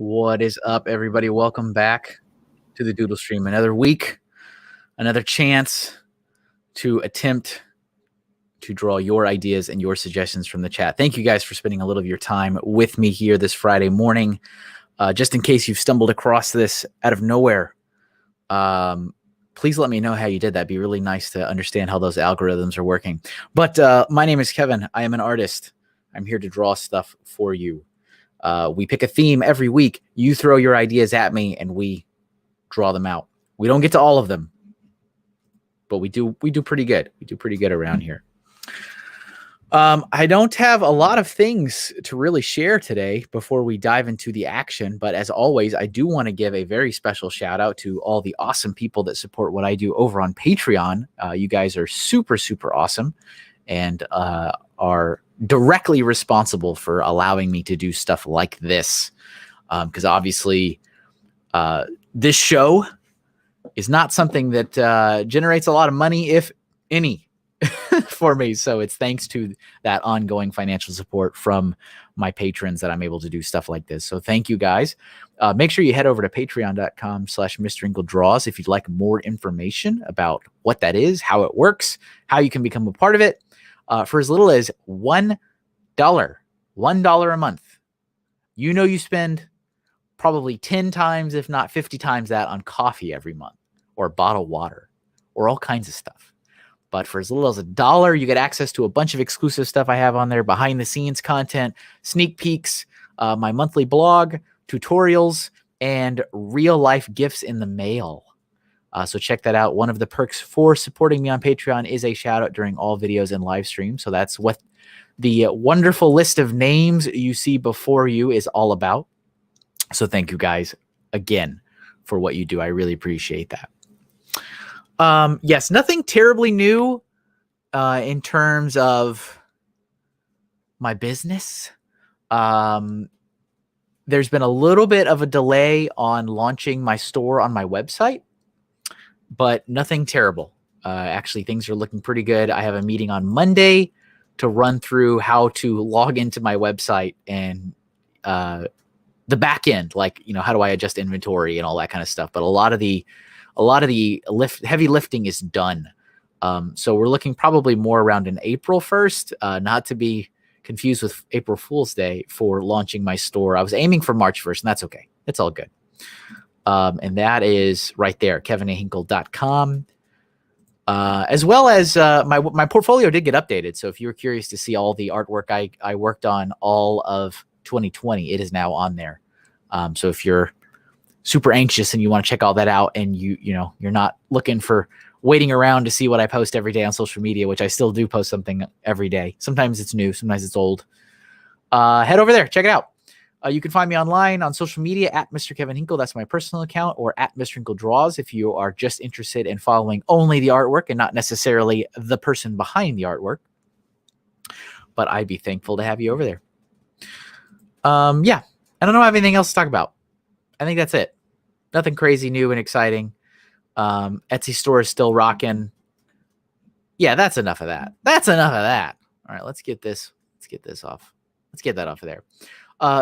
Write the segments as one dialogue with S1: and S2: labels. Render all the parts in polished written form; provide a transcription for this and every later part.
S1: What is up, everybody? Welcome back to the Doodle Stream. Another week, another chance to attempt to draw your ideas and your suggestions from the chat. Thank you guys for spending a little of your time with me here this Friday morning. Just in case you've stumbled across this out of nowhere, please let me know how you did that. It'd be really nice to understand how those algorithms are working. But my name is Kevin. I am an artist. I'm here to draw stuff for you. We pick a theme every week. You throw your ideas at me and we draw them out. We don't get to all of them, but we do pretty good. We do pretty good around here. I don't have a lot of things to really share today before we dive into the action, but as always, I do want to give a very special shout out to all the awesome people that support what I do over on Patreon. You guys are super, super awesome and are directly responsible for allowing me to do stuff like this. Because obviously this show is not something that generates a lot of money, if any, for me. So it's thanks to that ongoing financial support from my patrons that I'm able to do stuff like this. So thank you guys. Make sure you head over to patreon.com/MrHinkleDraws if you'd like more information about what that is, how it works, how you can become a part of it. For as little as $1 a month, you spend probably 10 times, if not 50 times that on coffee every month or bottled water or all kinds of stuff. But for as little as $1, you get access to a bunch of exclusive stuff I have on there, behind the scenes content, sneak peeks, my monthly blog, tutorials, and real life gifts in the mail. So check that out. One of the perks for supporting me on Patreon is a shout out during all videos and live streams. So that's what the wonderful list of names you see before you is all about. So thank you guys again for what you do. I really appreciate that. Yes, nothing terribly new in terms of my business. There's been a little bit of a delay on launching my store on my website, but nothing terrible. Actually, things are looking pretty good. I have a meeting on Monday to run through how to log into my website and the back end, like, how do I adjust inventory and all that kind of stuff. But a lot of the heavy lifting is done. So we're looking probably more around in April 1st, not to be confused with April Fool's Day for launching my store. I was aiming for March 1st, and that's okay. It's all good. And that is right there, kevinhinkle.com. As well as my portfolio did get updated. So if you were curious to see all the artwork I worked on all of 2020, it is now on there. So if you're super anxious and you want to check all that out and you're not looking for waiting around to see what I post every day on social media, which I still do post something every day. Sometimes it's new, sometimes it's old. Head over there, check it out. You can find me online on social media at Mr. Kevin Hinkle. That's my personal account, or at MrHinkleDraws if you are just interested in following only the artwork and not necessarily the person behind the artwork. But I'd be thankful to have you over there. Yeah, I don't have anything else to talk about. I think that's it. Nothing crazy new and exciting. Etsy store is still rocking. Yeah, that's enough of that. All right, let's get this off. Let's get that off of there.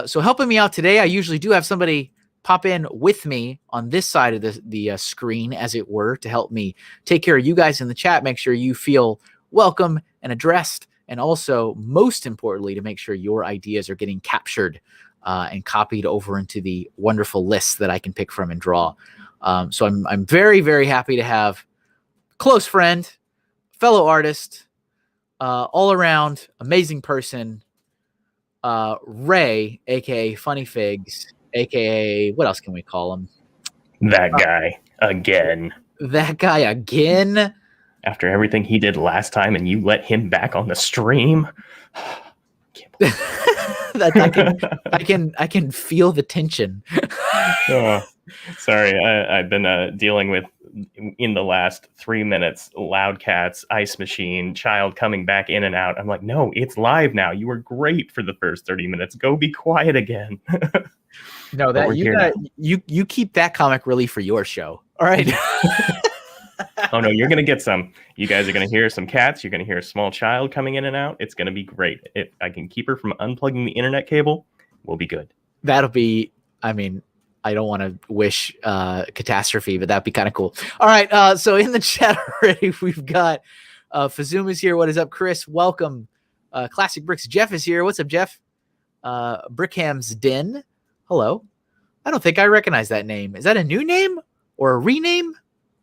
S1: So helping me out today, I usually do have somebody pop in with me on this side of the screen, as it were, to help me take care of you guys in the chat, make sure you feel welcome and addressed, and also, most importantly, to make sure your ideas are getting captured and copied over into the wonderful lists that I can pick from and draw. So I'm very, very happy to have close friend, fellow artist, all around amazing person, Ray, aka Funny Figs, aka what else can we call him?
S2: That guy again.
S1: That guy again.
S2: After everything he did last time, and you let him back on the stream.
S1: I can feel the tension.
S2: Oh, sorry, I've been dealing with, in the last 3 minutes, loud cats, ice machine, child coming back in and out. I'm like, no, it's live now. You were great for the first 30 minutes. Go be quiet again.
S1: No, that you keep that comic relief for your show. All right.
S2: Oh no, you're gonna get some. You guys are gonna hear some cats. You're gonna hear a small child coming in and out. It's gonna be great. If I can keep her from unplugging the internet cable, we'll be good.
S1: That'll be I mean, I don't want to wish catastrophe, but that'd be kind of cool. All right. So in the chat already, we've got Fazum is here. What is up, Chris? Welcome. Classic Bricks. Jeff is here. What's up, Jeff? Brickham's Den. Hello. I don't think I recognize that name. Is that a new name or a rename?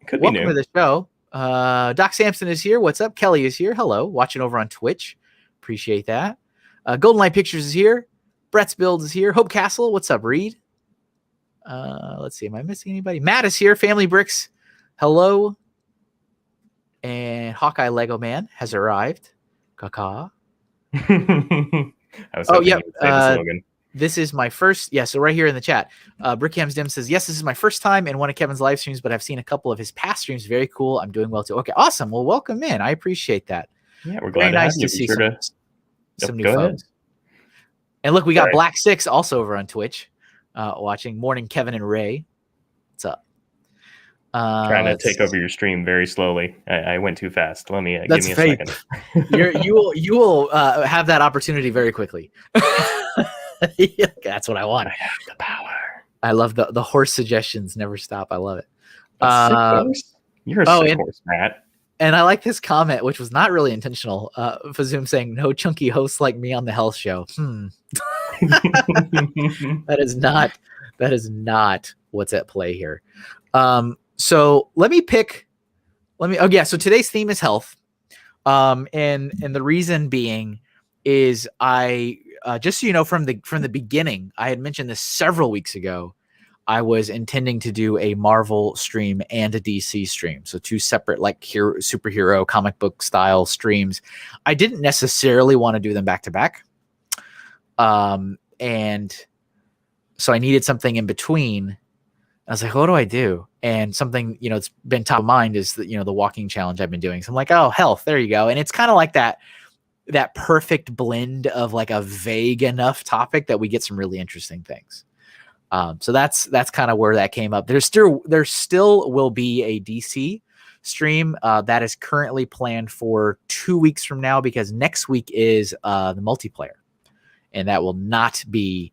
S2: Could
S1: Welcome
S2: be new.
S1: to the show. Doc Sampson is here. What's up? Kelly is here. Hello. Watching over on Twitch. Appreciate that. Golden Light Pictures is here. Brett's Build is here. Hope Castle. What's up, Reed? Let's see. Am I missing anybody? Matt is here. Family Bricks. Hello. And Hawkeye Lego Man has arrived. Kaka.
S2: I was hoping you would say the slogan.
S1: This is my first. Yeah, so right here in the chat, Brickham's Dim says, yes, this is my first time in one of Kevin's live streams, but I've seen a couple of his past streams. Very cool. I'm doing well too. Okay, awesome. Well, welcome in. I appreciate that.
S2: Yeah, we're glad to see
S1: some new folks. And look, we got Black Six also over on Twitch watching. Morning, Kevin and Ray. What's up?
S2: Trying to take over your stream very slowly. I went too fast. Let me
S1: give
S2: me a second.
S1: you will have that opportunity very quickly. That's what I want.
S2: I have the power.
S1: I love the horse suggestions. Never stop. I love it.
S2: You're a sick horse, Matt.
S1: And I like this comment, which was not really intentional. Fazoom saying, "No chunky hosts like me on the health show." That is not what's at play here. So let me pick. So today's theme is health. And the reason being is I just so you know from the beginning, I had mentioned this several weeks ago. I was intending to do a Marvel stream and a DC stream. So two separate superhero comic book style streams. I didn't necessarily want to do them back to back. And so I needed something in between. I was like, what do I do? And something, it's been top of mind is the walking challenge I've been doing. So I'm like, oh, health, there you go. And it's kind of like that perfect blend of like a vague enough topic that we get some really interesting things. So that's kind of where that came up. There still will be a DC stream that is currently planned for 2 weeks from now, because next week is the multiplayer, and that will not be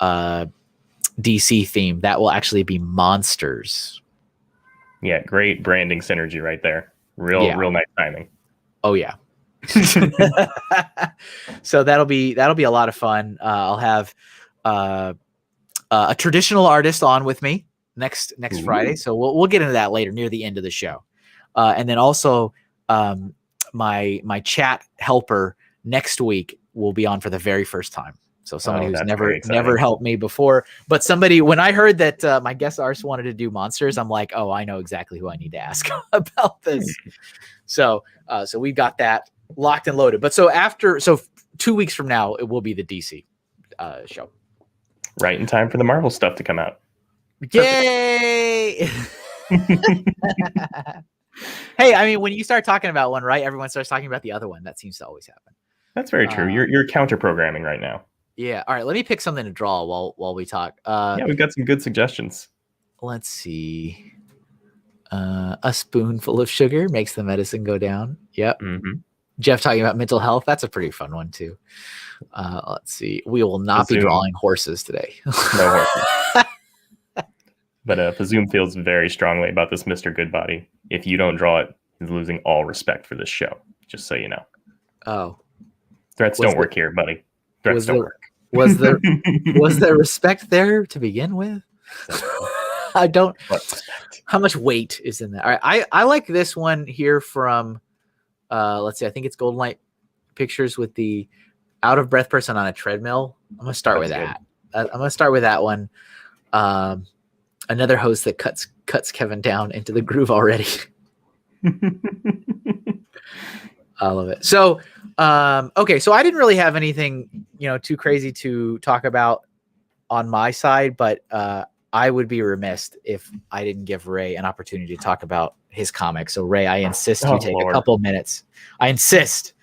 S1: DC themed. That will actually be monsters.
S2: Yeah, great branding synergy right there. Real nice timing.
S1: Oh yeah. So that'll be a lot of fun. I'll have a traditional artist on with me next Friday. So we'll get into that later near the end of the show. And then also my chat helper next week will be on for the very first time. So somebody who's never helped me before, but somebody, when I heard that my guest artist wanted to do monsters, I'm like, oh, I know exactly who I need to ask about this. So we've got that locked and loaded. But so 2 weeks from now, it will be the DC show.
S2: Right in time for the Marvel stuff to come out.
S1: Yay! Hey, I mean, when you start talking about one, right, everyone starts talking about the other one. That seems to always happen.
S2: That's very true. You're counter programming right now.
S1: Yeah. All right. Let me pick something to draw while we talk.
S2: We've got some good suggestions.
S1: Let's see. A spoonful of sugar makes the medicine go down. Yep.
S2: Mm-hmm.
S1: Jeff talking about mental health. That's a pretty fun one too. Let's see. We will not be drawing horses today.
S2: No horses. But Fazoom feels very strongly about this Mr. Goodbody. If you don't draw it, he's losing all respect for this show. Just so you know.
S1: Oh.
S2: Threats don't work here, buddy. Threats don't work.
S1: Was there respect there to begin with? I don't. How much weight is in that? All right. I like this one here from let's see, I think it's Golden Light Pictures with the out of breath person on a treadmill. I'm gonna start with that. I'm gonna start with that one. Another host that cuts Kevin down into the groove already. I love it. So okay, so I didn't really have anything too crazy to talk about on my side, but I would be remiss if I didn't give Ray an opportunity to talk about his comic. So Ray, I insist you take a couple minutes. I insist,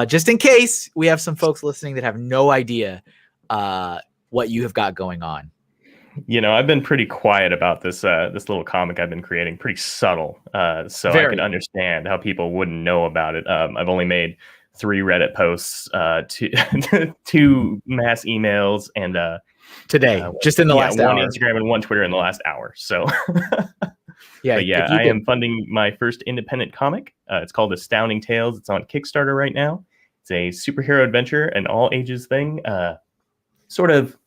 S1: just in case we have some folks listening that have no idea what you have got going on.
S2: I've been pretty quiet about this little comic I've been creating, pretty subtle, so I can understand how people wouldn't know about it. I've only made 3 Reddit posts, 2 mass emails, and
S1: today, just in the last
S2: one
S1: hour.
S2: Instagram and one Twitter in the last hour. So,
S1: Yeah,
S2: but yeah, I am funding my first independent comic. It's called Astounding Tales. It's on Kickstarter right now. It's a superhero adventure, an all ages thing. Sort of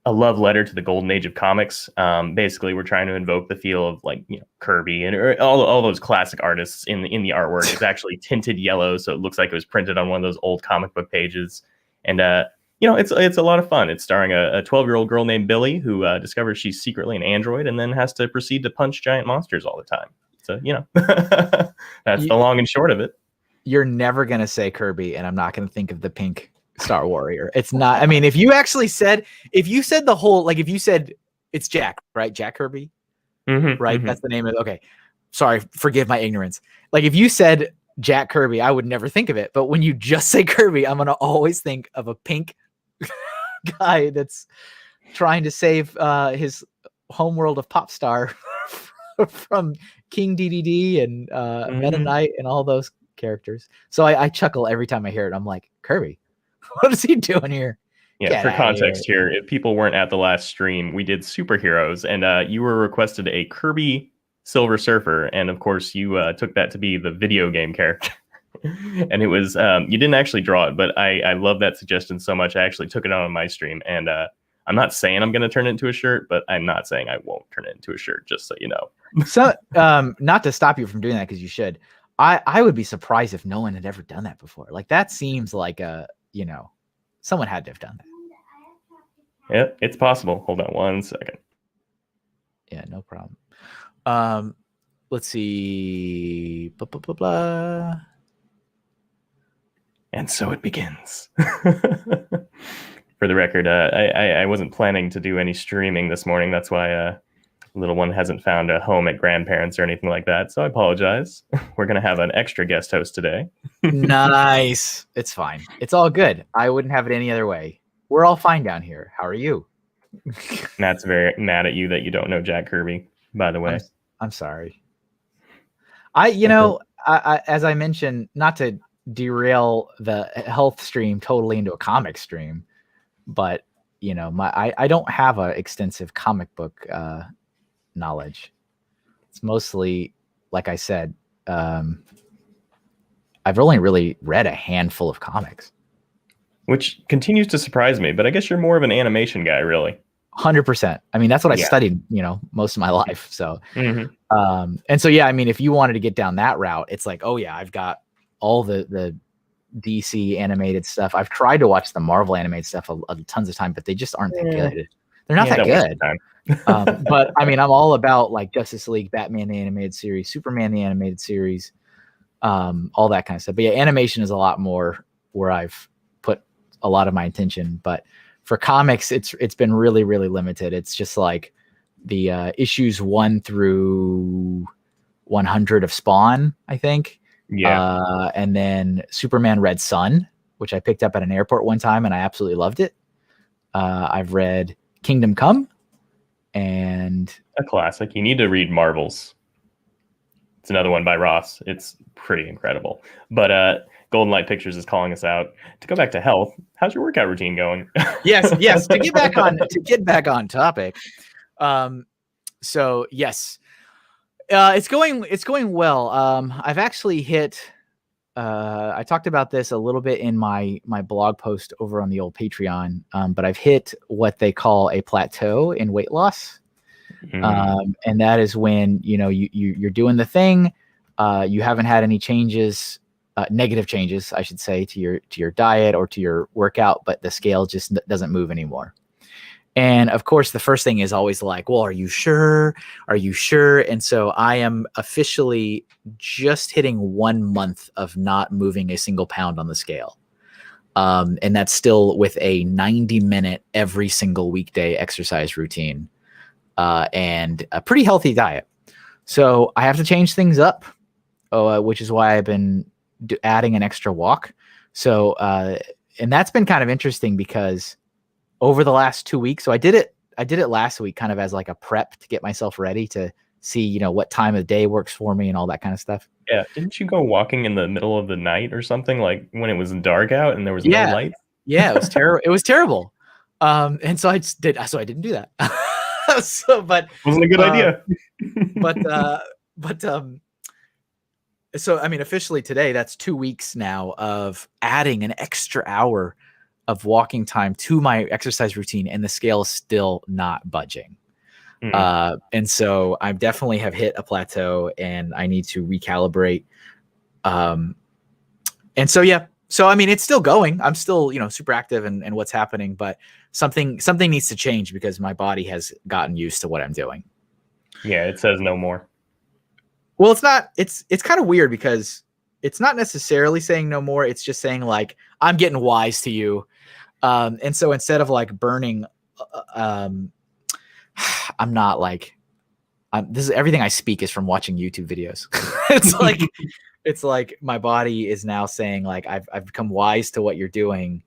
S2: a love letter to the golden age of comics. Basically, we're trying to invoke the feel of like Kirby and all those classic artists in the artwork. It's actually tinted yellow, so it looks like it was printed on one of those old comic book pages. And it's a lot of fun. It's starring a 12-year-old girl named Billy who discovers she's secretly an android and then has to proceed to punch giant monsters all the time. So that's the long and short of it.
S1: You're never gonna say Kirby, and I'm not gonna think of the pink Star Warrior. It's not. I mean, if you said the whole, like, if you said it's Jack, right? Jack Kirby, right? That's the name of it. Okay, sorry, forgive my ignorance. Like, if you said Jack Kirby, I would never think of it. But when you just say Kirby, I'm gonna always think of a pink guy that's trying to save his homeworld of Popstar from King DDD and Meta Knight and all those characters. So I chuckle every time I hear it. I'm like, Kirby, what is he doing here?
S2: Yeah, for context here, if people weren't at the last stream, we did superheroes, and you were requested a Kirby Silver Surfer, and of course you took that to be the video game character. And it was you didn't actually draw it, but I love that suggestion so much. I actually took it on my stream, and I'm not saying I'm going to turn it into a shirt, but I'm not saying I won't turn it into a shirt, just so you know.
S1: So not to stop you from doing that, because you should. I would be surprised if no one had ever done that before. Like, that seems like someone had to have done that.
S2: Yeah, it's possible. Hold on one second.
S1: Yeah, no problem. Let's see. Blah, blah, blah, blah.
S2: And so it begins. For the record, I wasn't planning to do any streaming this morning. That's why little one hasn't found a home at grandparents or anything like that. So I apologize. We're going to have an extra guest host today.
S1: Nice. It's fine. It's all good. I wouldn't have it any other way. We're all fine down here. How are you?
S2: Matt's very mad at you that you don't know Jack Kirby, by the way.
S1: I'm sorry. I as I mentioned, not to derail the health stream totally into a comic stream, but I don't have an extensive comic book knowledge. It's mostly, like I said, I've only really read a handful of comics,
S2: which continues to surprise me. But I guess you're more of an animation guy, really.
S1: 100%. I mean, that's what I studied, most of my life. So, and so, yeah, I mean, if you wanted to get down that route, it's like, oh yeah, I've got all the DC animated stuff. I've tried to watch the Marvel animated stuff tons of time, but they just aren't that good. They're not that good. But I mean, I'm all about like Justice League, Batman the animated series, Superman the animated series, all that kind of stuff. But yeah, animation is a lot more where I've put a lot of my attention. But for comics, it's been really, really limited. It's just like the issues 1 through 100 of Spawn, I think. Yeah. And then Superman Red Sun, which I picked up at an airport one time and I absolutely loved it. I've read Kingdom Come and
S2: a classic. You need to read Marvels. It's another one by Ross. It's pretty incredible. But Golden Light Pictures is calling us out. To go back to health, how's your workout routine going?
S1: yes. To get back on topic. So yes, it's going well. I've actually hit. I talked about this a little bit in my blog post over on the old Patreon, but I've hit what they call a plateau in weight loss, and that is when you're doing the thing, you haven't had any changes, negative changes, I should say, to your diet or to your workout, but the scale just doesn't move anymore. And of course, the first thing is always like, well, are you sure? Are you sure? And so I am officially just hitting 1 month of not moving a single pound on the scale. And that's still with a 90-minute every single weekday exercise routine and a pretty healthy diet. So I have to change things up, which is why I've been adding an extra walk. So, and that's been kind of interesting because over the last 2 weeks, so I did it last week kind of as like a prep to get myself ready to see, what time of day works for me and all that kind of stuff.
S2: Yeah. Didn't you go walking in the middle of the night or something, like when it was dark out and there was no light?
S1: Yeah, it was terrible. It was terrible. And so I just did. So I didn't do that. So, but
S2: Wasn't a good idea.
S1: but so I mean, officially today, that's 2 weeks now of adding an extra hour of walking time to my exercise routine, and the scale is still not budging. And so I definitely have hit a plateau, and I need to recalibrate. And so yeah, so I mean, it's still going. I'm still, super active and what's happening, but something needs to change because my body has gotten used to what I'm doing.
S2: Yeah, it says no more.
S1: Well, it's not. It's kind of weird because it's not necessarily saying no more. It's just saying like I'm getting wise to you, and so instead of like burning, I'm not like. This is everything I speak is from watching YouTube videos. it's like my body is now saying like I've become wise to what you're doing.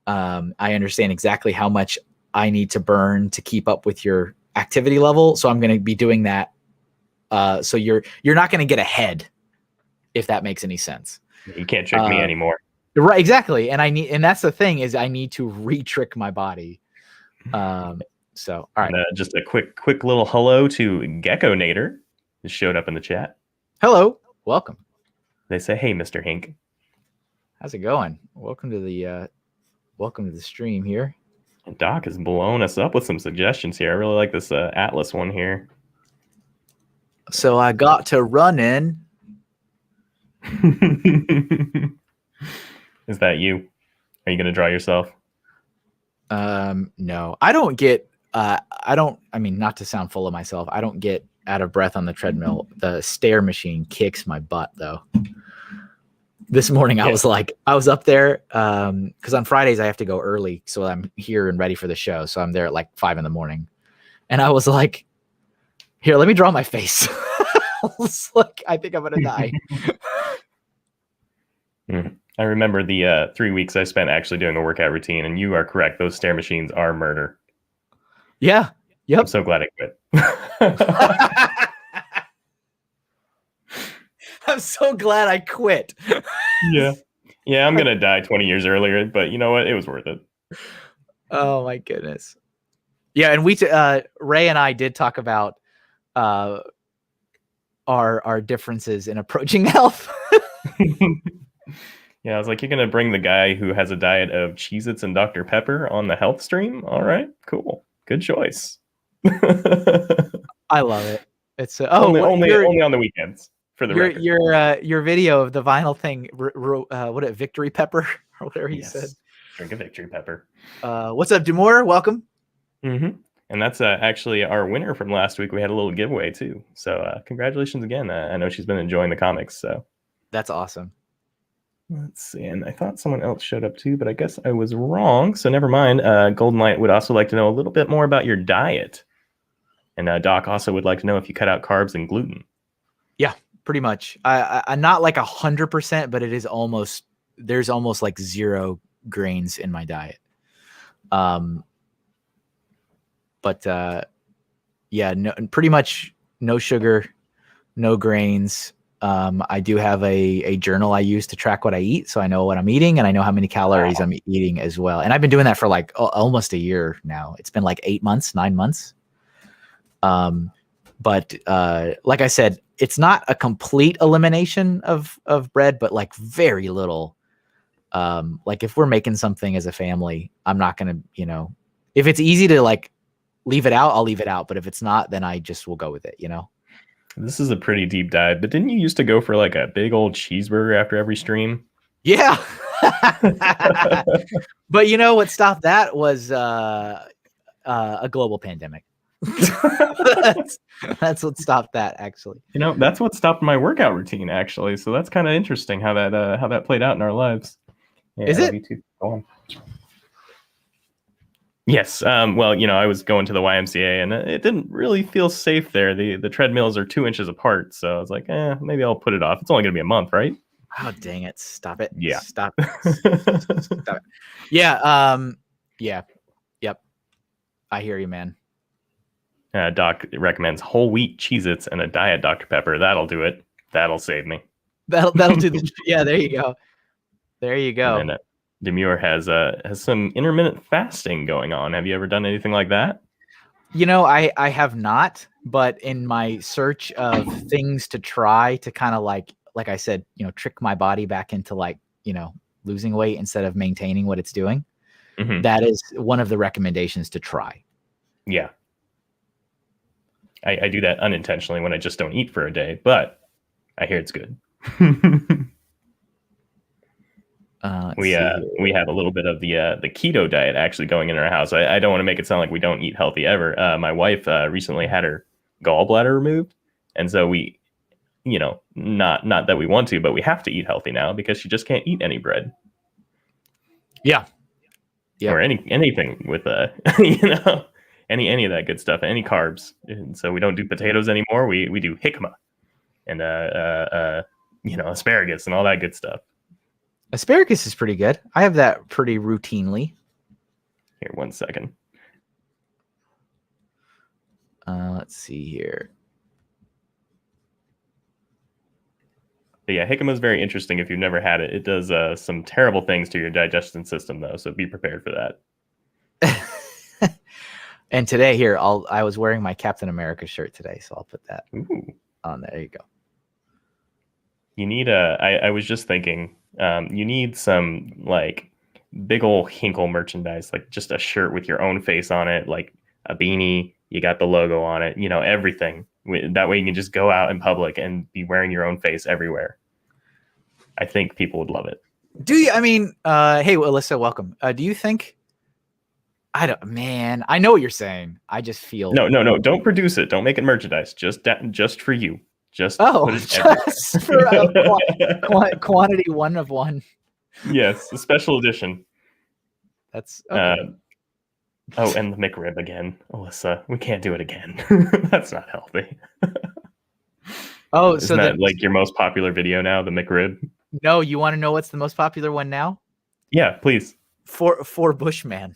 S1: I understand exactly how much I need to burn to keep up with your activity level, so I'm going to be doing that. So you're not going to get ahead, if that makes any sense.
S2: You can't trick me anymore.
S1: Right, exactly. And that's the thing is I need to re-trick my body. So all right.
S2: And, just a quick little hello to Gecko Nader, who showed up in the chat.
S1: Hello, welcome.
S2: They say, "Hey, Mr. Hink,
S1: how's it going? Welcome to the stream here."
S2: And Doc has blown us up with some suggestions here. I really like this Atlas one here.
S1: So I got to run in.
S2: Is that you? Are you going to draw yourself?
S1: No, I don't get. I mean, not to sound full of myself, I don't get out of breath on the treadmill. The stair machine kicks my butt though. This morning I was up there because on Fridays I have to go early, so I'm here and ready for the show. So I'm there at like 5 a.m, and I was like, "Here, let me draw my face." I was like, I think I'm gonna die.
S2: I remember the 3 weeks I spent actually doing a workout routine, and you are correct. Those stair machines are murder.
S1: Yeah. Yep.
S2: I'm so glad I quit.
S1: I'm so glad I quit.
S2: Yeah, I'm gonna die 20 years earlier, but you know what? It was worth it.
S1: Oh my goodness. Yeah, and Ray and I did talk about our differences in approaching health.
S2: Yeah, I was like, you're gonna bring the guy who has a diet of Cheez-Its and Dr. Pepper on the health stream? All right, cool, good choice.
S1: I love it. It's
S2: only on the weekends. For the record.
S1: Your video of the vinyl thing, what a victory pepper or whatever he said.
S2: Drink a victory pepper.
S1: What's up, Demore? Welcome.
S2: And that's actually our winner from last week. We had a little giveaway too. So congratulations again. I know she's been enjoying the comics. So
S1: that's awesome.
S2: Let's see. And I thought someone else showed up too, but I guess I was wrong. So never mind. Golden Light would also like to know a little bit more about your diet. And Doc also would like to know if you cut out carbs and gluten.
S1: Yeah. Pretty much. I'm not like 100%, but it is there's almost like 0 grains in my diet. Yeah, no, pretty much no sugar, no grains. I do have a journal I use to track what I eat, so I know what I'm eating and I know how many calories I'm eating as well. And I've been doing that for like almost a year now. It's been like 9 months. But like I said, it's not a complete elimination of bread, but like very little. Like if we're making something as a family, I'm not going to, if it's easy to like leave it out, I'll leave it out. But if it's not, then I just will go with it,
S2: This is a pretty deep dive, but didn't you used to go for like a big old cheeseburger after every stream?
S1: Yeah. But what stopped that was a global pandemic. That's what stopped that, actually.
S2: That's what stopped my workout routine, actually. So that's kind of interesting how that played out in our lives. Yeah,
S1: is it?
S2: Go on. Yes. Well, I was going to the YMCA and it didn't really feel safe there. The treadmills are 2 inches apart, so I was like, maybe I'll put it off. It's only gonna be a month, right?
S1: Oh, dang it! Stop it!
S2: Yeah.
S1: Stop it! Stop it! Yeah. Yeah. Yep. I hear you, man.
S2: Doc recommends whole wheat Cheez-Its and a diet Dr. Pepper. That'll do it. That'll save me.
S1: That'll do the. Yeah, there you go. There you go.
S2: And then Demure has some intermittent fasting going on. Have you ever done anything like that?
S1: I have not, but in my search of things to try to kind of like I said, trick my body back into losing weight instead of maintaining what it's doing.
S2: Mm-hmm.
S1: That is one of the recommendations to try.
S2: Yeah. I do that unintentionally when I just don't eat for a day, but I hear it's good. We have a little bit of the keto diet actually going in our house. I don't want to make it sound like we don't eat healthy ever. My wife recently had her gallbladder removed, and so we, not that we want to, but we have to eat healthy now because she just can't eat any bread.
S1: Yeah.
S2: Or anything with any of that good stuff, any carbs. And so we don't do potatoes anymore. We do jicama and asparagus and all that good stuff.
S1: Asparagus is pretty good. I have that pretty routinely.
S2: Here, 1 second.
S1: Let's see here.
S2: But yeah, jicama is very interesting if you've never had it. It does some terrible things to your digestion system, though, so be prepared for that.
S1: And today, here, I was wearing my Captain America shirt today, so I'll put that on there. There you go.
S2: You need I was just thinking, you need some like big old Hinkle merchandise, like just a shirt with your own face on it, like a beanie. You got the logo on it, everything. That way you can just go out in public and be wearing your own face everywhere. I think people would love it.
S1: Do you? I mean, hey, Alyssa, welcome. Do you think? I know what you're saying. I just feel
S2: no. Don't produce it. Don't make it merchandise. Just for you. Just
S1: put it just for quantity 1 of 1.
S2: Yes, a special edition.
S1: That's okay.
S2: And the McRib again, Alyssa. We can't do it again. That's not healthy. Isn't that like your most popular video now, the McRib?
S1: No, you want to know what's the most popular one now?
S2: Yeah, please.
S1: For Bushman.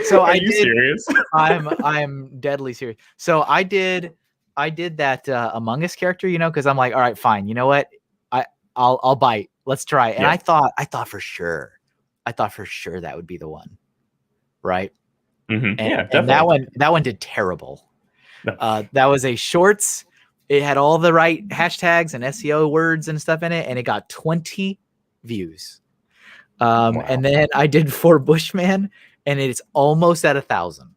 S1: So
S2: Are you serious?
S1: I'm deadly serious. So I did that Among Us character, because I'm like, all right, fine. You know what? I'll bite. Let's try. And I thought for sure that would be the one. Right.
S2: Mm-hmm.
S1: And that one did terrible. No. That was a shorts. It had all the right hashtags and SEO words and stuff in it, and it got 20 views. Wow. And then I did For Bushman, and it's almost at 1,000.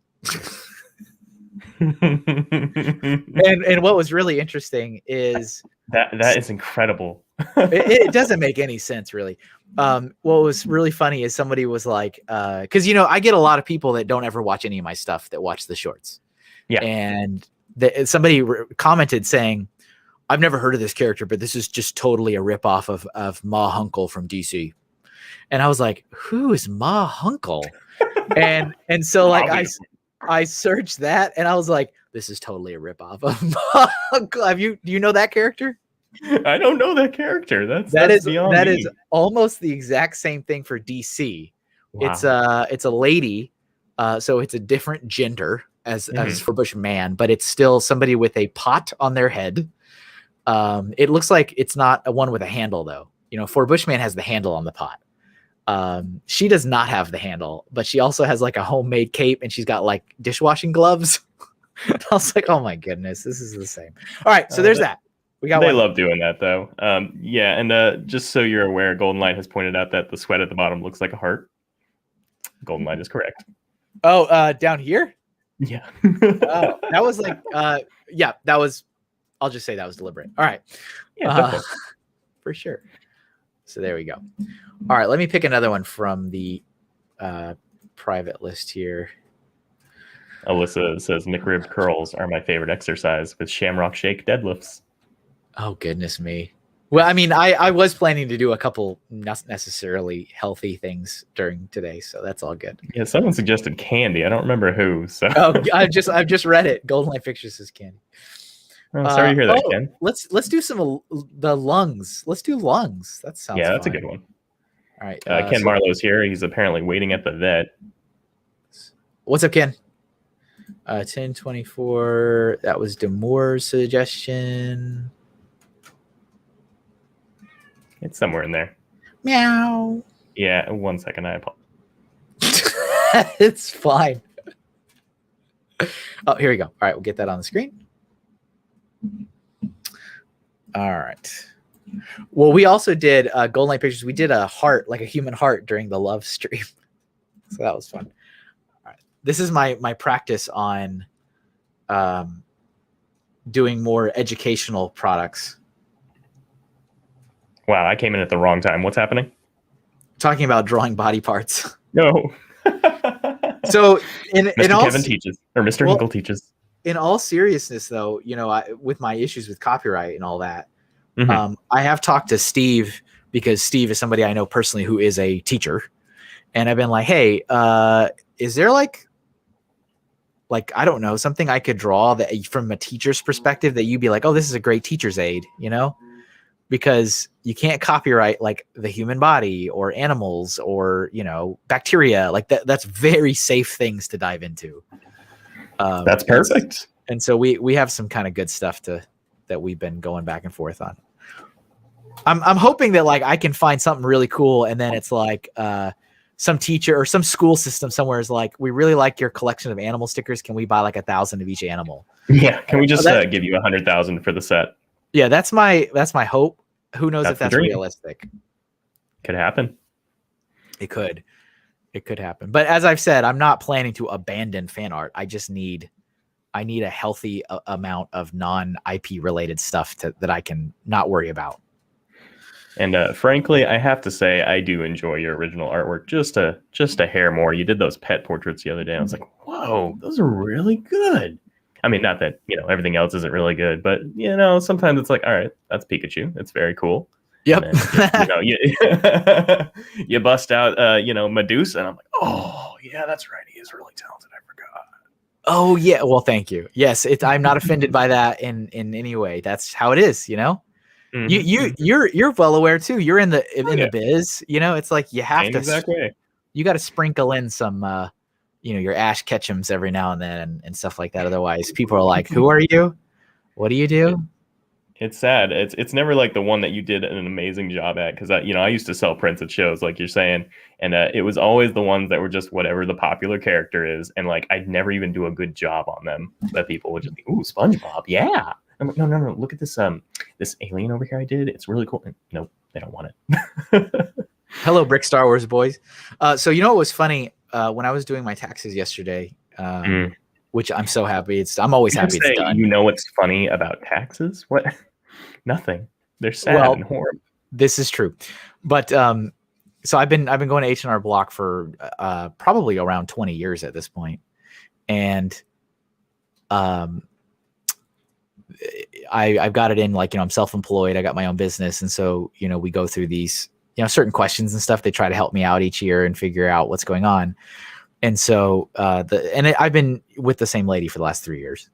S1: and what was really interesting is
S2: that is incredible.
S1: it doesn't make any sense, really. What was really funny is somebody was like, because I get a lot of people that don't ever watch any of my stuff that watch the shorts. Yeah. And somebody commented saying, I've never heard of this character, but this is just totally a ripoff of Ma Hunkle from DC. And I was like, who is Ma Hunkle? and so like I searched that and I was like, this is totally a ripoff of Ma Hunkle. Do you know that character?
S2: I don't know that character.
S1: That is almost the exact same thing for DC. Wow. It's a lady, so it's a different gender as For Bushman, but it's still somebody with a pot on their head. It looks like it's not a one with a handle though. For Bushman has the handle on the pot. She does not have the handle, but she also has like a homemade cape and she's got like dishwashing gloves. I was like, oh my goodness, this is the same. All right, so there's that.
S2: They love doing that though. Yeah, and just so you're aware, Golden Light has pointed out that the sweat at the bottom looks like a heart. Golden Light is correct.
S1: Oh, down here?
S2: Yeah.
S1: Oh, that was like, yeah, that was. I'll just say that was deliberate. All right. Yeah, for sure. So there we go. All right, let me pick another one from the private list here.
S2: Alyssa says McRib curls are my favorite exercise with Shamrock Shake deadlifts.
S1: Oh, goodness me. Well, I mean, I was planning to do a couple not necessarily healthy things during today, so that's all good.
S2: Yeah, someone suggested candy. I don't remember who. So
S1: I've just read it. Golden Light Pictures says candy.
S2: Oh, sorry to hear that, Ken.
S1: Let's do some of the lungs. Let's do lungs. That sounds
S2: that's
S1: fun.
S2: a good one.
S1: All right.
S2: Ken Marlowe's here. He's apparently waiting at the vet.
S1: What's up, Ken? 1024. That was Demore's suggestion.
S2: It's somewhere in there.
S1: Meow.
S2: Yeah, 1 second. I apologize.
S1: It's fine. Oh, here we go. All right, we'll get that on the screen. All right. Well, we also did Golden Light Pictures. We did a heart, like a human heart, during the love stream. So that was fun. All right. This is my practice on doing more educational products.
S2: Wow, I came in at the wrong time. What's happening?
S1: Talking about drawing body parts.
S2: No.
S1: So
S2: Kevin teaches, or Mr. Hinkle teaches.
S1: In all seriousness, though, you know, with my issues with copyright and all that, I have talked to Steve, because Steve is somebody I know personally who is a teacher, and I've been like, hey, is there like I don't know, something I could draw that from a teacher's perspective that you'd be like, oh, this is a great teacher's aid, you know? Because you can't copyright like the human body or animals or, you know, bacteria. Like that's very safe things to dive into.
S2: That's perfect.
S1: And so we have some kind of good stuff that we've been going back and forth on. I'm hoping that like I can find something really cool, and then it's like some teacher or some school system somewhere is like, we really like your collection of animal stickers. Can we buy like 1,000 of each animal?
S2: Yeah. Can we just give you 100,000 for the set?
S1: Yeah, that's my hope. Who knows if that's realistic?
S2: Could happen.
S1: It could happen. But as I've said, I'm not planning to abandon fan art. I need a healthy amount of non-IP related stuff that I can not worry about.
S2: And frankly, I have to say, I do enjoy your original artwork just a hair more. You did those pet portraits the other day. I was like, whoa, those are really good. I mean, not that, you know, everything else isn't really good, but, you know, sometimes it's like, all right, that's Pikachu. It's very cool.
S1: Yep.
S2: And then, you bust out, you know, Medusa, and I'm like, oh, yeah, that's right. He is really talented. I forgot.
S1: Oh, yeah. Well, thank you. Yes, I'm not offended by that in any way. That's how it is, you know? You're well aware, too. You're in the the biz, you know? It's like you have you got to sprinkle in some you know, your Ash Ketchums every now and then and stuff like that. Otherwise, people are like, who are you? What do you do?
S2: It's sad. It's never like the one that you did an amazing job at, because I used to sell prints at shows, like you're saying, and it was always the ones that were just whatever the popular character is, and like I'd never even do a good job on them. That people would just be, ooh, SpongeBob, yeah. I'm like, no, look at this this alien over here I did. It's really cool. And nope, they don't want it.
S1: Hello, Brick Star Wars boys. So you know what was funny? When I was doing my taxes yesterday, which I'm so happy. I'm always happy it's done.
S2: You know what's funny about taxes? What? Nothing. They're sad and horrible.
S1: This is true, but so I've been going to H&R Block for probably around 20 years at this point, and I've got it in, like, you know, I'm self-employed. I got my own business, and so, you know, we go through these, you know, certain questions and stuff. They try to help me out each year and figure out what's going on. And so I've been with the same lady for the last 3 years.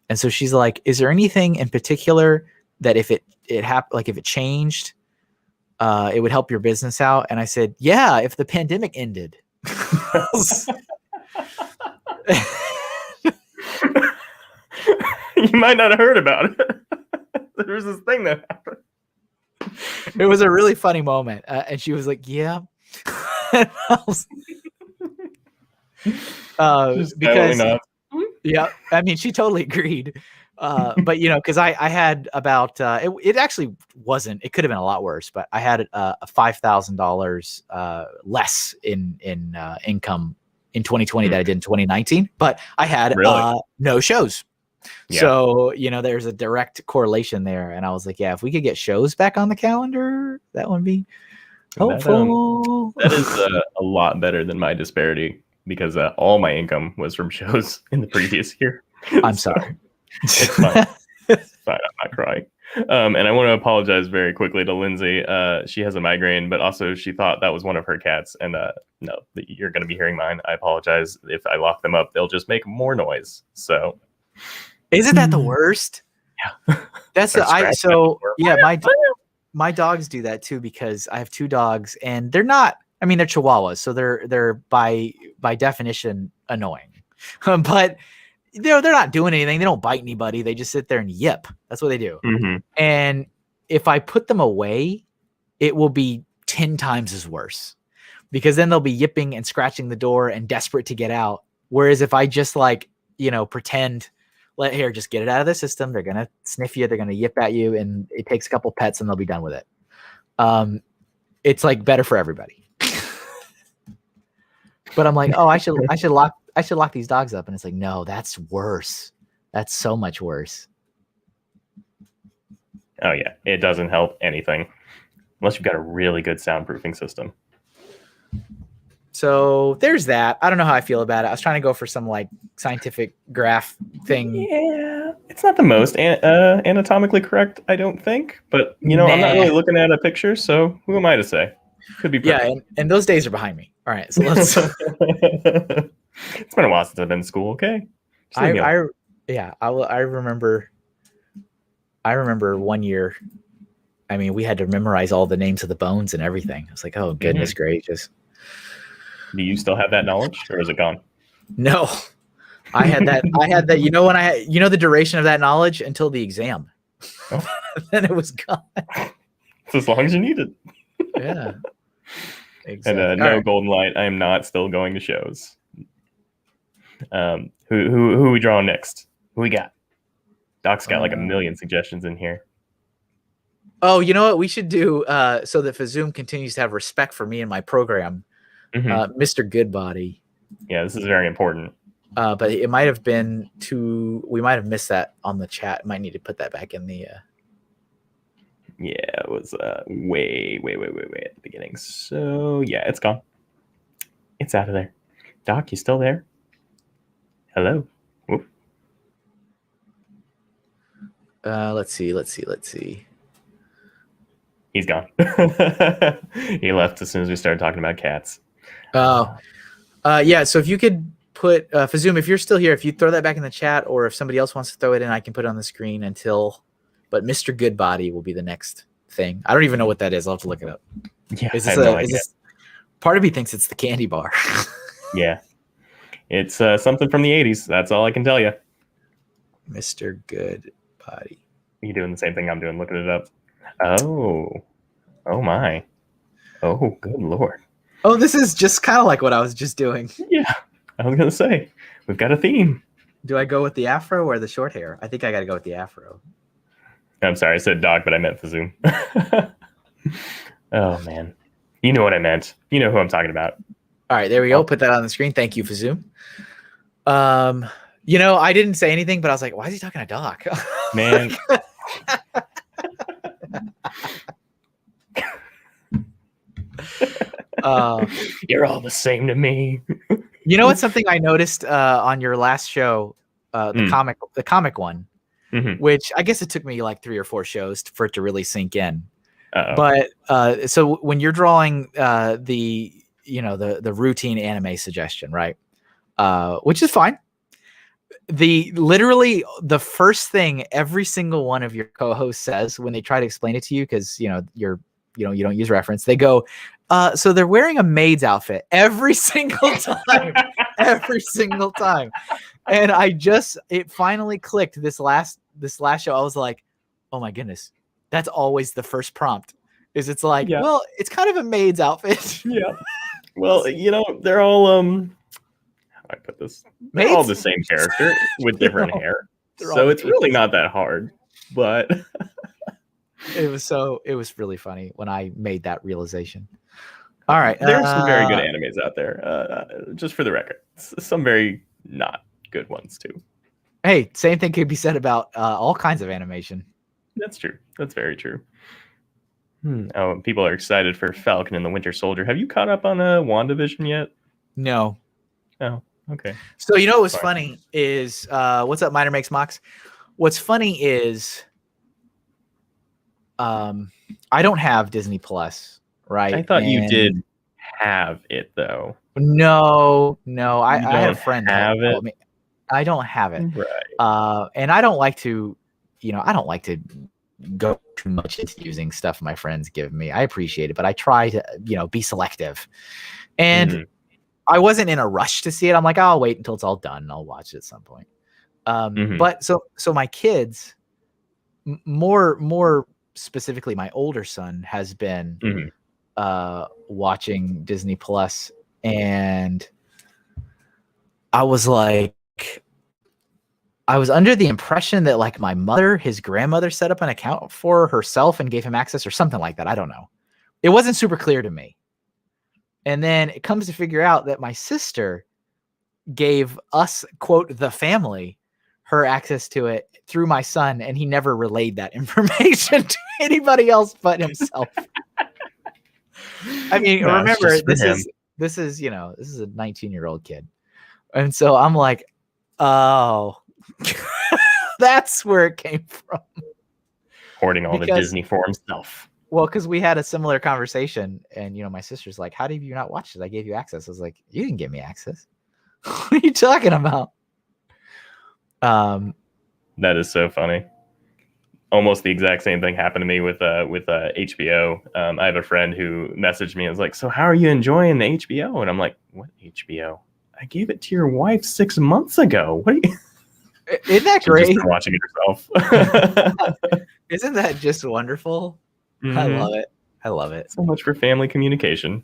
S1: And so she's like, is there anything in particular that if it happened, like if it changed, it would help your business out? And I said, yeah, if the pandemic ended.
S2: You might not have heard about it. There was this thing that happened.
S1: It was a really funny moment. And she was like, yeah. Because yeah, I mean, she totally agreed. But you know, because I had about it actually wasn't. It could have been a lot worse, but I had $5,000 less in income in 2020 that I did in 2019. But I had no shows. Yeah. So, you know, there's a direct correlation there. And I was like, yeah, if we could get shows back on the calendar, that would be helpful.
S2: That is a lot better than my disparity, because all my income was from shows in the previous year.
S1: I'm sorry.
S2: It's fine. It's fine. I'm not crying. And I want to apologize very quickly to Lindsay. She has a migraine, but also she thought that was one of her cats. And no, you're going to be hearing mine. I apologize. If I lock them up, they'll just make more noise. So,
S1: isn't that the worst?
S2: Yeah,
S1: that's my dogs do that too, because I have 2 dogs, and they're not. I mean, they're Chihuahuas, so they're by definition annoying. But they're not doing anything. They don't bite anybody. They just sit there and yip. That's what they do.
S2: Mhm.
S1: And if I put them away, it will be 10 times as worse, because then they'll be yipping and scratching the door and desperate to get out. Whereas if I just like, pretend, just get it out of the system. They're going to sniff you. They're going to yip at you. And it takes a couple pets and they'll be done with it. It's like better for everybody. But I'm like, oh, I should lock these dogs up. And it's like, no, that's worse. That's so much worse.
S2: Oh yeah. It doesn't help anything unless you've got a really good soundproofing system.
S1: So there's that. I don't know how I feel about it. I was trying to go for some like scientific graph thing.
S2: Yeah, it's not the most anatomically correct, I don't think. But I'm not really looking at a picture, so who am I to say? Could be perfect.
S1: Yeah, and those days are behind me. All right, so let's.
S2: It's been a while since I've been in school. Okay.
S1: I remember. I remember one year. I mean, we had to memorize all the names of the bones and everything. I was like, oh goodness gracious.
S2: Do you still have that knowledge, or is it gone?
S1: No, I had that. When I had, the duration of that knowledge until the exam. Oh. Then it was gone.
S2: It's as long as you need it.
S1: Yeah. Exactly.
S2: And no right. Golden Light. I am not still going to shows. Who are we drawing next? Who we got? Doc's got like a million suggestions in here.
S1: Oh, you know what we should do so that Fazoom continues to have respect for me and my program. Mm-hmm. Mr. Goodbody.
S2: Yeah, this is very important.
S1: But it might have been we might have missed that on the chat. Might need to put that back in the.
S2: Yeah, it was way at the beginning. So yeah, it's gone. It's out of there. Doc, you still there? Hello. Whoop.
S1: Let's see.
S2: He's gone. He left as soon as we started talking about cats.
S1: Oh, yeah. So if you could put Fazoom, if you're still here, if you throw that back in the chat, or if somebody else wants to throw it in, I can put it on the screen but Mr. Goodbody will be the next thing. I don't even know what that is. I'll have to look it up.
S2: Yeah, I have no idea.
S1: Part of me thinks it's the candy bar.
S2: Yeah. It's something from the 80s. That's all I can tell you.
S1: Mr. Goodbody.
S2: You doing the same thing I'm doing, looking it up. Oh my. Oh, good Lord.
S1: Oh, this is just kind of like what I was just doing.
S2: Yeah, I was going to say, we've got a theme.
S1: Do I go with the afro or the short hair? I think I got to go with the afro.
S2: I'm sorry, I said dog, but I meant Fazoom. Oh, man. You know what I meant. You know who I'm talking about.
S1: All right, there we go. Put that on the screen. Thank you, Fazoom. I didn't say anything, but I was like, why is he talking to Doc?
S2: Man. You're all the same to me.
S1: You know what's something I noticed on your last show, the comic one, which I guess it took me like 3 or 4 shows for it to really sink in.
S2: Uh-oh.
S1: But so when you're drawing the routine anime suggestion, right? Which is fine. Literally the first thing every single one of your co-hosts says when they try to explain it to you, because you don't use reference, they go, so they're wearing a maid's outfit every single time. Every single time. And it finally clicked this last show. I was like, oh my goodness, that's always the first prompt. It's like, yeah. Well, it's kind of a maid's outfit.
S2: Yeah. Well, they're all how do I put this? They're all the same character with different hair. So it's really not that hard. But
S1: it was really funny when I made that realization. All right.
S2: There's some very good animes out there. Just for the record. Some very not good ones too.
S1: Hey, same thing could be said about all kinds of animation.
S2: That's true. That's very true. Oh, people are excited for Falcon and the Winter Soldier. Have you caught up on WandaVision yet?
S1: No.
S2: Oh, okay.
S1: So what was funny is what's up, Miner Makes Mocks? What's funny is I don't have Disney Plus, right?
S2: I thought you did have it though.
S1: No. I have friends
S2: have it.
S1: I don't have it.
S2: Right.
S1: And I don't like to, I don't like to go too much into using stuff my friends give me. I appreciate it, but I try to, be selective. And I wasn't in a rush to see it. I'm like, I'll wait until it's all done and I'll watch it at some point. But so my kids, more specifically, my older son has been watching Disney Plus, and I was like, I was under the impression that like my mother, his grandmother, set up an account for herself and gave him access or something like that. I don't know. It wasn't super clear to me. And then it comes to figure out that my sister gave us, quote, the family, her access to it through my son, and he never relayed that information to anybody else but himself. I mean, remember, this is a 19-year-old kid. And so I'm like, oh, that's where it came from.
S2: Hoarding all the Disney for himself.
S1: Well, because we had a similar conversation, and my sister's like, how did you not watch it? I gave you access. I was like, you didn't give me access. What are you talking about?
S2: That is so funny. Almost the exact same thing happened to me with HBO. I have a friend who messaged me and was like, so how are you enjoying the HBO? And I'm like, what HBO? I gave it to your wife 6 months ago. What are you?
S1: Isn't that great?
S2: Just watching it herself.
S1: Isn't that just wonderful? I love it. I love it.
S2: So much for family communication.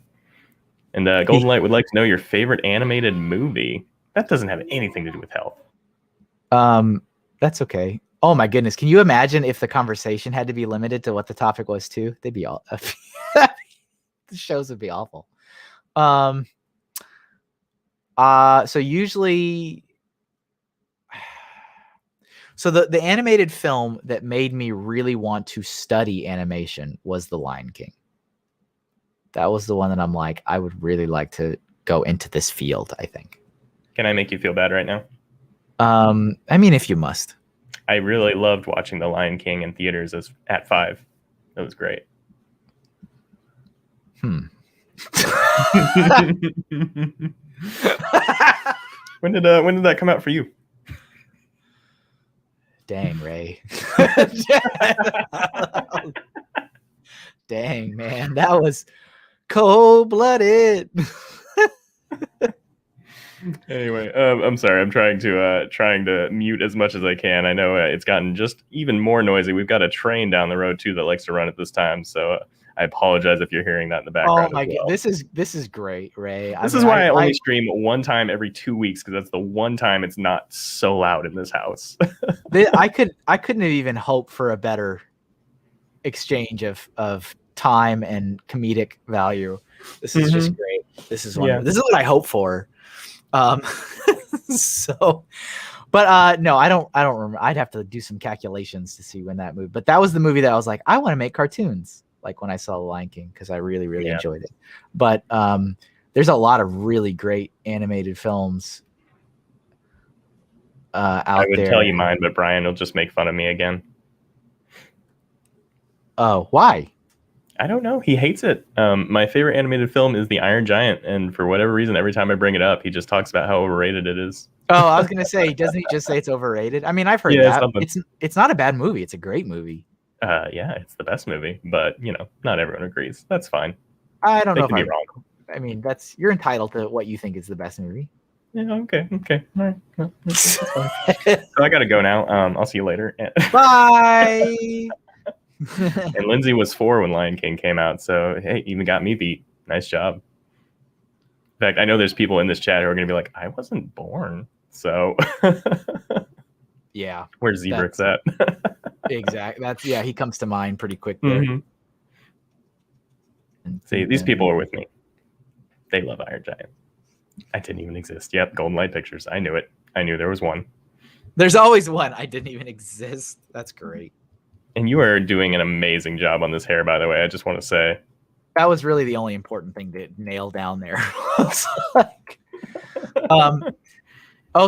S2: And Golden Light would like to know your favorite animated movie. That doesn't have anything to do with health.
S1: That's okay. Oh my goodness. Can you imagine if the conversation had to be limited to what the topic was too? They'd be all the shows would be awful. So usually the animated film that made me really want to study animation was The Lion King. That was the one that I'm like, I would really like to go into this field, I think.
S2: Can I make you feel bad right now?
S1: I mean, if you must.
S2: I really loved watching The Lion King in theaters at 5. It was great. When did that come out for you?
S1: Dang, Ray. Dang, man. That was cold-blooded.
S2: Anyway, I'm sorry. I'm trying to mute as much as I can. I know it's gotten just even more noisy. We've got a train down the road too that likes to run at this time. So I apologize if you're hearing that in the background.
S1: Oh my god, this is great, Ray.
S2: This is why I only stream one time every 2 weeks, because that's the one time it's not so loud in this house.
S1: I couldn't have even hoped for a better exchange of time and comedic value. This is just great. This is this is what I hope for. So, but no, I don't remember. I'd have to do some calculations to see when that movie. But that was the movie that I was like, I want to make cartoons. Like when I saw The Lion King, because I really, really enjoyed it. But there's a lot of really great animated films out there. I would
S2: tell you mine, but Brian will just make fun of me again.
S1: Oh, why?
S2: I don't know. He hates it. My favorite animated film is The Iron Giant, and for whatever reason, every time I bring it up, he just talks about how overrated it is.
S1: Oh, I was gonna say, doesn't he just say it's overrated? I mean, I've heard that. It's not a bad movie. It's a great movie.
S2: Yeah, it's the best movie, but not everyone agrees. That's fine.
S1: I don't know if
S2: I'm wrong.
S1: I mean, you're entitled to what you think is the best movie.
S2: Yeah. Okay. All right. Well, that's fine. So I gotta go now. I'll see you later.
S1: Bye.
S2: And Lindsay was 4 when Lion King came out, so hey, even got me beat. Nice job. In fact, I know there's people in this chat who are going to be like, I wasn't born, so
S1: yeah.
S2: Where's Zebrix at?
S1: Exactly. He comes to mind pretty quick there.
S2: See, these people are with me. They love Iron Giant. I didn't even exist. Yep, Golden Light Pictures. I knew it. I knew there was one.
S1: There's always one. I didn't even exist. That's great. And
S2: you are doing an amazing job on this hair, by the way. I just want to say.
S1: That was really the only important thing to nail down there.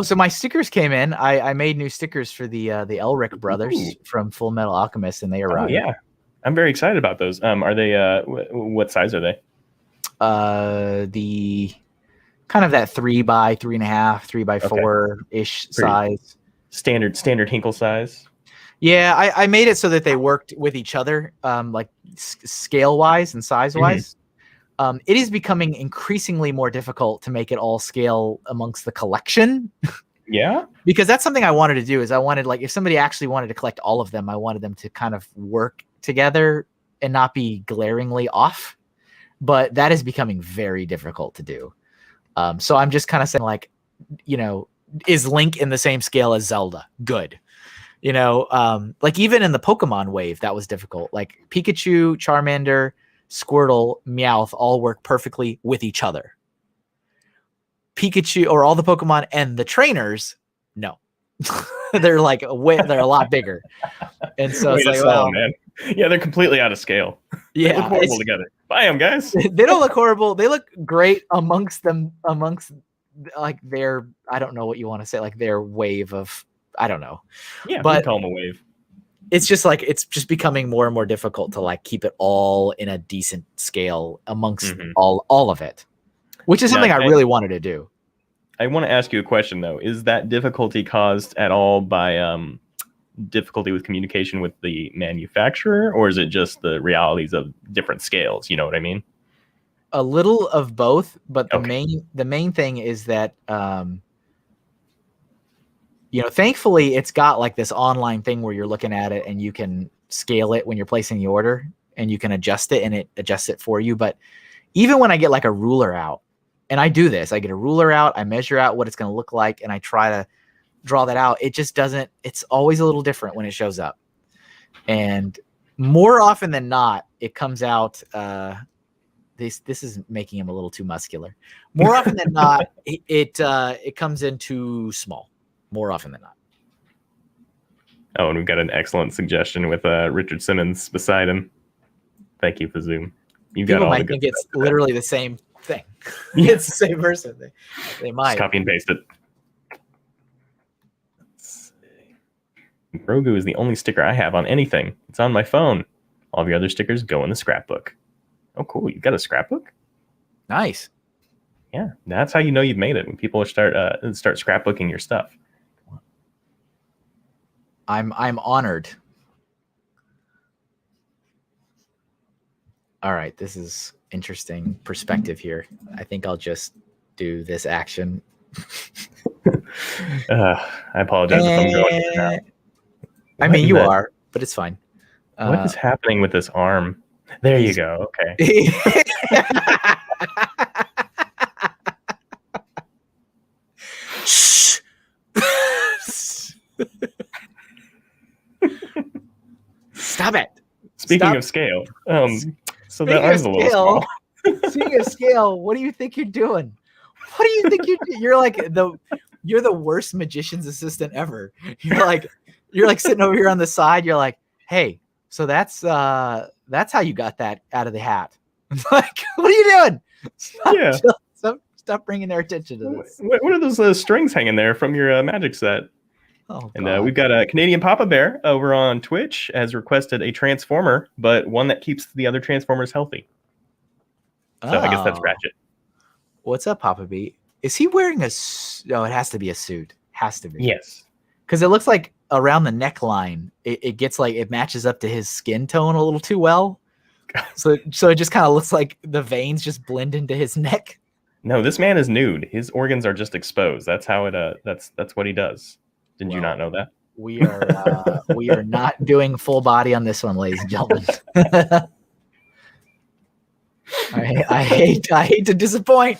S1: So my stickers came in. I made new stickers for the Elric brothers from Full Metal Alchemist, and they arrived.
S2: Oh, yeah. I'm very excited about those. Are they, what size are they?
S1: The kind of that 3 by 3.5, 3 by 4-ish size.
S2: Standard Hinkle size.
S1: Yeah, I made it so that they worked with each other, like scale-wise and size-wise. It is becoming increasingly more difficult to make it all scale amongst the collection.
S2: Yeah.
S1: Because that's something I wanted to do. Is I wanted, like, if somebody actually wanted to collect all of them, I wanted them to kind of work together and not be glaringly off. But that is becoming very difficult to do. So I'm just kind of saying, like, is Link in the same scale as Zelda? Good. Like, even in the Pokemon wave, that was difficult. Like, Pikachu, Charmander, Squirtle, Meowth all work perfectly with each other. Pikachu, or all the Pokemon and the trainers, no. They're like they're a lot bigger. And so it's like, well,
S2: man. Yeah, they're completely out of scale.
S1: Yeah,
S2: they look horrible together. Bye, them guys.
S1: They don't look horrible. They look great amongst like their, I don't know what you want to say, like their wave of, I don't know.
S2: Yeah,
S1: but
S2: we call them a wave.
S1: It's just like, it's just becoming more and more difficult to like keep it all in a decent scale amongst all of it, which is something I really wanted to do.
S2: I want to ask you a question though. Is that difficulty caused at all by difficulty with communication with the manufacturer, or is it just the realities of different scales? You know what I mean?
S1: A little of both, but the main thing is that thankfully it's got like this online thing where you're looking at it and you can scale it when you're placing the order, and you can adjust it and it adjusts it for you. But even when I get like a ruler out, and I do this, I get a ruler out, I measure out what it's going to look like, and I try to draw that out. It just doesn't, it's always a little different when it shows up. And more often than not, it comes out, this is making him a little too muscular. More often than not, it comes in too small. More often than not.
S2: Oh, and we've got an excellent suggestion with Richard Simmons beside him. Thank you for Zoom.
S1: People might think it's literally the same thing. Yeah. It's the same person. They might.
S2: Just copy and paste it. Grogu is the only sticker I have on anything. It's on my phone. All of your other stickers go in the scrapbook. Oh, cool. You've got a scrapbook?
S1: Nice.
S2: Yeah, that's how you know you've made it, when people start scrapbooking your stuff.
S1: I'm honored. All right, this is interesting perspective here. I think I'll just do this action.
S2: I apologize if I'm going now.
S1: I mean, you are, but it's fine.
S2: What is happening with this arm? There you go. Okay. Stop it. Speaking of scale, so that arm's a little small.
S1: Speaking of scale, what do you think you're doing? What do you think you're like you're the worst magician's assistant ever. You're like sitting over here on the side. You're like, hey, so that's how you got that out of the hat. Like, what are you doing? Stop bringing their attention to this.
S2: What are those strings hanging there from your magic set?
S1: Oh,
S2: and we've got a Canadian Papa Bear over on Twitch has requested a Transformer, but one that keeps the other Transformers healthy. So I guess that's Ratchet.
S1: What's up, Papa B? Is he wearing a? No, it has to be a suit. Has to be.
S2: Yes.
S1: Because it looks like around the neckline, it gets like it matches up to his skin tone a little too well. So it just kind of looks like the veins just blend into his neck.
S2: No, this man is nude. His organs are just exposed. That's how it. That's what he does. Didn't you not know that?
S1: We are not doing full body on this one, ladies and gentlemen. I hate to disappoint.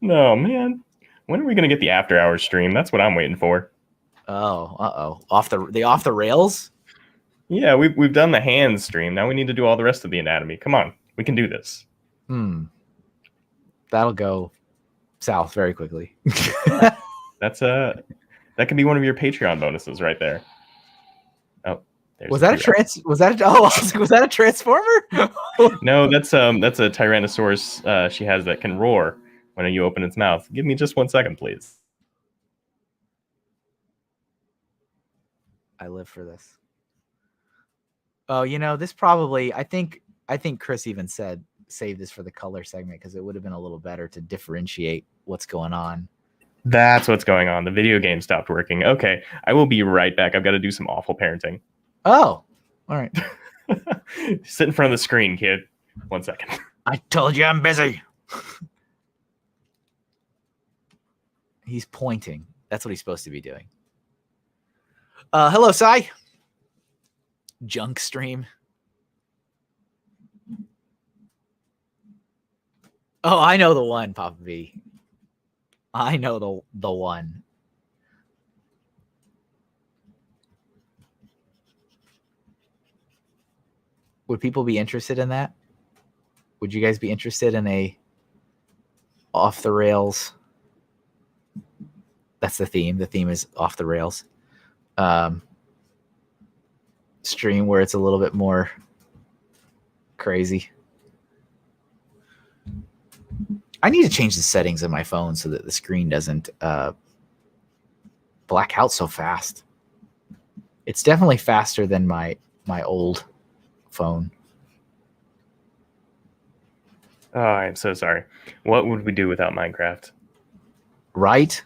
S2: No, man. When are we gonna get the after hours stream? That's what I'm waiting for.
S1: Oh, off the rails.
S2: Yeah, we've done the hands stream. Now we need to do all the rest of the anatomy. Come on, we can do this.
S1: That'll go south very quickly.
S2: That can be one of your Patreon bonuses right there. Oh,
S1: was that a Transformer?
S2: No, that's a Tyrannosaurus. She has that can roar when you open its mouth. Give me just 1 second, please.
S1: I live for this. Oh, this probably, I think Chris even said save this for the color segment because it would have been a little better to differentiate what's going on.
S2: That's what's going on. The video game stopped working. Okay, I will be right back. I've got to do some awful parenting.
S1: Oh, all right.
S2: Sit in front of the screen, kid. 1 second.
S1: I told you I'm busy. He's pointing. That's what he's supposed to be doing. Hello, Sai. Junk stream. Oh, I know the one, Papa V. I know the one. Would people be interested in that? Would you guys be interested in a off the rails? That's the theme. The theme is off the rails. Stream where it's a little bit more crazy. I need to change the settings of my phone so that the screen doesn't black out so fast. It's definitely faster than my old phone.
S2: Oh, I'm so sorry. What would we do without Minecraft?
S1: Right?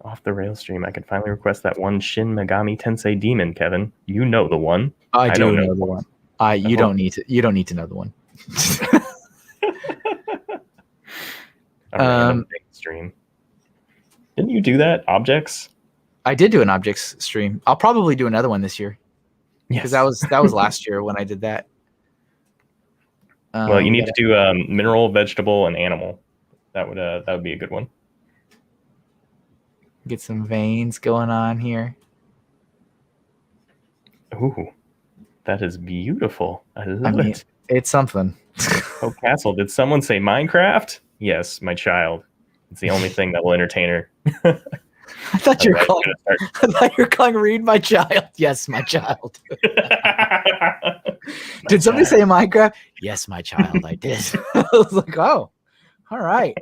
S2: Off the rail stream. I can finally request that one Shin Megami Tensei demon, Kevin. You know the one.
S1: I do know the one. You don't need to. You don't need to know the one.
S2: A random thing stream. Didn't you do that? Objects?
S1: I did do an objects stream. I'll probably do another one this year. Because that was last year when I did that.
S2: Well, you need to do mineral, vegetable, and animal. That would be a good one.
S1: Get some veins going on here.
S2: Ooh, that is beautiful. I love it.
S1: It's something.
S2: Oh, Castle, did someone say Minecraft? Yes, my child. It's the only thing that will entertain her.
S1: I thought you were calling Read my child. Yes, my child. Did somebody say Minecraft? Yes, my child. I did. I was like, oh, all right.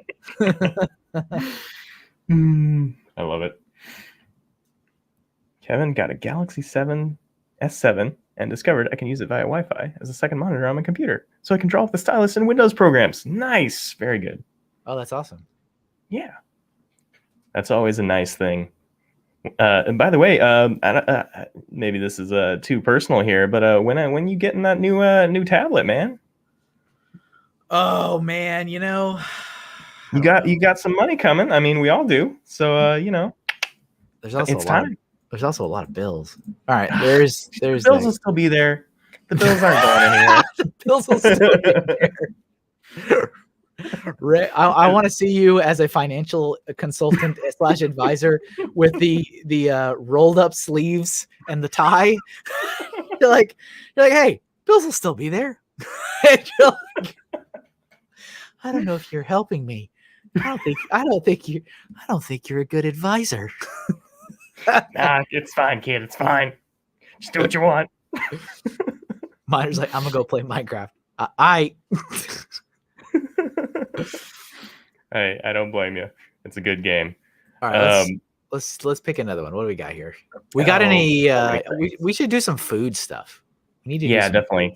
S2: I love it. Kevin got a Galaxy 7 S7 and discovered I can use it via Wi-Fi as a second monitor on my computer, so I can draw with the stylus in Windows programs. Nice, very good.
S1: Oh, that's awesome.
S2: Yeah, that's always a nice thing. And by the way, maybe this is too personal here, but when you getting that new tablet, man?
S1: Oh man, you
S2: got some money coming. I mean, we all do. So
S1: there's also
S2: it's time.
S1: There's also a lot of bills. All right, there's
S2: the bills will still be there. The bills aren't going anywhere.
S1: The bills will still be there. Ray, I want to see you as a financial consultant / advisor with the rolled up sleeves and the tie. You're like, hey, bills will still be there. And you're like, I don't know if you're helping me. I don't think you're a good advisor.
S2: Nah, it's fine, kid. It's fine. Just do what you want.
S1: Miner's like, I'm gonna go play Minecraft.
S2: Hey, I don't blame you. It's a good game.
S1: All right, let's pick another one. What do we got here? We got any? We should do some food stuff. We need to.
S2: Yeah, definitely.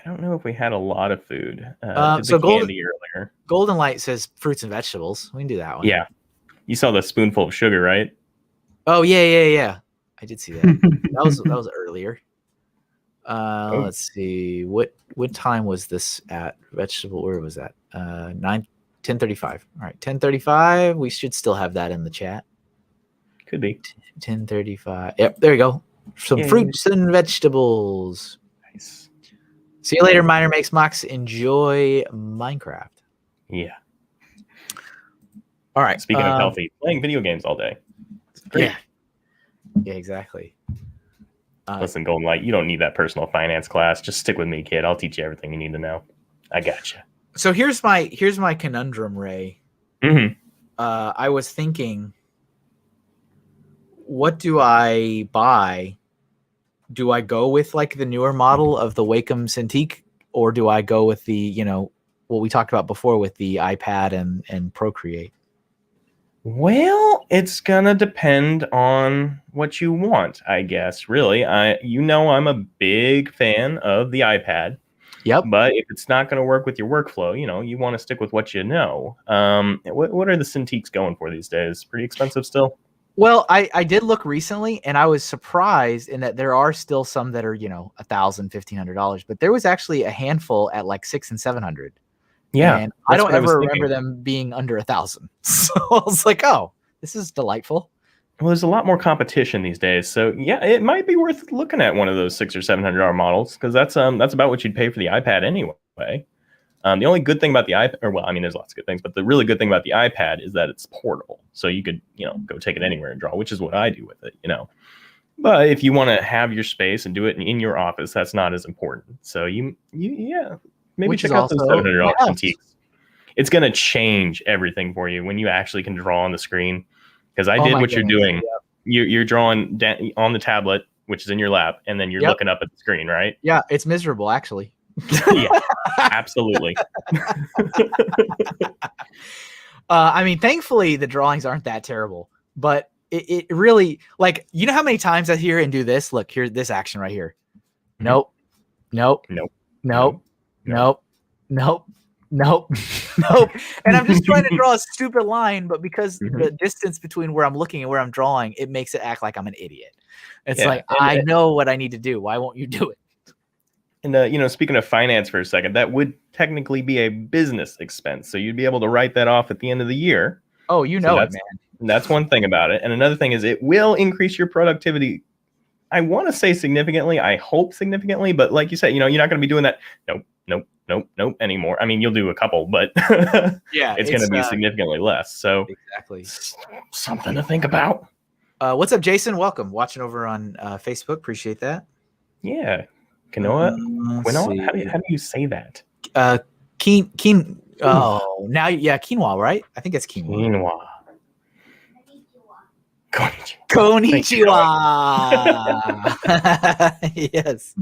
S2: I don't know if we had a lot of food.
S1: So
S2: candy earlier.
S1: Golden Light says fruits and vegetables. We can do that one.
S2: Yeah, you saw the spoonful of sugar, right?
S1: Oh yeah. I did see that. that was earlier. Let's see. What time was this at? Vegetable. Where was that? 10:35. All right, 10:35. We should still have that in the chat.
S2: Could be
S1: 10:35. Yep, there you go. Some fruits and vegetables.
S2: Nice.
S1: See you later, Miner Makes Mox. Enjoy Minecraft.
S2: Yeah.
S1: All right.
S2: Speaking of healthy, playing video games all day. Great.
S1: Yeah, exactly.
S2: Listen, Golden Light, you don't need that personal finance class. Just stick with me, kid. I'll teach you everything you need to know. I gotcha.
S1: So here's my conundrum, Ray.
S2: Mm-hmm.
S1: I was thinking, what do I buy? Do I go with like the newer model of the Wacom Cintiq, or do I go with the, what we talked about before with the iPad and Procreate?
S2: Well, it's gonna depend on what you want, I guess. Really, I'm a big fan of the iPad.
S1: Yep.
S2: But if it's not going to work with your workflow, you want to stick with what you know. What are the Cintiqs going for these days? Pretty expensive still?
S1: Well, I did look recently, and I was surprised in that there are still some that are, $1,000, $1,500, but there was actually a handful at like $600 and $700.
S2: Yeah,
S1: And I
S2: that's
S1: don't
S2: what I was
S1: ever
S2: thinking.
S1: remember them being under 1,000. So I was like, oh, this is delightful.
S2: Well, there's a lot more competition these days, so yeah, it might be worth looking at one of those $600 or $700 models because that's about what you'd pay for the iPad anyway. The only good thing about the iPad, or well, I mean, there's lots of good things, but the really good thing about the iPad is that it's portable, so you could go take it anywhere and draw, which is what I do with it. But if you want to have your space and do it in your office, that's not as important. So yeah, maybe
S1: Which is
S2: check out those
S1: also my
S2: $700
S1: house.
S2: antiques. It's going to change everything for you when you actually can draw on the screen. Because I
S1: Oh
S2: did
S1: my
S2: what you're
S1: goodness.
S2: doing. You're drawing on the tablet, which is in your lap, and then you're
S1: Yep.
S2: looking up at the screen, right?
S1: Yeah, it's miserable actually.
S2: Yeah, absolutely.
S1: I mean, thankfully the drawings aren't that terrible, but it really, like, you know how many times I hear and do this? Look, here's this action right here. Nope. Nope.
S2: Nope.
S1: Nope.
S2: Nope.
S1: Nope. Nope. Nope. And I'm just trying to draw a stupid line, but because the distance between where I'm looking and where I'm drawing, it makes it act like I'm an idiot. It's like, I know what I need to do. Why won't you do it?
S2: And speaking of finance for a second, that would technically be a business expense. So you'd be able to write that off at the end of the year.
S1: Oh, it, man.
S2: That's one thing about it. And another thing is it will increase your productivity. I want to say significantly. I hope significantly. But like you said, you're not going to be doing that. Nope anymore. I mean, you'll do a couple, but
S1: yeah,
S2: it's going to be significantly less. So
S1: exactly,
S2: something to think about.
S1: What's up, Jason? Welcome. Watching over on Facebook. Appreciate that.
S2: Yeah. Quinoa? How do you say that?
S1: Quinoa. Oh, now, yeah, quinoa, right? I think it's quinoa. Konnichiwa. Yes.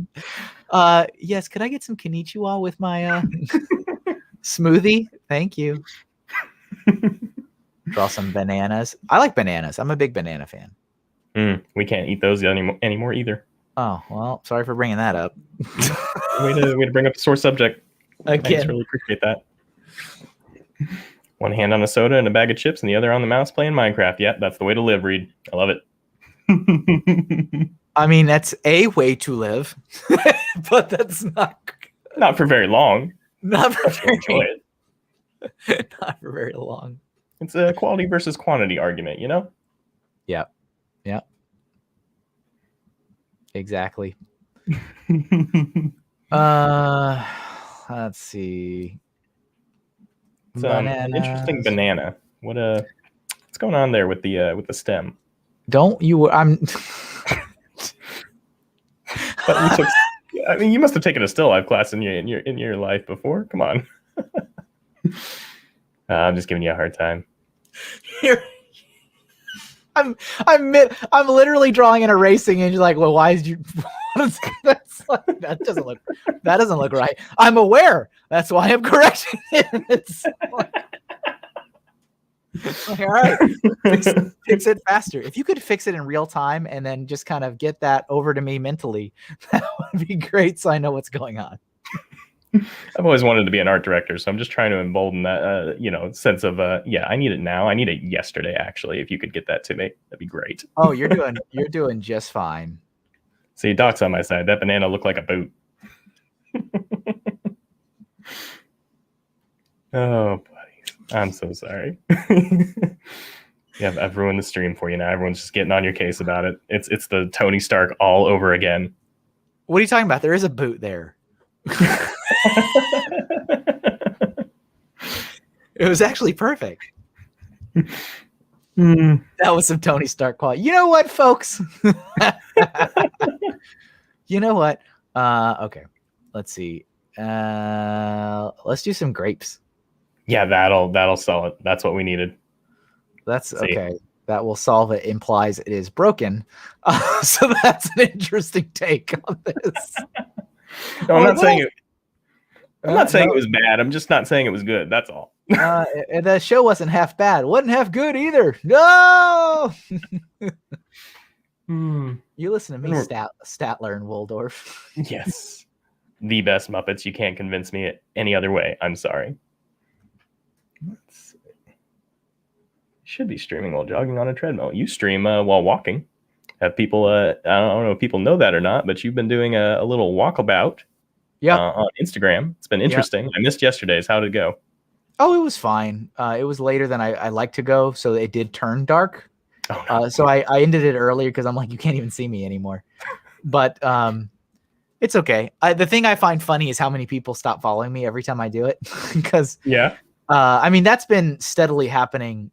S1: Yes. Could I get some konnichiwa with my smoothie? Thank you. Draw some bananas. I like bananas. I'm a big banana fan.
S2: We can't eat those anymore either.
S1: Oh, well, sorry for bringing that up.
S2: way to bring up a sore subject.
S1: Again.
S2: Thanks, really appreciate that. One hand on a soda and a bag of chips and the other on the mouse playing Minecraft. Yeah, that's the way to live, Reed. I love it.
S1: I mean, that's a way to live, but that's
S2: not for very long.
S1: Not for very
S2: enjoy
S1: it. Not for very long.
S2: It's a quality versus quantity argument,
S1: Yeah. Exactly. Let's see.
S2: It's an interesting banana. What's going on there with the stem?
S1: Don't you? I'm.
S2: But you must have taken a still life class in your life before. Come on. I'm just giving you a hard time.
S1: I'm literally drawing and erasing, and you're like, well, why did you? That doesn't look right. I'm aware. That's why I'm correcting it. It's like, all right, fix it faster. If you could fix it in real time and then just kind of get that over to me mentally, that would be great. So I know what's going on.
S2: I've always wanted to be an art director, so I'm just trying to embolden that, sense of, I need it now. I need it yesterday, actually. If you could get that to me, that'd be great.
S1: Oh, you're doing just fine.
S2: See, Doc's on my side. That banana looked like a boot. Oh, buddy. I'm so sorry. Yeah, I've ruined the stream for you now. Everyone's just getting on your case about it. It's the Tony Stark all over again.
S1: What are you talking about? There is a boot there. It was actually perfect. That was some Tony Stark quality. You know what, folks? You know what? Okay. Let's see. Let's do some grapes.
S2: Yeah, that'll sell it. That's what we needed.
S1: That's okay. That will solve it. Implies it is broken. So that's an interesting take on this.
S2: No, I'm not saying it. I'm not saying it was bad. I'm just not saying it was good. That's all.
S1: The show wasn't half bad. Wasn't half good either. No. You listen to me, Statler and Waldorf.
S2: Yes. The best Muppets. You can't convince me any other way. I'm sorry. Let's see. Should be streaming while jogging on a treadmill. You stream while walking. Have people, I don't know if people know that or not, but you've been doing a little walkabout. on Instagram. It's been interesting. I missed yesterday's. How did it go?
S1: Oh, it was fine. It was later than I like to go, so it did turn dark.
S2: Oh, no.
S1: So I ended it earlier because I'm like, you can't even see me anymore. But it's okay. The thing I find funny is how many people stop following me every time I do it. Because I mean, that's been steadily happening.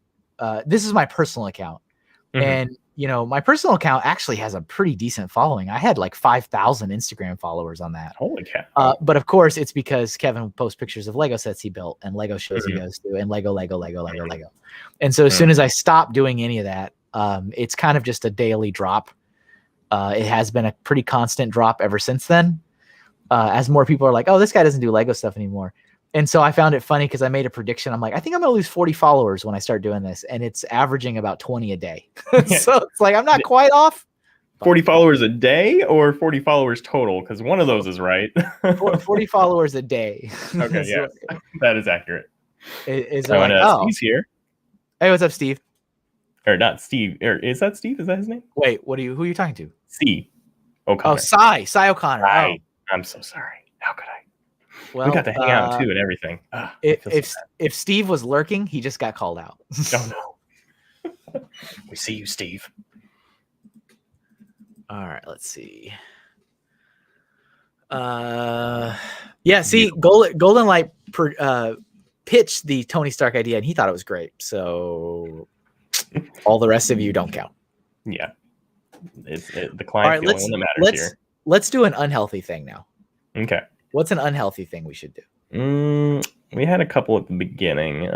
S1: This is my personal account. And, my personal account actually has a pretty decent following. I had like 5,000 Instagram followers on that.
S2: Holy cow.
S1: But of course, it's because Kevin posts pictures of Lego sets he built and Lego shows he goes to and Lego. And so as soon as I stop doing any of that, it's kind of just a daily drop. It has been a pretty constant drop ever since then. As more people are like, oh, this guy doesn't do Lego stuff anymore. And so I found it funny because I made a prediction. I'm like, I think I'm going to lose 40 followers when I start doing this. And it's averaging about 20 a day. So it's like, I'm not quite off.
S2: 40 followers a day or 40 followers total? Because one of those is right.
S1: 40 followers a day.
S2: Okay, yeah. That is accurate.
S1: Is like,
S2: Steve's here.
S1: Hey, what's up, Steve?
S2: Or not Steve. Or is that Steve? Is that his name?
S1: Wait, who are you talking to?
S2: C. O'Connor.
S1: Oh, Cy O'Connor.
S2: Right. Oh. I'm so sorry. How could I?
S1: Well,
S2: we got to hang out too and everything.
S1: If Steve was lurking, he just got called out.
S2: Oh no. We see you, Steve.
S1: All right, let's see. See, Golden Light pitched the Tony Stark idea and he thought it was great. So all the rest of you don't count.
S2: Yeah. The client's the only one that matters here.
S1: Let's do an unhealthy thing now.
S2: Okay.
S1: What's an unhealthy thing we should do?
S2: We had a couple at the beginning.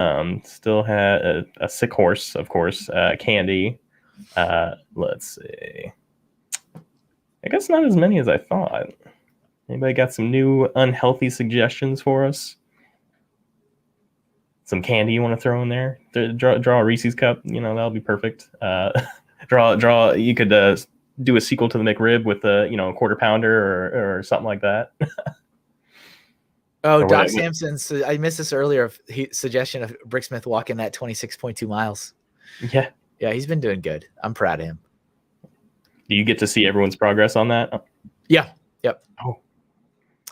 S2: Still had a sick horse, of course. Candy. Let's see. I guess not as many as I thought. Anybody got some new unhealthy suggestions for us? Some candy you want to throw in there? Draw a Reese's cup. That'll be perfect. Draw. You could do a sequel to the McRib with a quarter pounder or something like that.
S1: Oh, Doc Sampson. I missed this earlier. Suggestion of Bricksmith walking that 26.2 miles.
S2: Yeah.
S1: Yeah, he's been doing good. I'm proud of him.
S2: Do you get to see everyone's progress on that?
S1: Yeah. Yep.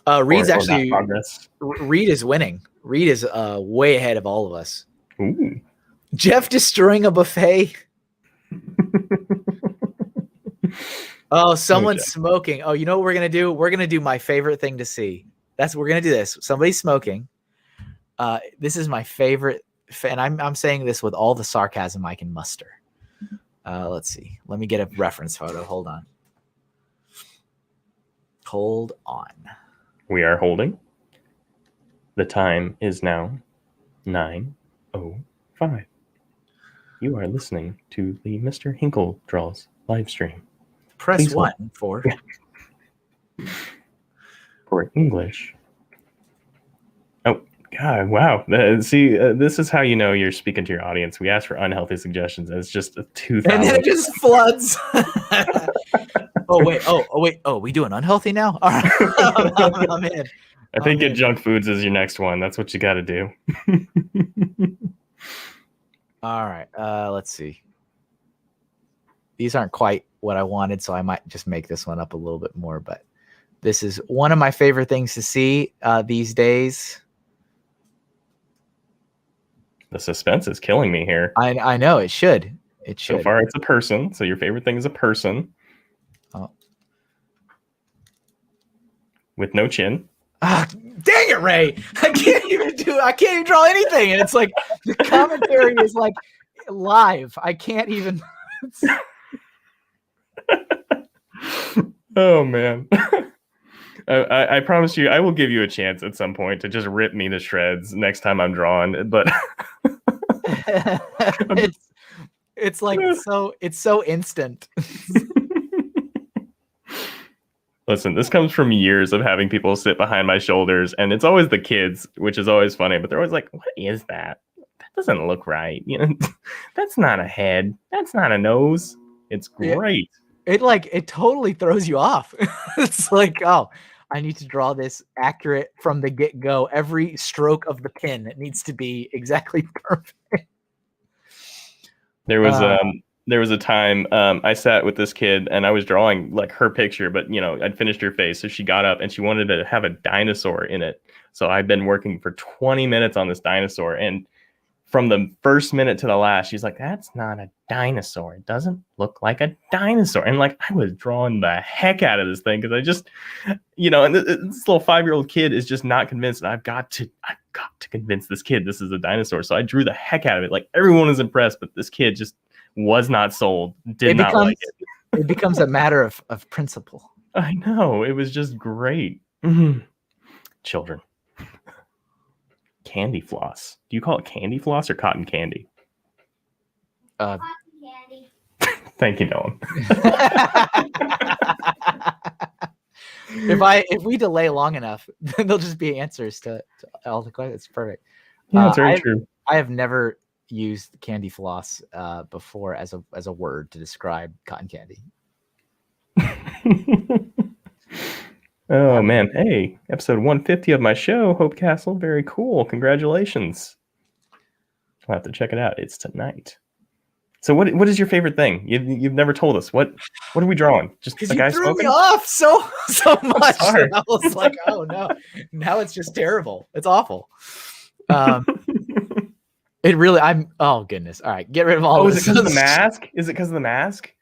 S2: Oh.
S1: Reed's actually progress. Reed is winning. Reed is way ahead of all of us.
S2: Ooh.
S1: Jeff destroying a buffet. Oh, someone's smoking. Oh, you know what we're gonna do? We're gonna do my favorite thing to see. We're gonna do this. Somebody's smoking. This is my favorite, and I'm saying this with all the sarcasm I can muster. Let's see. Let me get a reference photo. Hold on.
S2: We are holding. The time is now 9:05. You are listening to the Mr. HinkleDraws live stream.
S1: Press 1 for
S2: English. Oh, God, wow. This is how you know you're speaking to your audience. We ask for unhealthy suggestions, and it's just 2,000.
S1: And then it just floods. Oh, wait. Oh, we doing unhealthy now? All right. I'm in.
S2: I think get junk foods is your next one. That's what you got to do.
S1: All right. Let's see. These aren't quite what I wanted, so I might just make this one up a little bit more. But this is one of my favorite things to see these days.
S2: The suspense is killing me here.
S1: I know it should. It should.
S2: So far, it's a person. So your favorite thing is a person.
S1: Oh.
S2: With no chin.
S1: Ah, dang it, Ray! I can't even draw anything, and it's like the commentary is like live. I can't even.
S2: Oh man. I promise you, I will give you a chance at some point to just rip me to shreds next time I'm drawing. But
S1: it's like it's so instant.
S2: Listen, this comes from years of having people sit behind my shoulders, and it's always the kids, which is always funny. But they're always like, "What is that? That doesn't look right. That's not a head. That's not a nose. It's great."
S1: It totally throws you off. It's like, oh, I need to draw this accurate from the get-go. Every stroke of the pen needs to be exactly perfect.
S2: There was There was a time I sat with this kid and I was drawing like her picture, but I'd finished her face. So she got up and she wanted to have a dinosaur in it. So I've been working for 20 minutes on this dinosaur. And from the first minute to the last, she's like, that's not a dinosaur. It doesn't look like a dinosaur. And like, I was drawing the heck out of this thing because I just, and this little 5-year-old kid is just not convinced. And I've got to convince this kid this is a dinosaur. So I drew the heck out of it. Like everyone was impressed, but this kid just was not sold. Did not like it.
S1: It becomes a matter of principle.
S2: I know. It was just great. Children. Candy floss. Do you call it candy floss or cotton candy?
S3: Cotton candy.
S2: Thank you, Nolan.
S1: If we delay long enough, then there'll just be answers to all the questions. It's perfect.
S2: Yeah, it's very true.
S1: I have never used candy floss before as a word to describe cotton candy.
S2: Oh man, hey, episode 150 of my show, Hope Castle. Very cool. Congratulations. I'll have to check it out. It's tonight. So what is your favorite thing? You've never told us. What are we drawing? Just a guy
S1: threw
S2: smoking?
S1: me off so much.
S2: Sorry.
S1: I was like, oh no. Now it's just terrible. It's awful. It really oh goodness. All right, get rid of all
S2: is
S1: this.
S2: it because of the mask? Is it because of the mask?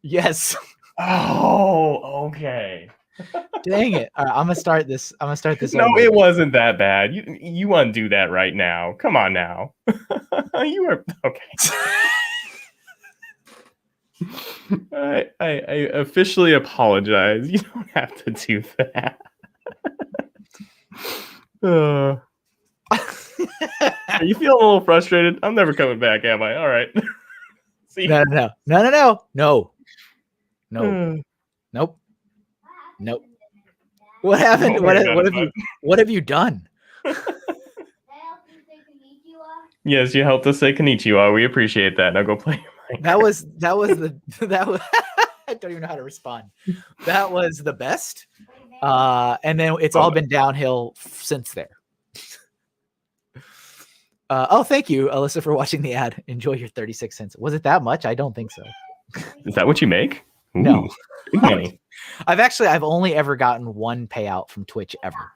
S1: Yes.
S2: Oh, okay.
S1: Dang it. All right, I'm gonna start this.
S2: No,
S1: over.
S2: it wasn't that bad. You undo that right now. Come on now. You were okay. I officially apologize. You don't have to do that. Are you feeling a little frustrated? I'm never coming back, am I? All right. See?
S1: No. Nope. What happened? What have you done?
S2: Yes, you helped us say konnichiwa. We appreciate that. Now go play your Minecraft.
S1: That was I don't even know how to respond. That was the best. And then it's all been downhill since there. Thank you, Alyssa, for watching the ad. Enjoy your 36 cents. Was it that much? I don't think so.
S2: Is that what you make? Ooh,
S1: no.
S2: Big money.
S1: I've only ever gotten one payout from Twitch ever.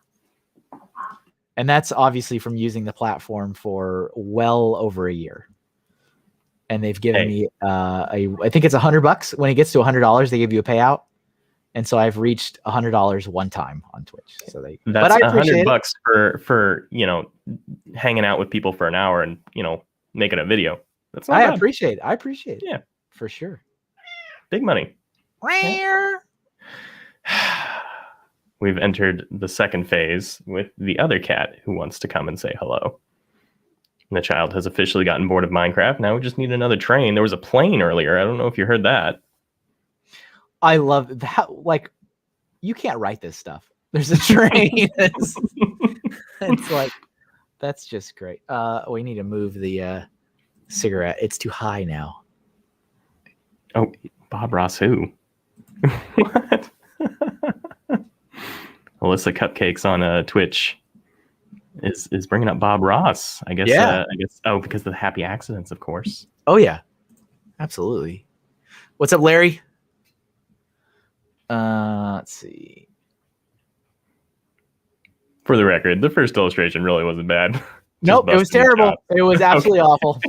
S1: And that's obviously from using the platform for well over a year. And they've given me I think it's $100. When it gets to $100, they give you a payout. And so I've reached $100 one time on Twitch. So
S2: that's $100 for hanging out with people for an hour and making a video. That's not bad.
S1: I appreciate it.
S2: Yeah,
S1: for sure.
S2: Big money. We've entered the second phase with the other cat who wants to come and say hello. And the child has officially gotten bored of Minecraft. Now we just need another train. There was a plane earlier. I don't know if you heard that.
S1: I love that. Like, you can't write this stuff. There's a train. It's like, that's just great. We need to move the cigarette. It's too high now.
S2: Oh, Bob Ross who? What? Alyssa Cupcakes on Twitch is bringing up Bob Ross. I guess.
S1: Yeah.
S2: Because of the happy accidents, of course.
S1: Oh yeah, absolutely. What's up, Larry? Let's see.
S2: For the record, the first illustration really wasn't bad.
S1: Nope, it was terrible. It was absolutely awful.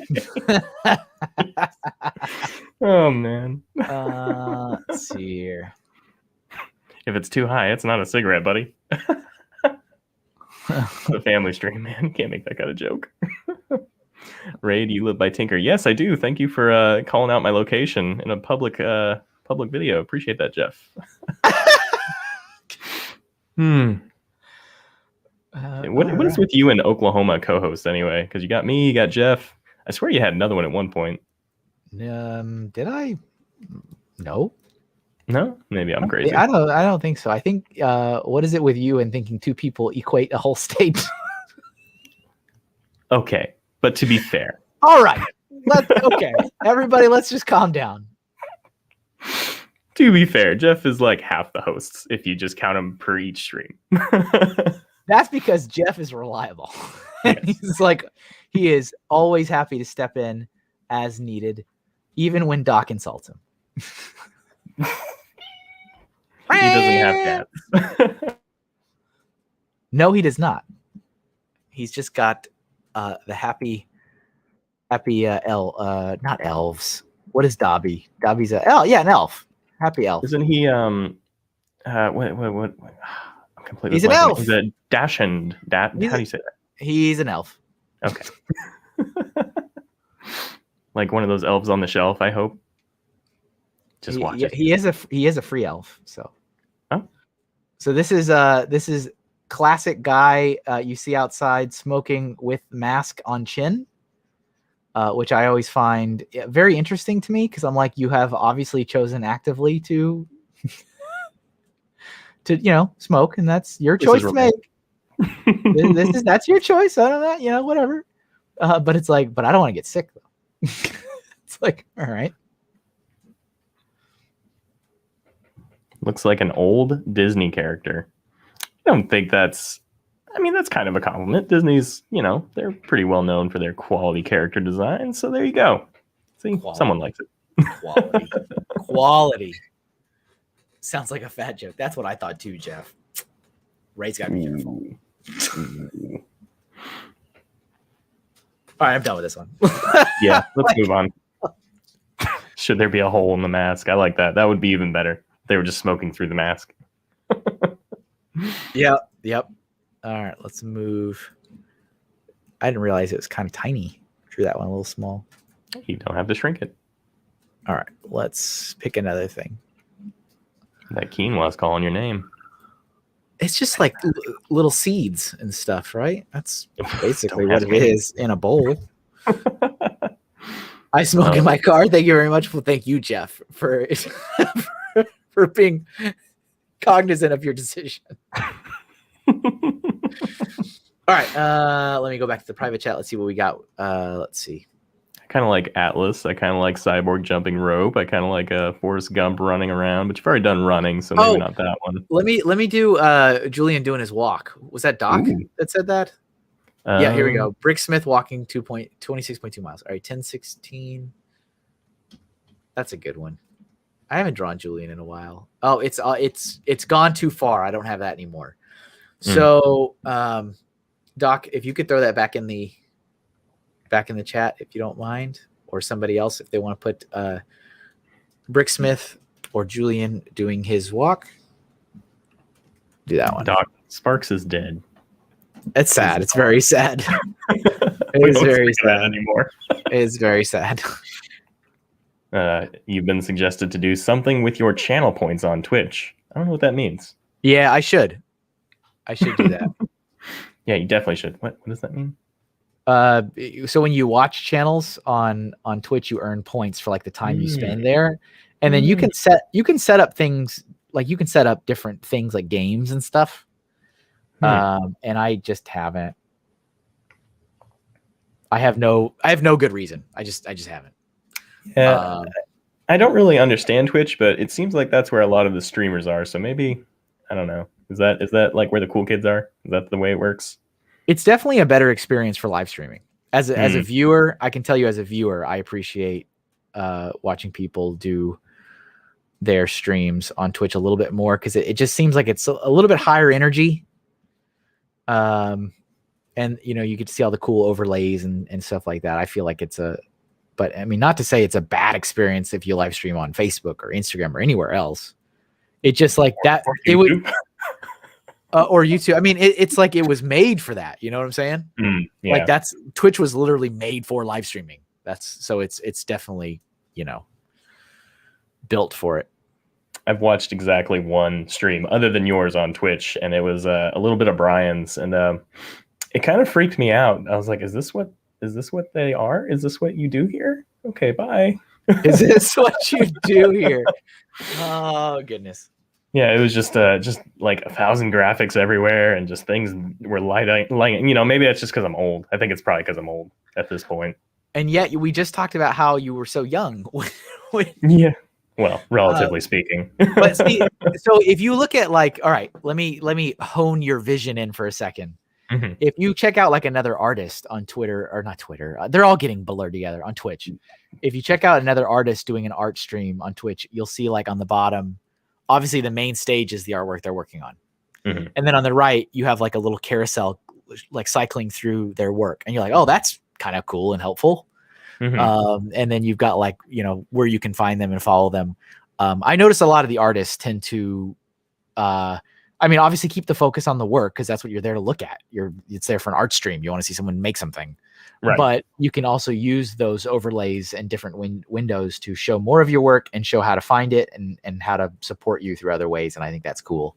S2: Oh man.
S1: Let's see here.
S2: If it's too high, it's not a cigarette, buddy. The family stream, man. Can't make that kind of joke. Ray, do you live by Tinker? Yes, I do. Thank you for calling out my location in a public video. Appreciate that, Jeff. What is with you and Oklahoma co-host anyway? Because you got me, you got Jeff. I swear you had another one at one point.
S1: Did I? No.
S2: No, maybe I'm crazy.
S1: I don't think so. I think what is it with you and thinking two people equate a whole state?
S2: Okay, but to be fair.
S1: All right. Okay. Everybody, let's just calm down.
S2: To be fair, Jeff is like half the hosts if you just count him per each stream.
S1: That's because Jeff is reliable. Yes. He is always happy to step in as needed. even when Doc insults him.
S2: He doesn't have cats.
S1: No, he does not. He's just got the happy not elves. What is Dobby? Dobby's an elf. Happy elf.
S2: Isn't he what I'm completely
S1: He's an
S2: blanking.
S1: elf.
S2: He's a dashend. How do you say that?
S1: He's an elf.
S2: Okay. Like one of those elves on the shelf, I hope. Just watch it.
S1: He is a free elf. So.
S2: Oh.
S1: So this is classic guy you see outside smoking with mask on chin, which I always find very interesting to me because I'm like, you have obviously chosen actively to smoke, and that's your choice to make. That's your choice. I don't know, whatever. But it's like, but I don't want to get sick though. It's like, all right.
S2: Looks like an old Disney character. I don't think that's kind of a compliment. Disney's, they're pretty well known for their quality character design. So there you go. See, someone likes it.
S1: Quality. Sounds like a fat joke. That's what I thought too, Jeff. Ray's got to be careful. All right, I'm done with this one.
S2: Yeah, let's move on. Should there be a hole in the mask? I like that. That would be even better. They were just smoking through the mask.
S1: Yep. All right, let's move. I didn't realize it was kind of tiny. Drew that one a little small.
S2: You don't have to shrink it.
S1: All right, let's pick another thing.
S2: That quinoa's calling your name.
S1: It's just like little seeds and stuff, right? That's basically what it is in a bowl. I smoke in my car. Thank you very much. Well, thank you, Jeff, for for being cognizant of your decision. All right, let me go back to the private chat. Let's see what we got. Let's see.
S2: I kind of like Atlas. I kind of like Cyborg jumping rope. I kind of like Forrest Gump running around, but you've already done running, so maybe not that one.
S1: Let me do Julian doing his walk. Was that Doc that said that? Yeah, here we go. Brick Smith walking 26.2 miles. All right, 10:16. That's a good one. I haven't drawn Julian in a while. Oh, it's gone too far. I don't have that anymore. So, Doc, if you could throw that back in the chat, if you don't mind, or somebody else, if they want to put Brick Smith or Julian doing his walk, do that one.
S2: Doc, Sparks is dead.
S1: It's sad. It's very sad. It's very sad
S2: anymore.
S1: It's very sad.
S2: You've been suggested to do something with your channel points on Twitch. I don't know what that means.
S1: Yeah, I should do that.
S2: Yeah, you definitely should. What does that mean?
S1: So when you watch channels on Twitch, you earn points for like the time you spend there, and then you can set up things like you can set up different things like games and stuff. And I just haven't. I have no good reason. I just haven't.
S2: Yeah, I don't really understand Twitch, but it seems like that's where a lot of the streamers are. So maybe, I don't know. Is that like where the cool kids are? Is that the way it works?
S1: It's definitely a better experience for live streaming. As a viewer, I can tell you as a viewer, I appreciate watching people do their streams on Twitch a little bit more because it just seems like it's a little bit higher energy. And you get to see all the cool overlays and stuff like that. I feel like but I mean, not to say it's a bad experience if you live stream on Facebook or Instagram or anywhere else. It's just like that. It would. Or YouTube. I mean, it's like it was made for that. You know what I'm saying?
S2: Yeah.
S1: Like Twitch was literally made for live streaming. It's definitely, built for it.
S2: I've watched exactly one stream other than yours on Twitch, and it was a little bit of Brian's, and it kind of freaked me out. I was like, is this what they are? Is this what you do here? Okay, bye.
S1: Is this what you do here? Oh, goodness.
S2: Yeah, it was just like 1,000 graphics everywhere, and just things were lighting. Maybe that's just because I'm old. I think it's probably because I'm old at this point.
S1: And yet, we just talked about how you were so young.
S2: Yeah, well, relatively speaking.
S1: But see, so if you look at all right, let me hone your vision in for a second.
S2: Mhm.
S1: If you check out like another artist on Twitter, or not Twitter, they're all getting blurred together on Twitch. If you check out another artist doing an art stream on Twitch, you'll see like on the bottom, obviously the main stage is the artwork they're working on.
S2: Mhm.
S1: And then on the right, you have like a little carousel, like cycling through their work. And you're like, oh, that's kind of cool and helpful.
S2: Mhm.
S1: And then you've got like, where you can find them and follow them. I notice a lot of the artists tend to, obviously keep the focus on the work because that's what you're there to look at. It's there for an art stream. You want to see someone make something.
S2: Right.
S1: But you can also use those overlays and different windows to show more of your work and show how to find it and how to support you through other ways. And I think that's cool.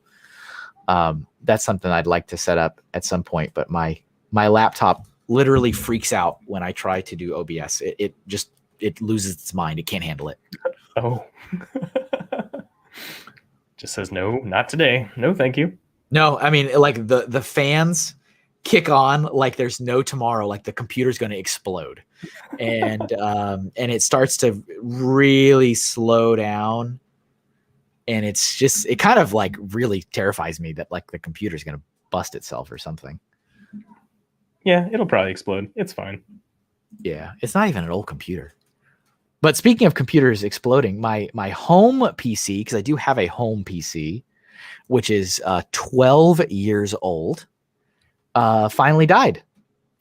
S1: That's something I'd like to set up at some point, but my laptop literally freaks out when I try to do OBS. It loses its mind. It can't handle it.
S2: Oh. Just says no, not today. No, thank you.
S1: No, I mean, like the fans kick on like there's no tomorrow. Like the computer's going to explode, and it starts to really slow down, and it kind of like really terrifies me that like the computer's going to bust itself or something.
S2: Yeah, it'll probably explode. It's fine.
S1: Yeah, it's not even an old computer. But speaking of computers exploding, my home PC, because I do have a home PC, which is 12 years old, finally died.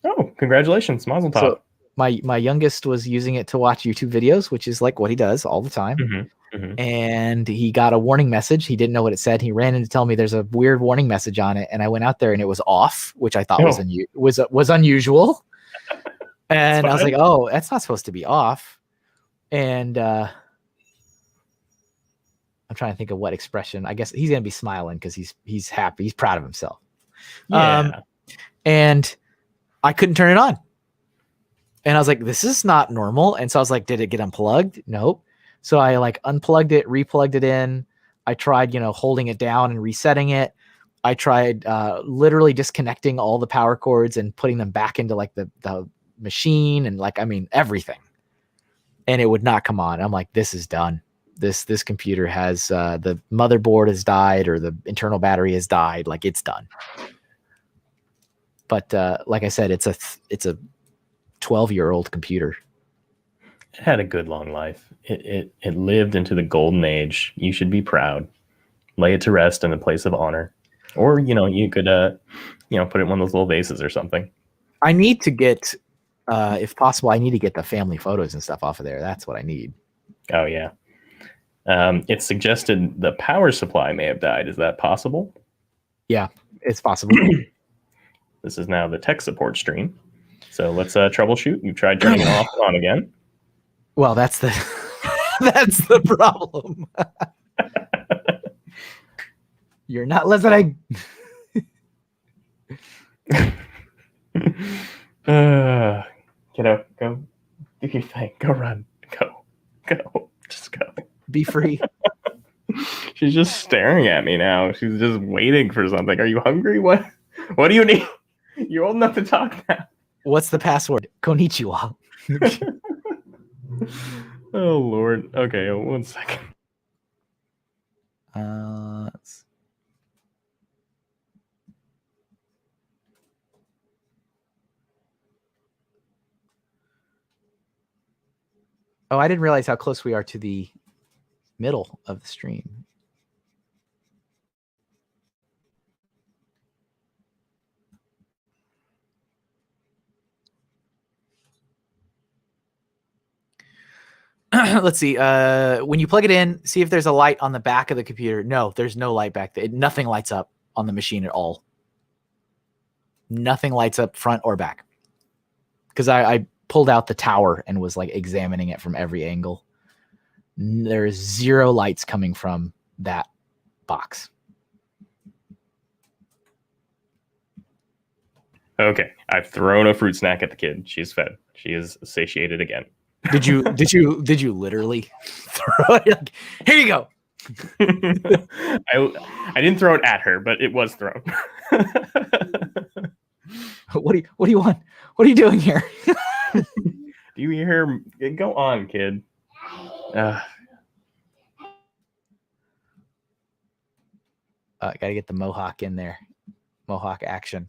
S2: Oh, congratulations, Mazel Tov.
S1: So my youngest was using it to watch YouTube videos, which is like what he does all the time.
S2: Mm-hmm. Mm-hmm.
S1: And he got a warning message. He didn't know what it said. He ran in to tell me there's a weird warning message on it, and I went out there and it was off, which I thought was unusual. And I was like, "Oh, that's not supposed to be off." And I'm trying to think of what expression. I guess he's gonna be smiling because he's happy. He's proud of himself.
S2: Yeah.
S1: And I couldn't turn it on. And I was like, this is not normal. And so I was like, did it get unplugged? Nope. So I like unplugged it, replugged it in. I tried, holding it down and resetting it. I tried literally disconnecting all the power cords and putting them back into like the machine and everything. And it would not come on. I'm like, this is done. This computer has the motherboard has died or the internal battery has died. Like it's done. But like I said, it's a 12-year-old computer.
S2: It had a good long life. It lived into the golden age. You should be proud. Lay it to rest in a place of honor. Or, you could put it in one of those little vases or something.
S1: I need to get if possible, I need to get the family photos and stuff off of there. That's what I need.
S2: Oh, yeah. It's suggested the power supply may have died. Is that possible?
S1: Yeah, it's possible.
S2: This is now the tech support stream. So let's troubleshoot. You've tried turning it off and on again.
S1: Well, that's the that's the problem. You're not listening.
S2: Kiddo, go do your thing. Go run. Go. Just go.
S1: Be free.
S2: She's just staring at me now. She's just waiting for something. Are you hungry? What do you need? You're old enough to talk now.
S1: What's the password? Konnichiwa.
S2: Oh, Lord. Okay, 1 second.
S1: Oh, I didn't realize how close we are to the middle of the stream. Let's see. When you plug it in, see if there's a light on the back of the computer. No, there's no light back there. Nothing lights up on the machine at all. Nothing lights up front or back. Because I pulled out the tower and was like examining it from every angle. There's zero lights coming from that box.
S2: Okay, I've thrown a fruit snack at the kid. She's fed. She is satiated again.
S1: Did you literally throw it? Like, here you go.
S2: I didn't throw it at her, but it was thrown.
S1: What do you want? What are you doing here?
S2: Do you hear? Go on, kid.
S1: Gotta get the mohawk in there. Mohawk action.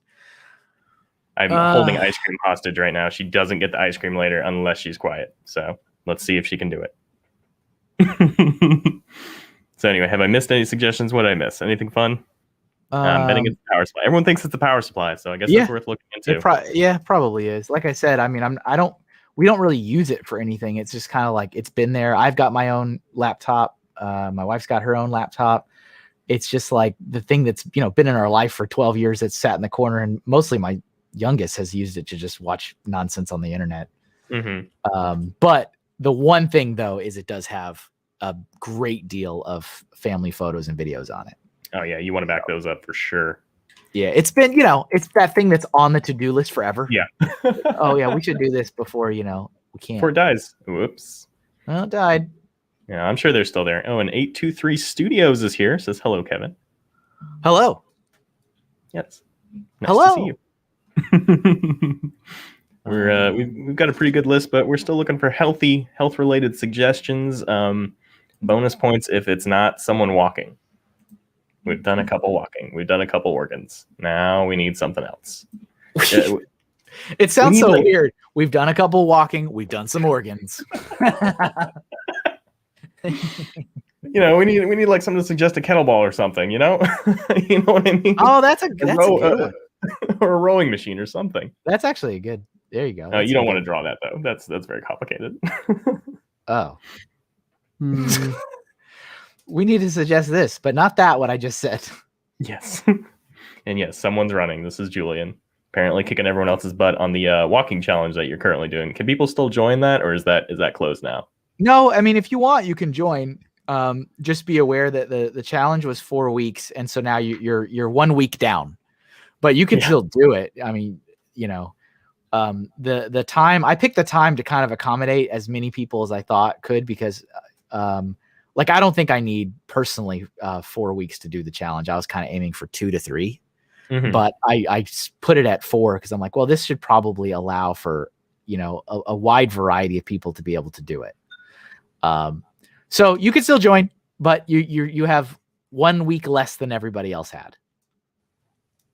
S2: I'm holding ice cream hostage right now. She doesn't get the ice cream later unless she's quiet. So let's see if she can do it. So anyway, have I missed any suggestions? What did I miss? Anything fun? Betting it's the power supply. Everyone thinks it's the power supply, so I guess that's worth looking into.
S1: It probably is. Like I said, I mean, we don't really use it for anything. It's just kind of like it's been there. I've got my own laptop. My wife's got her own laptop. It's just like the thing that's, been in our life for 12 years that's sat in the corner, and mostly my youngest has used it to just watch nonsense on the internet. But the one thing though is it does have a great deal of family photos and videos on it.
S2: Oh yeah, you want to back those up for sure.
S1: Yeah, it's been, it's that thing that's on the to-do list forever.
S2: Yeah.
S1: Oh yeah, we should do this before, we can't.
S2: Before it dies. Whoops.
S1: Well, it died.
S2: Yeah, I'm sure they're still there. Oh, and 823 Studios is here. Says hello, Kevin.
S1: Hello.
S2: Yes. Nice
S1: Hello.
S2: to see you. We've got a pretty good list, but we're still looking for health-related suggestions. Bonus points if it's not someone walking. We've done a couple walking. We've done a couple organs. Now we need something else.
S1: It sounds so weird. We've done a couple walking. We've done some organs.
S2: We need like someone to suggest a kettlebell or something. You know what I mean?
S1: Oh, that's a good one.
S2: Or a rowing machine or something.
S1: That's actually a good. There you go.
S2: You don't want to draw that though. That's very complicated.
S1: Oh. We need to suggest this, but not that what I just said.
S2: Yes. And yes, someone's running. This is Julian. Apparently kicking everyone else's butt on the walking challenge that you're currently doing. Can people still join that, or is that closed now?
S1: No, I mean, if you want, you can join. Just be aware that the challenge was 4 weeks, and so now you're 1 week down. But you can still do it. I mean, the time I picked the time to kind of accommodate as many people as I thought could, because I don't think I need personally 4 weeks to do the challenge. I was kind of aiming for 2 to 3, but I put it at 4 because I'm like, well, this should probably allow for, a wide variety of people to be able to do it. So you can still join, but you have 1 week less than everybody else had.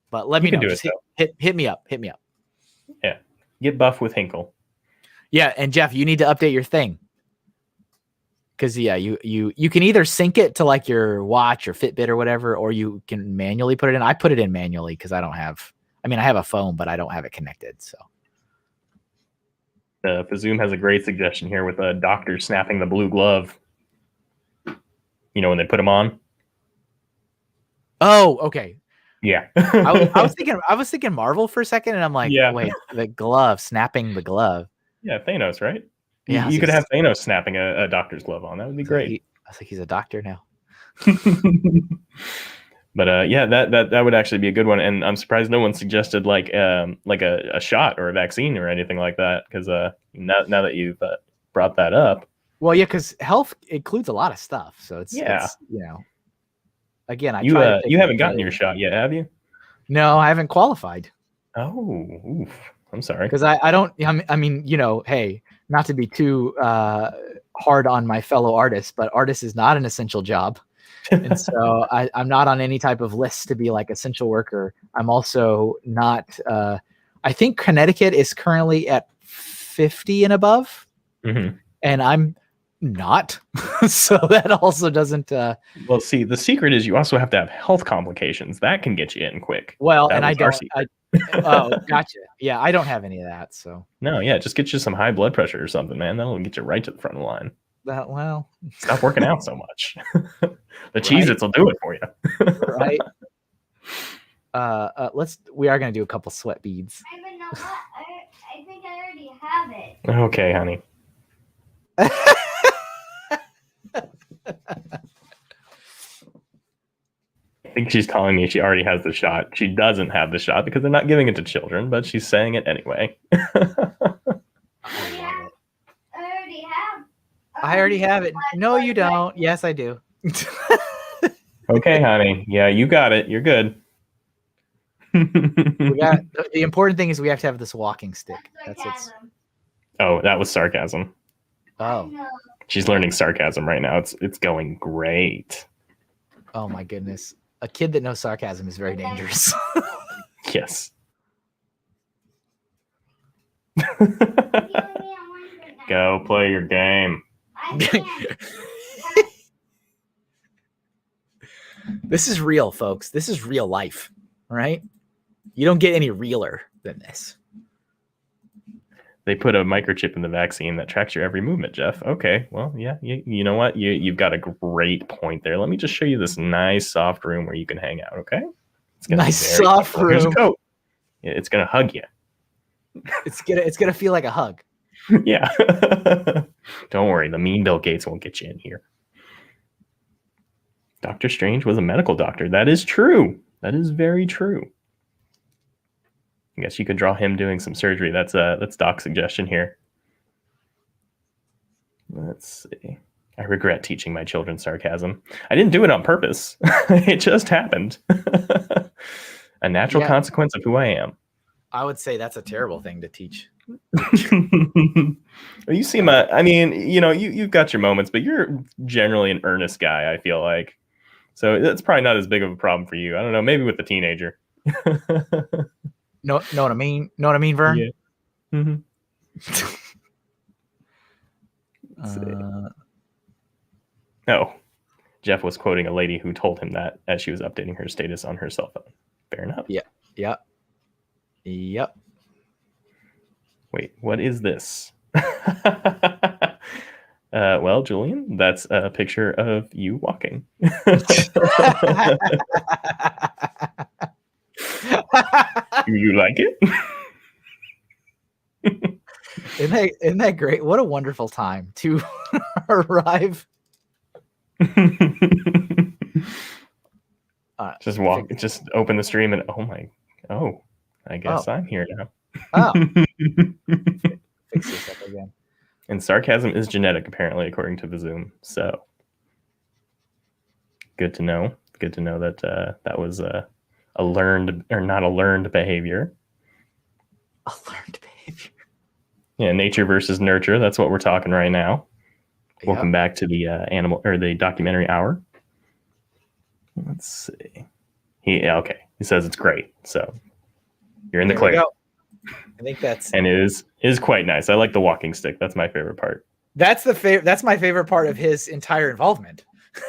S1: But let me know. Just hit me up. Hit me up.
S2: Yeah. Get buff with Hinkle.
S1: Yeah. And Jeff, you need to update your thing. Cause you can either sync it to like your watch or Fitbit or whatever, or you can manually put it in. I put it in manually because I have a phone, but I don't have it connected. So
S2: Fazoom has a great suggestion here with a doctor snapping the blue glove. When they put them on.
S1: Oh, okay.
S2: Yeah.
S1: I was thinking Marvel for a second, and I'm like, wait, the glove, snapping the glove.
S2: Yeah, Thanos, right?
S1: Yeah,
S2: you could have Thanos snapping a doctor's glove on. That would be great.
S1: I was like, he's a doctor now.
S2: But that would actually be a good one, and I'm surprised no one suggested like a shot or a vaccine or anything like that, because now that you've brought that up.
S1: Well, yeah, because health includes a lot of stuff, so it's again,
S2: you haven't gotten your shot yet, have you?
S1: No, I haven't qualified.
S2: Oh, oof. I'm sorry.
S1: Because I don't. I mean, hey, not to be too hard on my fellow artists, but artist is not an essential job. And so I'm not on any type of list to be like essential worker. I'm also not. I think Connecticut is currently at 50 and above, and I'm not. So that also doesn't.
S2: Well, see, the secret is you also have to have health complications. That can get you in quick.
S1: Well, and I don't. Oh, gotcha. Yeah, I don't have any of that. So
S2: no, yeah, just get you some high blood pressure or something, man. That'll get you right to the front of the line.
S1: Well,
S2: stop working out so much. The Cheez-Its will do it for you.
S1: Right. We are going to do a couple sweat beads.
S3: I think I already have it.
S2: Okay, honey. I think she's telling me she already has the shot. She doesn't have the shot because they're not giving it to children, but she's saying it anyway.
S1: I already have it. No, you don't. Yes, I do.
S2: Okay, honey. Yeah, you got it. You're good.
S1: The important thing is we have to have this walking stick. That's it.
S2: Oh, that was sarcasm.
S1: Oh.
S2: She's learning sarcasm right now. It's going great.
S1: Oh my goodness. A kid that knows sarcasm is very dangerous.
S2: Yes. Go play your game.
S3: I can't.
S1: This is real, folks. This is real life, right? You don't get any realer than this.
S2: They put a microchip in the vaccine that tracks your every movement, Jeff. Okay, well, yeah, you know what? You've got a great point there. Let me just show you this nice soft room where you can hang out, okay? It's gonna
S1: Nice
S2: be very
S1: soft
S2: comfortable. Here's a
S1: room.
S2: coat. Yeah, it's gonna hug you.
S1: It's gonna feel like a hug.
S2: Yeah. Don't worry, the mean Bill Gates won't get you in here. Dr. Strange was a medical doctor. That is true. That is very true. I guess you could draw him doing some surgery. That's Doc's suggestion here. Let's see. I regret teaching my children sarcasm. I didn't do it on purpose. It just happened. A natural consequence of who I am.
S1: I would say that's a terrible thing to teach.
S2: You seem I mean, you've got your moments, but you're generally an earnest guy, I feel like. So that's probably not as big of a problem for you. I don't know, maybe with the teenager.
S1: Know what I mean? Know what I mean, Vern?
S2: Yeah. Mm-hmm. Oh, Jeff was quoting a lady who told him that as she was updating her status on her cell phone. Fair enough.
S1: Yep.
S2: Wait, what is this? Well, Julian, that's a picture of you walking. Do you like it?
S1: Isn't that great? What a wonderful time to arrive.
S2: Just open the stream and I guess I'm here now.
S1: Fix this up again.
S2: And sarcasm is genetic, apparently, according to the Zoom. So good to know. Good to know that that was a learned or not a learned behavior.
S1: A learned behavior.
S2: Yeah, nature versus nurture. That's what we're talking right now. Yep. Welcome back to the animal or the documentary hour. Let's see. He says it's great. So you're in the clear.
S1: I think that's
S2: and it is quite nice. I like the walking stick. That's my favorite part.
S1: That's my favorite part of his entire involvement.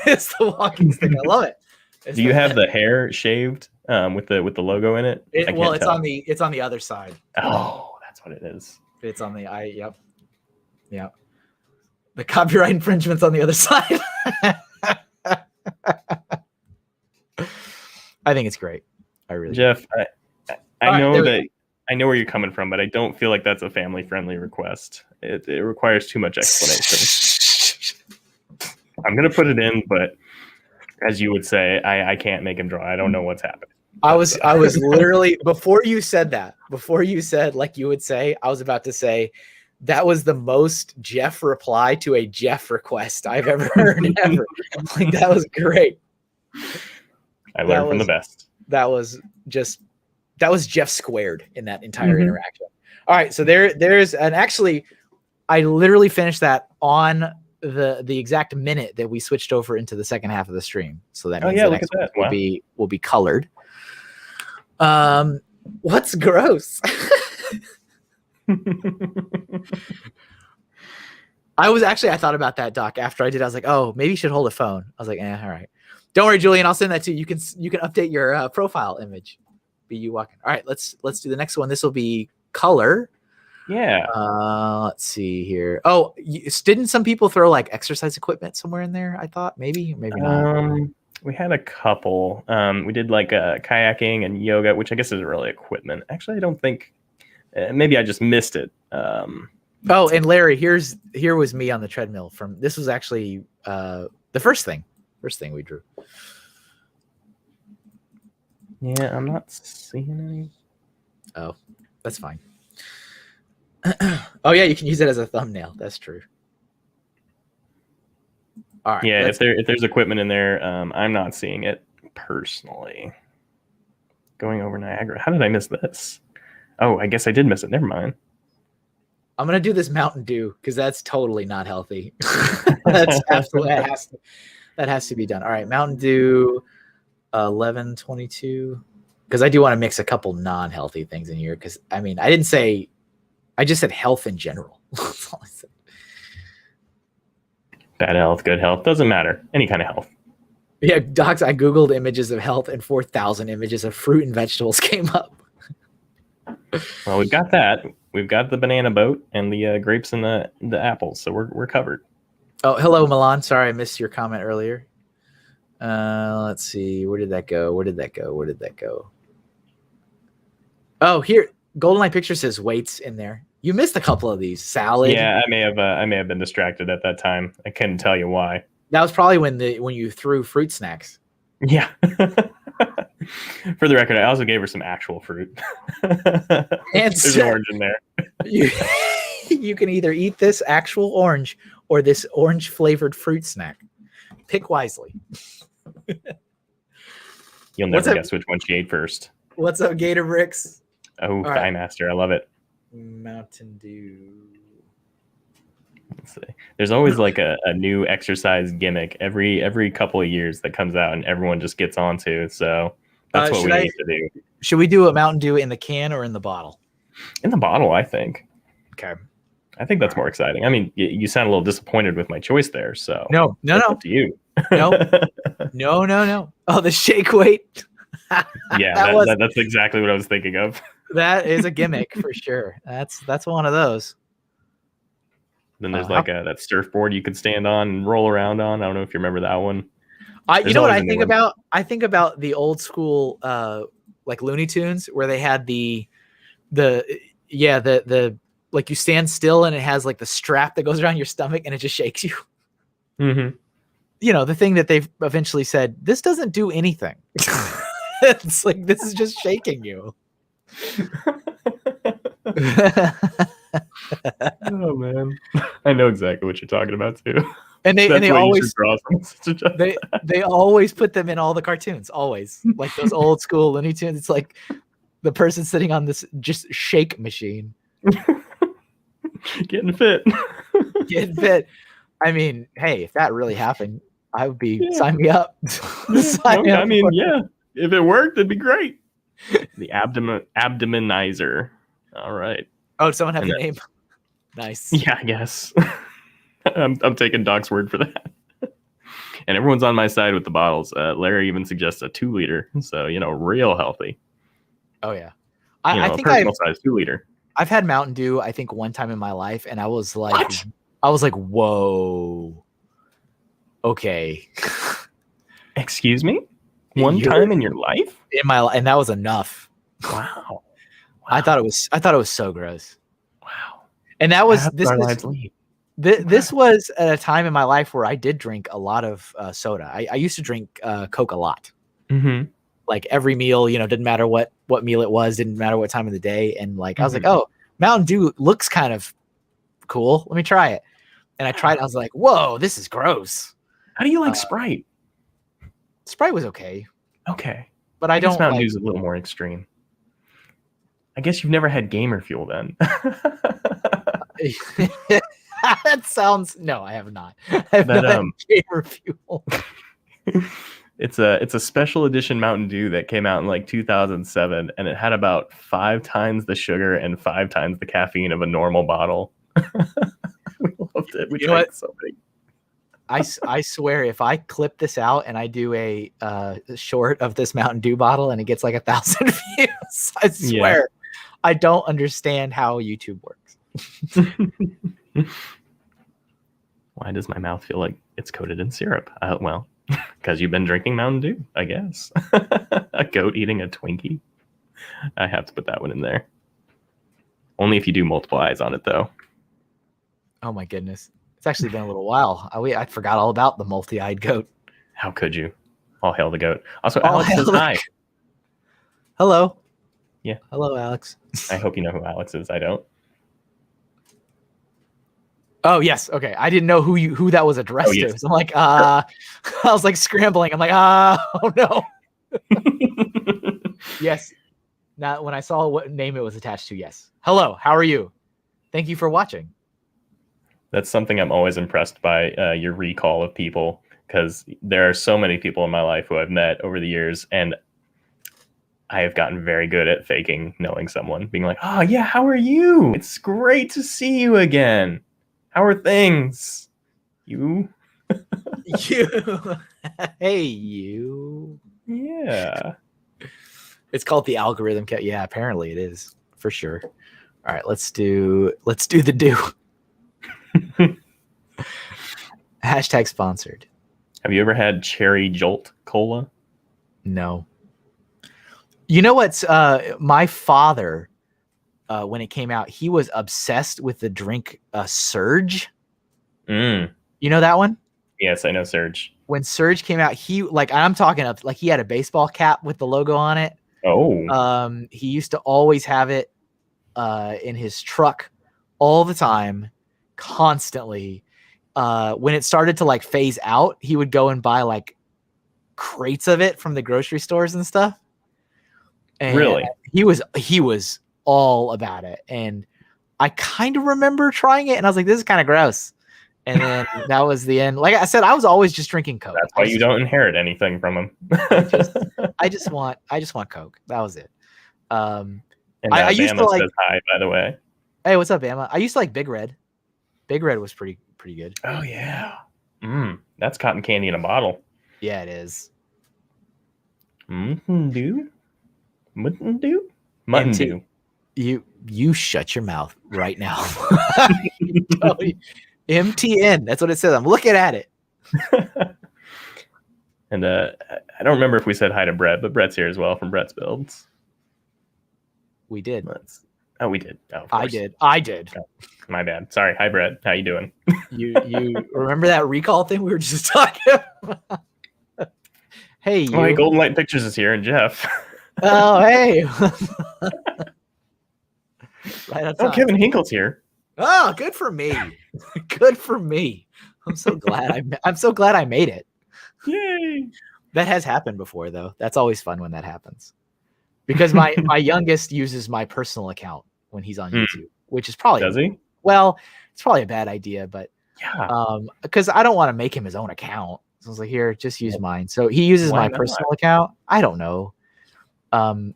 S1: It's the walking stick. I love it.
S2: Do you have the hair shaved with the logo in it?
S1: It's on the other side.
S2: Oh, that's what it is.
S1: It's on the yep. The copyright infringement's on the other side. I think it's great. I really
S2: Jeff, I know that I know where you're coming from, but I don't feel like that's a family-friendly request. It requires too much explanation. I'm gonna put it in, but as you would say, I can't make him draw. I don't know what's happening.
S1: I was literally before you said like you would say, I was about to say that was the most Jeff reply to a Jeff request I've ever heard ever. Like that was great.
S2: I learned from the best.
S1: That was Jeff squared in that entire interaction. All right, so there's and actually I literally finished that on the exact minute that we switched over into the second half of the stream. So that means the next one will be colored. What's gross? I thought about that, Doc, after I did. I was like, oh, maybe you should hold a phone. I was like, all right. Don't worry, Julian, I'll send that to you. You can update your profile image. Be you walking. All right, let's do the next one. This will be color.
S2: Yeah.
S1: Let's see here. Oh, didn't some people throw like exercise equipment somewhere in there? I thought maybe not.
S2: We had a couple. We did like kayaking and yoga, which I guess isn't really equipment. Actually, I don't think. Maybe I just missed it.
S1: Oh, and Larry, here was me on the treadmill. This was actually the first thing we drew.
S2: Yeah, I'm not seeing any.
S1: Oh, that's fine. Oh yeah, you can use it as a thumbnail. That's true. All right.
S2: Yeah, if there's equipment in there, I'm not seeing it personally. Going over Niagara. How did I miss this? Oh, I guess I did miss it. Never mind.
S1: I'm gonna do this Mountain Dew because that's totally not healthy. That's absolutely that has to be done. All right, Mountain Dew, 11/22. Because I do want to mix a couple non-healthy things in here. Because I mean, I didn't say I just said health in general. That's all I said.
S2: Bad health, good health, doesn't matter. Any kind of health.
S1: Yeah, docs, I Googled images of health and 4,000 images of fruit and vegetables came up.
S2: Well, we've got that. We've got the banana boat and the grapes and the apples, so we're covered.
S1: Oh, hello, Milan. Sorry, I missed your comment earlier. Let's see. Where did that go? Where did that go? Oh, here. GoldenEye Picture says weights in there. You missed a couple of these. Salad.
S2: Yeah, I may have been distracted at that time. I couldn't tell you why.
S1: That was probably when you threw fruit snacks.
S2: Yeah. For the record, I also gave her some actual fruit. There's an orange in there.
S1: You can either eat this actual orange or this orange flavored fruit snack. Pick wisely.
S2: You'll never guess which one she ate first.
S1: What's up, Gator Bricks?
S2: Oh, Thigh
S1: right.
S2: Master. I love it.
S1: Mountain Dew.
S2: Let's see. There's always like a new exercise gimmick every couple of years that comes out and everyone just gets onto. So that's what we need to do.
S1: Should we do a Mountain Dew in the can or in the bottle?
S2: In the bottle, I think.
S1: Okay.
S2: I think that's more exciting. I mean, you sound a little disappointed with my choice there. So
S1: no.
S2: Up to you.
S1: No. Oh, the shake weight.
S2: Yeah, that's exactly what I was thinking of.
S1: That is a gimmick for sure. That's one of those.
S2: Then there's that surfboard you could stand on and roll around on. I don't know if you remember that one.
S1: You know what I think about? I think about the old school like Looney Tunes where they had the like you stand still and it has like the strap that goes around your stomach and it just shakes you.
S2: Mm-hmm.
S1: You know, the thing that they've eventually said, this doesn't do anything. It's like, this is just shaking you.
S2: Oh man, I know exactly what you're talking about too.
S1: And they always
S2: they
S1: always put them in all the cartoons, always like those old school Looney Tunes. It's like the person sitting on this just shake machine,
S2: getting fit.
S1: I mean, hey, if that really happened, I would be sign me up.
S2: I mean, yeah, if it worked, it'd be great. The abdominizer. All right.
S1: Oh, someone have a name? Nice.
S2: Yeah, I guess. I'm taking Doc's word for that. And everyone's on my side with the bottles. Larry even suggests a 2-liter. So, real healthy.
S1: Oh, yeah.
S2: I think personal size 2-liter.
S1: I've had Mountain Dew, I think, one time in my life. And I was like, whoa. Okay.
S2: Excuse me? One time in your life?
S1: And that was enough.
S2: Wow.
S1: I thought it was so gross.
S2: Wow.
S1: And that was this was at a time in my life where I did drink a lot of soda. I used to drink Coke a lot.
S2: Mm-hmm.
S1: Like every meal, didn't matter what meal it was, didn't matter what time of the day. And like I was like, oh, Mountain Dew looks kind of cool. Let me try it. And I tried it. I was like, whoa, this is gross.
S2: How do you like Sprite?
S1: Sprite was okay.
S2: Okay.
S1: But I don't
S2: Mountain Dew's a little more extreme. I guess you've never had Gamer Fuel then.
S1: That sounds no, I have not. I've not had Gamer Fuel.
S2: It's a special edition Mountain Dew that came out in like 2007, and it had about 5 times the sugar and 5 times the caffeine of a normal bottle. We loved it. We drank so big.
S1: I swear, if I clip this out and I do a short of this Mountain Dew bottle and it gets like 1,000 views, I swear, I don't understand how YouTube works.
S2: Why does my mouth feel like it's coated in syrup? Well, because you've been drinking Mountain Dew, I guess. A goat eating a Twinkie. I have to put that one in there. Only if you do multiple eyes on it, though.
S1: Oh my goodness. It's actually been a little while. I forgot all about the multi-eyed goat.
S2: How could you? All hail the goat. Also, Alex says hi.
S1: Hello.
S2: Yeah.
S1: Hello, Alex.
S2: I hope you know who Alex is. I don't.
S1: Oh, yes. Okay. I didn't know who that was addressed to. So I'm like, I was like scrambling. I'm like, oh no. Yes. Now, when I saw what name it was attached to, yes. Hello. How are you? Thank you for watching.
S2: That's something I'm always impressed by, your recall of people, because there are so many people in my life who I've met over the years, and I have gotten very good at faking knowing someone, being like, "Oh yeah, how are you? It's great to see you again. How are things? You?
S1: You. Hey, you.
S2: Yeah."
S1: It's called the algorithm. Yeah, apparently it is for sure. All right, let's do the do. Hashtag sponsored.
S2: Have you ever had Cherry Jolt Cola?
S1: No. You know what's my father when it came out, he was obsessed with the drink Surge.
S2: Mm.
S1: You know that one?
S2: Yes, I know Surge.
S1: When Surge came out, he I'm talking up like he had a baseball cap with the logo on it.
S2: Oh.
S1: He used to always have it in his truck all the time, constantly. When it started to like phase out, he would go and buy like crates of it from the grocery stores and stuff. And
S2: Really?
S1: he was all about it. And I kind of remember trying it and I was like, this is kind of gross. And then that was the end. Like I said, I was always just drinking Coke.
S2: That's why you don't inherit anything from him.
S1: I just want Coke. That was it.
S2: And
S1: I used to like
S2: says hi, by the way.
S1: Hey, what's up, Bama? I used to like Big Red. Big Red was pretty good.
S2: Oh yeah. That's cotton candy in a bottle.
S1: Yeah, it is.
S2: Mutton Dew?
S1: You shut your mouth right now. MTN. That's what it says. I'm looking at it.
S2: And I don't remember if we said hi to Brett, but Brett's here as well from Brett's Builds.
S1: We did.
S2: We did. Oh,
S1: I did.
S2: Oh, my bad. Sorry. Hi, Brett. How you doing?
S1: You remember that recall thing we were just talking about? Hey, you.
S2: Oh, Golden Light Pictures is here, and Jeff.
S1: Oh, hey. Right
S2: on Kevin Hinkle's here.
S1: Oh, good for me. Good for me. I'm so glad I made it.
S2: Yay.
S1: That has happened before, though. That's always fun when that happens. Because my youngest uses my personal account when he's on YouTube, which is probably
S2: Does he?
S1: Well, it's probably a bad idea, but
S2: yeah.
S1: Because I don't want to make him his own account. So I was like, here, just use mine. So he uses my personal account. I don't know. And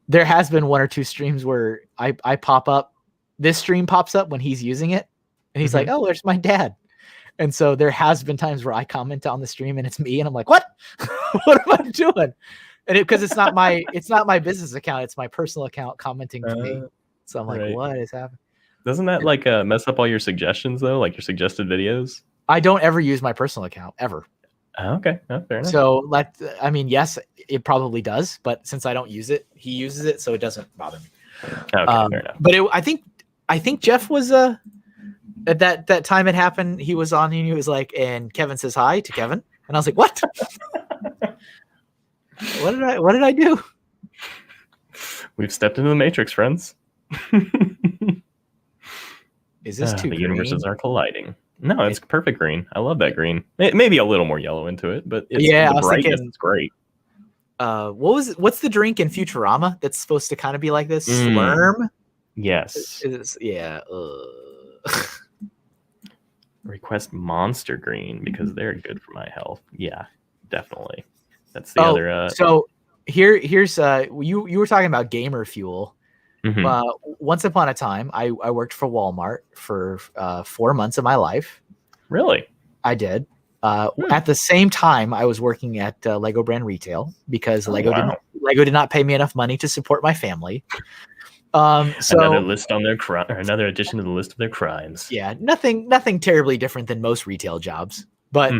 S1: there has been one or two streams where I pop up. This stream pops up when he's using it, and he's like, "Oh, there's my dad." And so there has been times where I comment on the stream and it's me, and I'm like, "What? What am I doing?" And because it's not my business account, it's my personal account commenting to me. So I'm like, "What is happening?"
S2: Doesn't that like mess up all your suggestions though, like your suggested videos?
S1: I don't ever use my personal account ever.
S2: Okay, fair enough.
S1: So yes, it probably does, but since I don't use it, he uses it, so it doesn't bother me.
S2: Okay, fair enough.
S1: But I think Jeff was at that time it happened. He was on and he was like, and Kevin says hi to Kevin, and I was like, what? What did I do?
S2: We've stepped into the Matrix, friends.
S1: Is this too
S2: the
S1: green?
S2: universes are colliding. No, it's perfect green. I love that green. Maybe a little more yellow into it, but the brightness is great.
S1: What's the drink in Futurama that's supposed to kind of be like this? Slurm?
S2: Yes.
S1: Yeah.
S2: Request Monster Green because they're good for my health. Yeah, definitely. That's the other.
S1: So here's you were talking about gamer fuel. Once upon a time, I worked for Walmart for 4 months of my life.
S2: Really?
S1: I did. At the same time, I was working at Lego Brand Retail because Lego did not pay me enough money to support my family. So
S2: another addition to the list of their crimes.
S1: Yeah, nothing terribly different than most retail jobs, but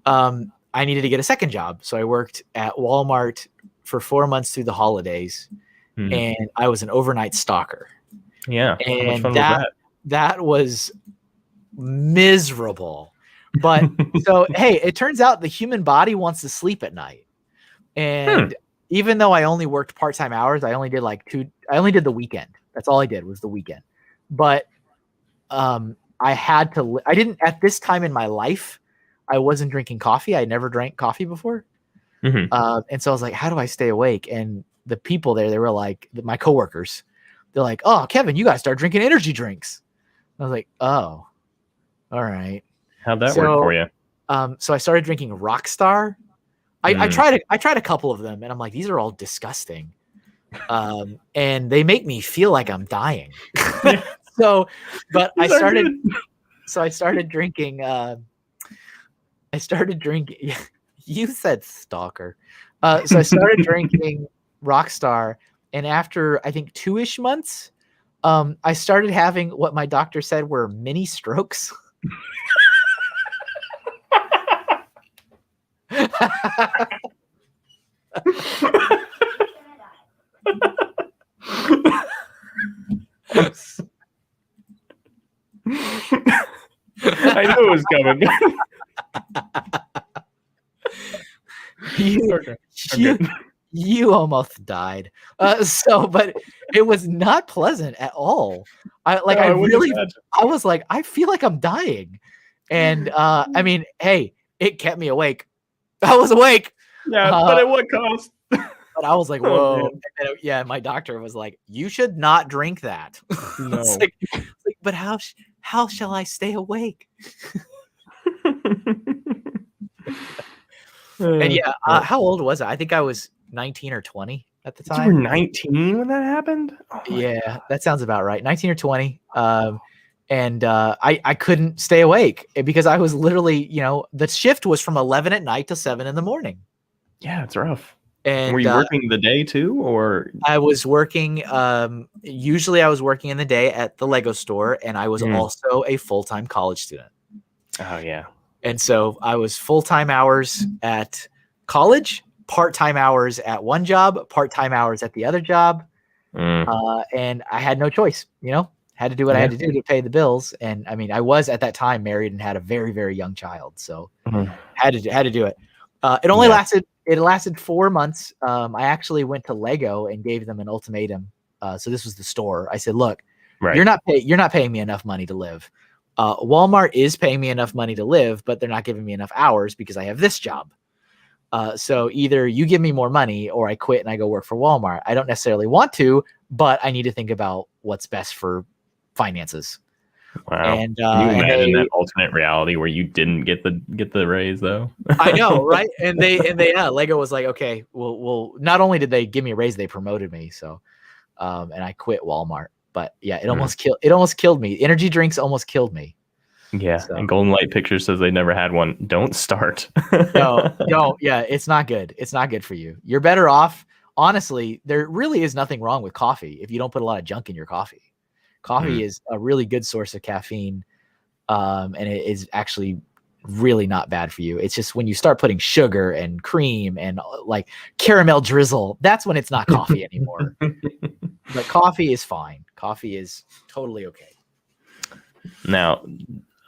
S1: I needed to get a second job, so I worked at Walmart for 4 months through the holidays, and I was an overnight stalker.
S2: Yeah,
S1: and
S2: how much fun was
S1: that was miserable. But so hey, it turns out the human body wants to sleep at night, and even though I only worked part-time hours, I only did the weekend. That's all I did was the weekend. But I didn't at this time in my life, I wasn't drinking coffee. I never drank coffee before. And so I was like, how do I stay awake? And the people there, they were like, my coworkers, they're like, oh, Kevin, you got to start drinking energy drinks. I was like, oh, all right.
S2: How'd that work for you?
S1: So I started drinking Rockstar. I tried a couple of them, and I'm like, these are all disgusting, and they make me feel like I'm dying. So, but I started drinking. I started drinking. You said stalker. So I started drinking Rockstar, and after I think 2-ish months, I started having what my doctor said were mini strokes.
S2: I knew it was coming.
S1: You almost died. But it was not pleasant at all. I was like, I feel like I'm dying. And I mean, hey, it kept me awake. I was awake.
S2: Yeah, but at what cost?
S1: But I was like, whoa. And then, my doctor was like, you should not drink that.
S2: No.
S1: It's like, but how shall I stay awake? And how old was I? I think I was 19 or 20 at the time.
S2: You were 19 when that happened?
S1: Oh yeah, that sounds about right. 19 or 20. And I couldn't stay awake because I was literally, the shift was from 11 at night to 7 in the morning.
S2: Yeah, it's rough.
S1: And
S2: were you working the day too, or?
S1: I was working. Usually I was working in the day at the Lego store, and I was also a full-time college student.
S2: Oh yeah.
S1: And so I was full-time hours at college, part-time hours at one job, part-time hours at the other job. And I had no choice, had to do what I had to do to pay the bills. And I mean, I was at that time married and had a very, very young child. So had to do it. It only lasted 4 months. I actually went to Lego and gave them an ultimatum. So this was the store. I said, look, you're not paying me enough money to live. Walmart is paying me enough money to live, but they're not giving me enough hours because I have this job. So either you give me more money or I quit and I go work for Walmart. I don't necessarily want to, but I need to think about what's best for finances.
S2: Wow.
S1: And
S2: can you imagine that alternate reality where you didn't get the raise though?
S1: I know, right? And Lego was like, okay, well, not only did they give me a raise, they promoted me. So, and I quit Walmart. But yeah, it almost killed me. Energy drinks almost killed me.
S2: Yeah, so. And Golden Light Pictures says they never had one. Don't start.
S1: No. Yeah, it's not good. It's not good for you. You're better off. Honestly, there really is nothing wrong with coffee if you don't put a lot of junk in your coffee. Coffee is a really good source of caffeine, and it is actually really not bad for you. It's just when you start putting sugar and cream and like caramel drizzle, that's when it's not coffee anymore. But coffee is fine. Coffee is totally okay.
S2: Now,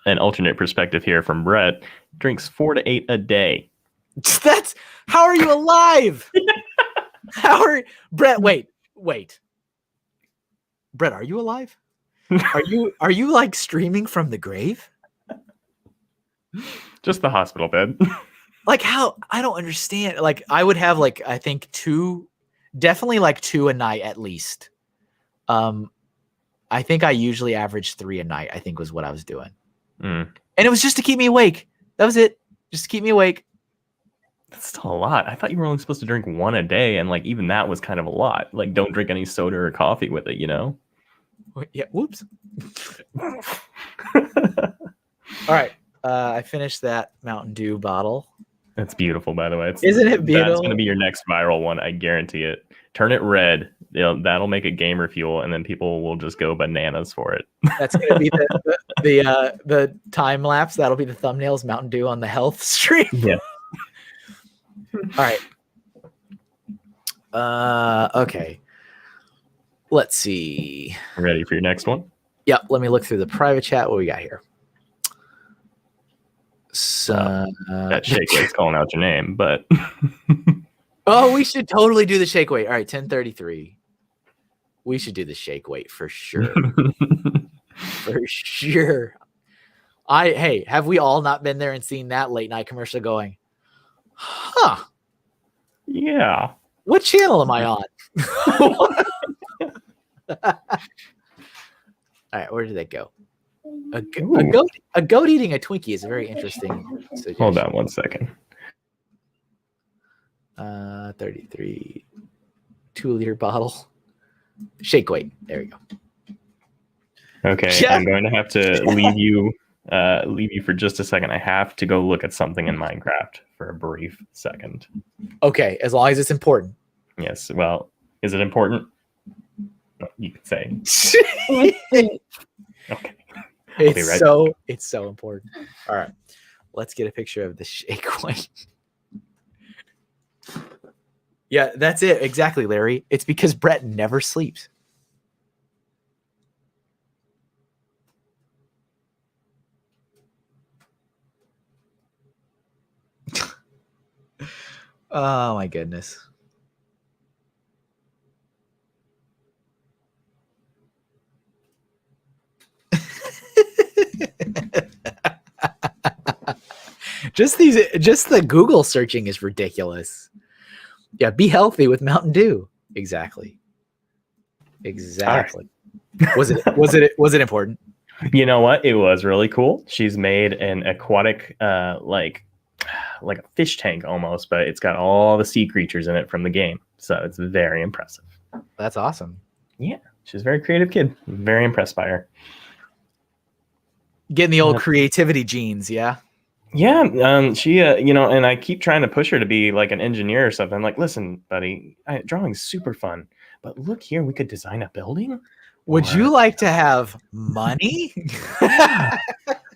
S2: an alternate perspective here from Brett: drinks 4 to 8 a day.
S1: That's how are you alive? Brett? Wait. Brett, are you alive? Are you like streaming from the grave?
S2: Just the hospital bed.
S1: Like how? I don't understand. Like I would have like I think 2, definitely like 2 a night at least. I think I usually average 3 a night. I think was what I was doing, and it was just to keep me awake. That was it, just to keep me awake.
S2: That's still a lot. I thought you were only supposed to drink 1 a day, and like even that was kind of a lot. Like don't drink any soda or coffee with it,
S1: Yeah. Whoops. All right. I finished that Mountain Dew bottle.
S2: That's beautiful, by the way.
S1: Isn't it beautiful?
S2: That's going to be your next viral one. I guarantee it. Turn it red. That'll make it gamer fuel, and then people will just go bananas for it. That's
S1: going to be the time lapse. That'll be the thumbnails. Mountain Dew on the health stream.
S2: Yeah.
S1: All right. Okay. Let's see.
S2: Ready for your next one?
S1: Yep. Let me look through the private chat. What we got here? So
S2: that shake weight's calling out your name, but
S1: oh, we should totally do the shake weight. All right, 10:33. We should do the shake weight for sure. For sure. Hey, have we all not been there and seen that late night commercial going, huh?
S2: Yeah.
S1: What channel am I on? All right, where did that go? A goat eating a Twinkie is a very interesting suggestion.
S2: Hold on one second.
S1: 33 2-liter bottle. Shake weight. There we go.
S2: Okay,
S1: Yeah.
S2: I'm going to have to leave you for just a second. I have to go look at something in Minecraft for a brief second.
S1: Okay, as long as it's important.
S2: Yes. Well, is it important? You could say. Okay.
S1: It's so important. All right. Let's get a picture of the shake weight. Yeah, that's it. Exactly, Larry. It's because Brett never sleeps. Oh my goodness. Just the Google searching is ridiculous. Yeah, be healthy with Mountain Dew. Exactly. Exactly. Right. Was it important?
S2: You know what? It was really cool. She's made an aquatic like a fish tank almost, but it's got all the sea creatures in it from the game. So it's very impressive.
S1: That's awesome.
S2: Yeah, she's a very creative kid. Very impressed by her.
S1: Getting the old creativity genes, yeah.
S2: Yeah, she, and I keep trying to push her to be like an engineer or something. I'm like, listen, buddy, drawing's super fun, but look here, we could design a building.
S1: Would you like to have money?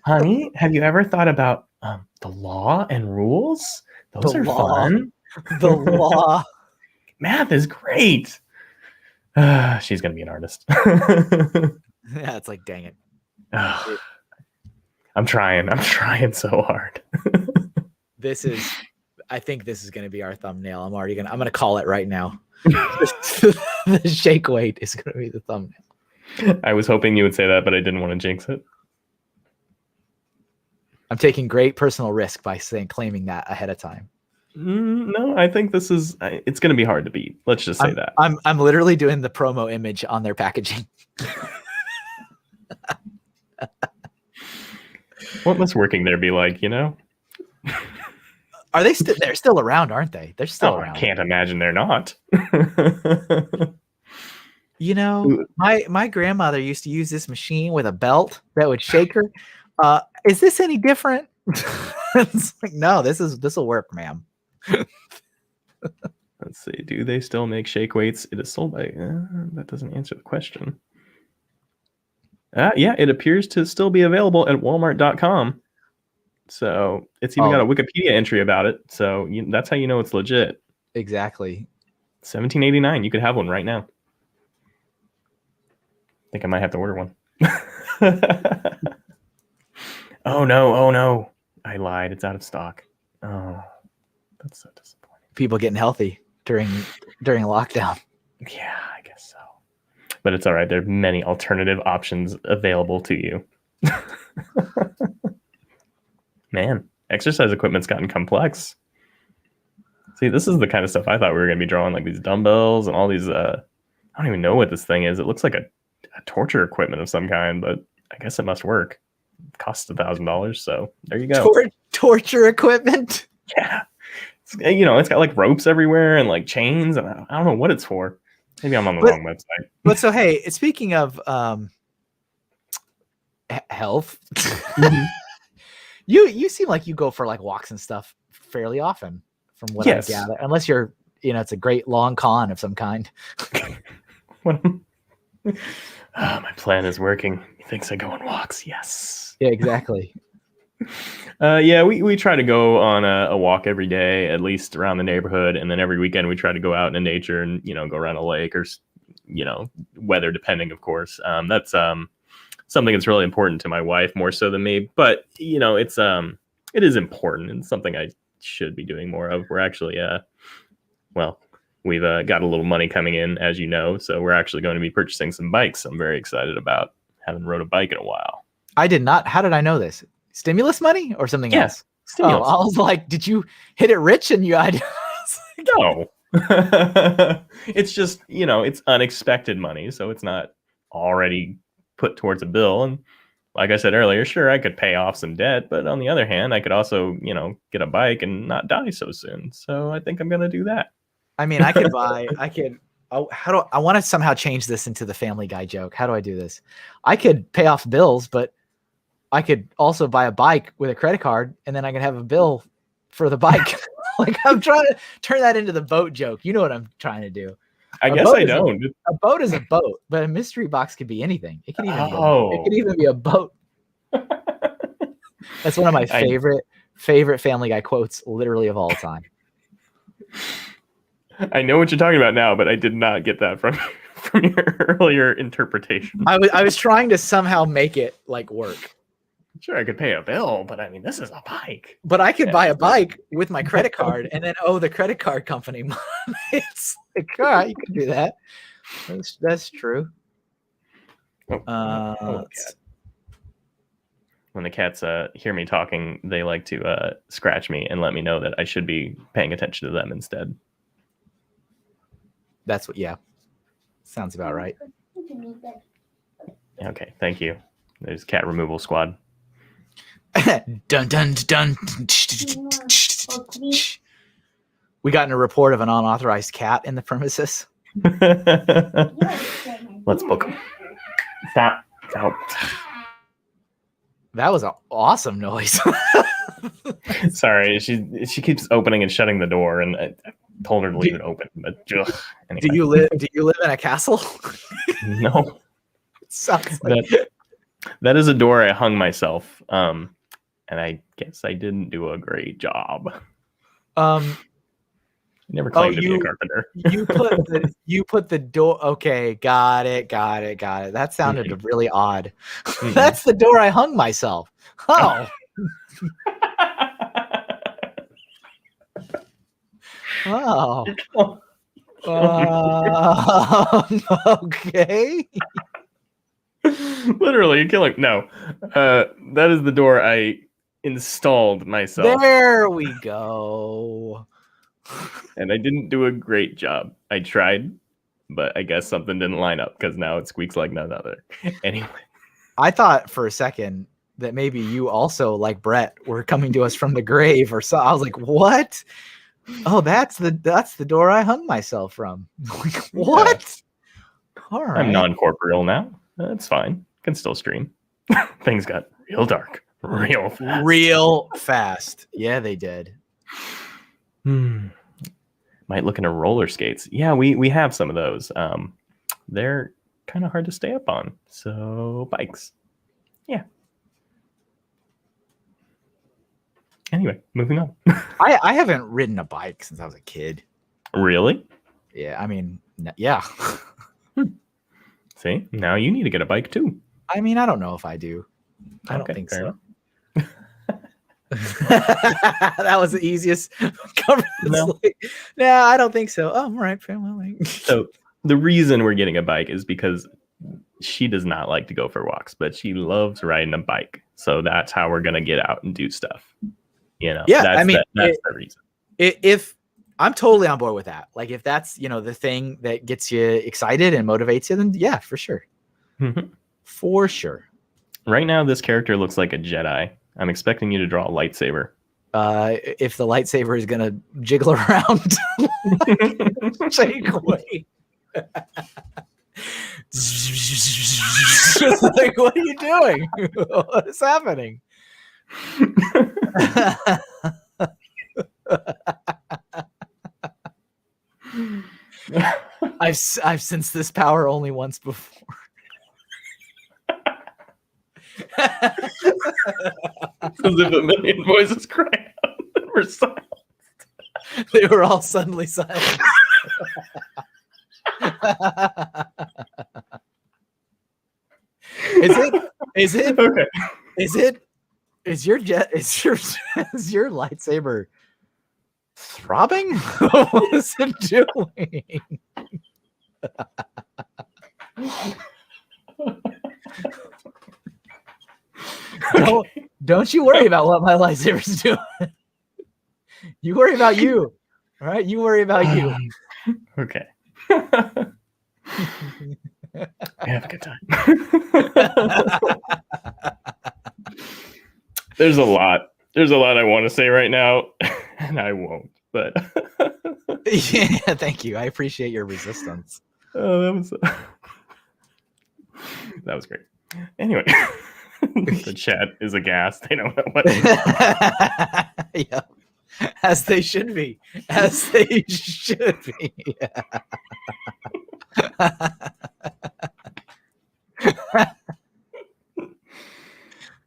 S2: Honey, have you ever thought about the law and rules? Those are fun.
S1: The law.
S2: Math is great. She's going to be an artist.
S1: Yeah, it's like, dang it.
S2: I'm trying so hard.
S1: I think this is going to be our thumbnail. I'm going to call it right now. The shake weight is going to be the thumbnail.
S2: I was hoping you would say that, but I didn't want to jinx it.
S1: I'm taking great personal risk by claiming that ahead of time.
S2: No, I think it's going to be hard to beat. Let's just say that.
S1: I'm literally doing the promo image on their packaging.
S2: What must working there be like,
S1: Are they still? They're still around, aren't they? They're still around.
S2: I can't imagine they're not.
S1: My grandmother used to use this machine with a belt that would shake her. Is this any different? It's like, no, this will work, ma'am.
S2: Let's see. Do they still make shake weights? It is sold by. That doesn't answer the question. Yeah, it appears to still be available at Walmart.com. So it's even got a Wikipedia entry about it. So that's how you know it's legit.
S1: Exactly.
S2: $17.89. You could have one right now. I think I might have to order one. Oh no. I lied. It's out of stock. Oh, that's so disappointing.
S1: People getting healthy during lockdown.
S2: Yeah, I guess so. But it's all right. There are many alternative options available to you. Man, exercise equipment's gotten complex. See, this is the kind of stuff I thought we were going to be drawing, like these dumbbells and all these. I don't even know what this thing is. It looks like a torture equipment of some kind, but I guess it must work. It costs $1,000, so there you go.
S1: Torture equipment?
S2: Yeah. It's got like ropes everywhere and like chains, and I don't know what it's for. Maybe I'm on the wrong website.
S1: But so, hey, speaking of health, you seem like you go for like walks and stuff fairly often, from what I gather. Unless you're, it's a great long con of some kind.
S2: My plan is working. He thinks I go on walks. Yes.
S1: Yeah, exactly.
S2: We try to go on a walk every day, at least around the neighborhood, and then every weekend we try to go out in nature and go around a lake or weather depending, of course. That's something that's really important to my wife more so than me, but it is important and something I should be doing more of. We're actually we've got a little money coming in, as you know, so we're actually going to be purchasing some bikes. I'm very excited about. Haven't rode a bike in a while.
S1: I did not. How did I know this? Stimulus money or something else?
S2: Stimulus.
S1: I was like, did you hit it rich and you had?
S2: No. It's just, it's unexpected money, so it's not already put towards a bill. And like I said earlier, sure, I could pay off some debt, but on the other hand, I could also, get a bike and not die so soon. So I think I'm gonna do that.
S1: I mean, I want to somehow change this into the Family Guy joke. How do I do this? I could pay off bills, but I could also buy a bike with a credit card, and then I can have a bill for the bike. Like, I'm trying to turn that into the boat joke. You know what I'm trying to do.
S2: I guess I don't.
S1: A boat is a boat, but a mystery box could be anything. It could even be a boat. That's one of my favorite Family Guy quotes, literally, of all time.
S2: I know what you're talking about now, but I did not get that from your earlier interpretation.
S1: I was trying to somehow make it like work.
S2: Sure, I could pay a bill, but I mean, this is a bike.
S1: But I could buy a bike with my credit card and then owe the credit card company money. It's like, all right, you can do that. That's true.
S2: When the cats hear me talking, they like to scratch me and let me know that I should be paying attention to them instead.
S1: That's what, yeah. Sounds about right.
S2: Okay, thank you. There's cat removal squad.
S1: Dun dun dun. We got in a report of an unauthorized cat in the premises.
S2: Let's book him. Stop. Help.
S1: That was an awesome noise.
S2: Sorry, she keeps opening and shutting the door, and I told her to leave it open. But anyway.
S1: Do you live in a castle?
S2: No.
S1: Sounds like
S2: that is a door I hung myself. And I guess I didn't do a great job. I never claimed to be a carpenter.
S1: you put the door. Okay, got it. That sounded really odd. That's the door I hung myself. Oh. Oh. Okay.
S2: Literally, you're killing. No, that is the door I installed myself.
S1: There we go.
S2: And I didn't do a great job. I tried, but I guess something didn't line up because now it squeaks like none other. Anyway,
S1: I thought for a second that maybe you also, like Brett, were coming to us from the grave or so. I was like, what? Oh, that's the door I hung myself from. Like, what? Yeah. All right.
S2: I'm non-corporeal now. That's fine. Can still stream. Things got real dark. Real fast.
S1: Yeah, they did.
S2: Might look into roller skates. Yeah, we have some of those. They're kind of hard to stay up on. So bikes. Yeah. Anyway, moving on.
S1: I haven't ridden a bike since I was a kid.
S2: Really?
S1: Yeah, I mean, yeah.
S2: See, now you need to get a bike too.
S1: I mean, I don't know if I do. I don't think so. That was the easiest cover. No. Nah, I don't think so. Oh, all right.
S2: So the reason we're getting a bike is because she does not like to go for walks, but she loves riding a bike. So that's how we're gonna get out and do stuff.
S1: Yeah,
S2: that's the reason.
S1: If I'm totally on board with that. Like, if that's, the thing that gets you excited and motivates you, then yeah, for sure.
S2: Mm-hmm.
S1: For sure.
S2: Right now, this character looks like a Jedi. I'm expecting you to draw a lightsaber.
S1: If the lightsaber is going to jiggle around, take away. Like, what are you doing? What is happening? I've sensed this power only once before.
S2: As if a million voices cry out and we're silent.
S1: They were all suddenly silent. Is it
S2: okay?
S1: Is your lightsaber throbbing? What is it doing? Don't you worry about what my lightsaber's doing. You worry about you. All right, you worry about you.
S2: Okay. Have a good time. There's a lot. There's a lot I want to say right now, and I won't. But
S1: Yeah, thank you. I appreciate your resistance.
S2: oh, that was great. Anyway, the chat is aghast. They don't know what.
S1: Yeah. As they should be. As they should be.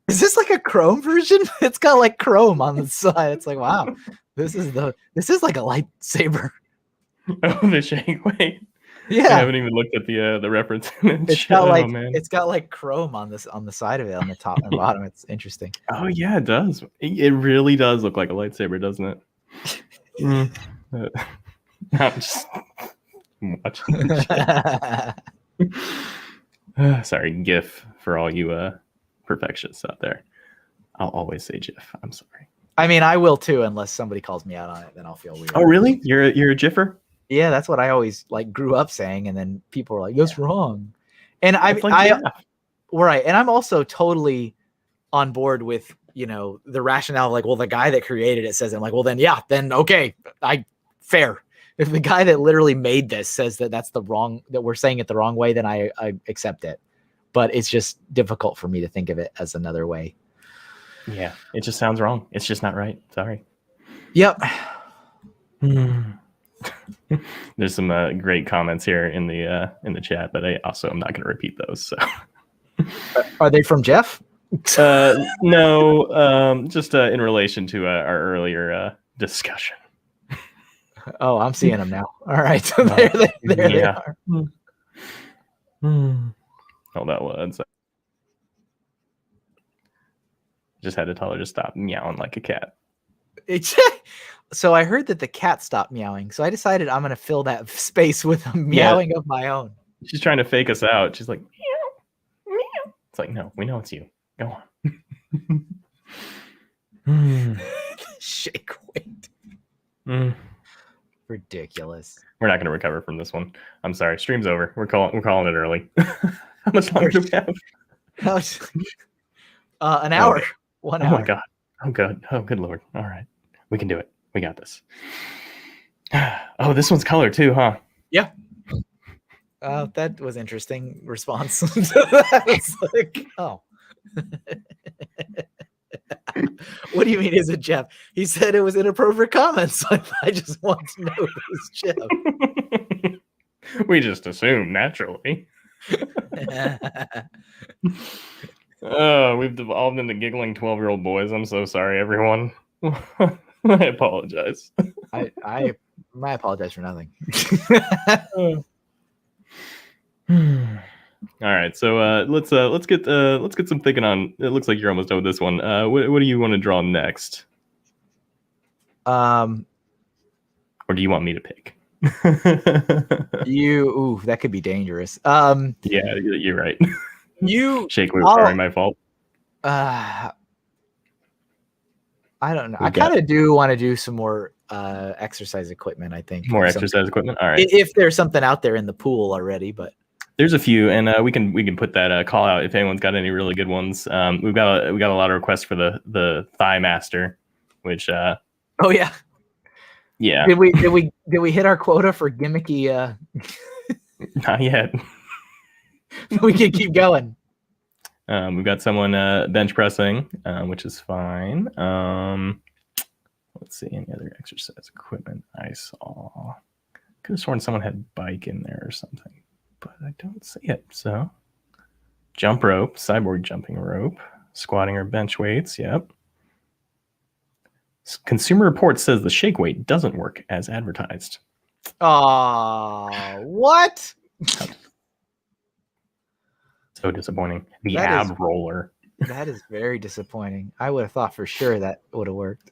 S1: Is this like a Chrome version? It's got like Chrome on the side. It's like, wow, this is like a lightsaber.
S2: Oh, the shake weight. I
S1: Yeah.
S2: haven't even looked at the reference. In the
S1: It's
S2: chat.
S1: got like
S2: Oh, man.
S1: it's got like Chrome on the side of it, on the top and bottom. It's interesting.
S2: Oh yeah, it does. It really does look like a lightsaber, doesn't it? I'm just watching the chat. Sorry, GIF for all you perfectionists out there. I'll always say GIF. I'm sorry.
S1: I mean, I will too, unless somebody calls me out on it, then I'll feel weird.
S2: Oh really? You're a GIFer?
S1: Yeah, that's what I always like grew up saying, and then people are like, "That's wrong," and
S2: It's like,
S1: right, and I'm also totally on board with the rationale of like, well, the guy that created it says it. I'm like, well, then okay, fair. If the guy that literally made this says that that we're saying it the wrong way, then I accept it. But it's just difficult for me to think of it as another way.
S2: Yeah, it just sounds wrong. It's just not right. Sorry.
S1: Yep.
S2: There's some great comments here in the chat, but I also am not going to repeat those. So,
S1: are they from Jeff?
S2: No, just in relation to our earlier discussion.
S1: Oh, I'm seeing them now. All right, so there they are.
S2: Hold on one second. Just had to tell her to stop meowing like a cat.
S1: So I heard that the cat stopped meowing, so I decided I'm going to fill that space with a meowing of my own.
S2: She's trying to fake us out. She's like, meow, meow. It's like, no, we know it's you. Go on.
S1: Shake weight. Ridiculous.
S2: We're not going to recover from this one. I'm sorry. Stream's over. We're calling it early. How much longer do we have?
S1: An hour. 1 hour.
S2: Oh my god. Oh good. Oh good lord. All right. We can do it. We got this. Oh, this one's color too, huh?
S1: Yeah. That was interesting response. It's like, oh. What do you mean, is it Jeff? He said it was inappropriate comments. I just want to know if it was Jeff.
S2: We just assume naturally. We've devolved into giggling 12-year-old boys. I'm so sorry, everyone. I apologize.
S1: I apologize for nothing.
S2: All right, so let's get some thinking on. It looks like you're almost done with this one. What do you want to draw next?
S1: Or
S2: do you want me to pick?
S1: That could be dangerous.
S2: Yeah, you're right. Shake weight. Sorry, my fault.
S1: I don't know. I kind of do want to do some more exercise equipment. I think
S2: more exercise equipment. All right.
S1: If there's something out there in the pool already, but
S2: there's a few, and we can put that call out if anyone's got any really good ones. We got a lot of requests for the Thigh Master, which oh
S1: yeah.
S2: Yeah.
S1: Did we hit our quota for gimmicky?
S2: Not yet.
S1: We can keep going.
S2: We've got someone bench pressing, which is fine. Let's see, any other exercise equipment I saw. Could have sworn someone had bike in there or something, but I don't see it. So, jump rope, cyborg jumping rope, squatting or bench weights. Yep. Consumer Reports says the shake weight doesn't work as advertised.
S1: What?
S2: So disappointing. The ab roller.
S1: That is very disappointing. I would have thought for sure that would have worked.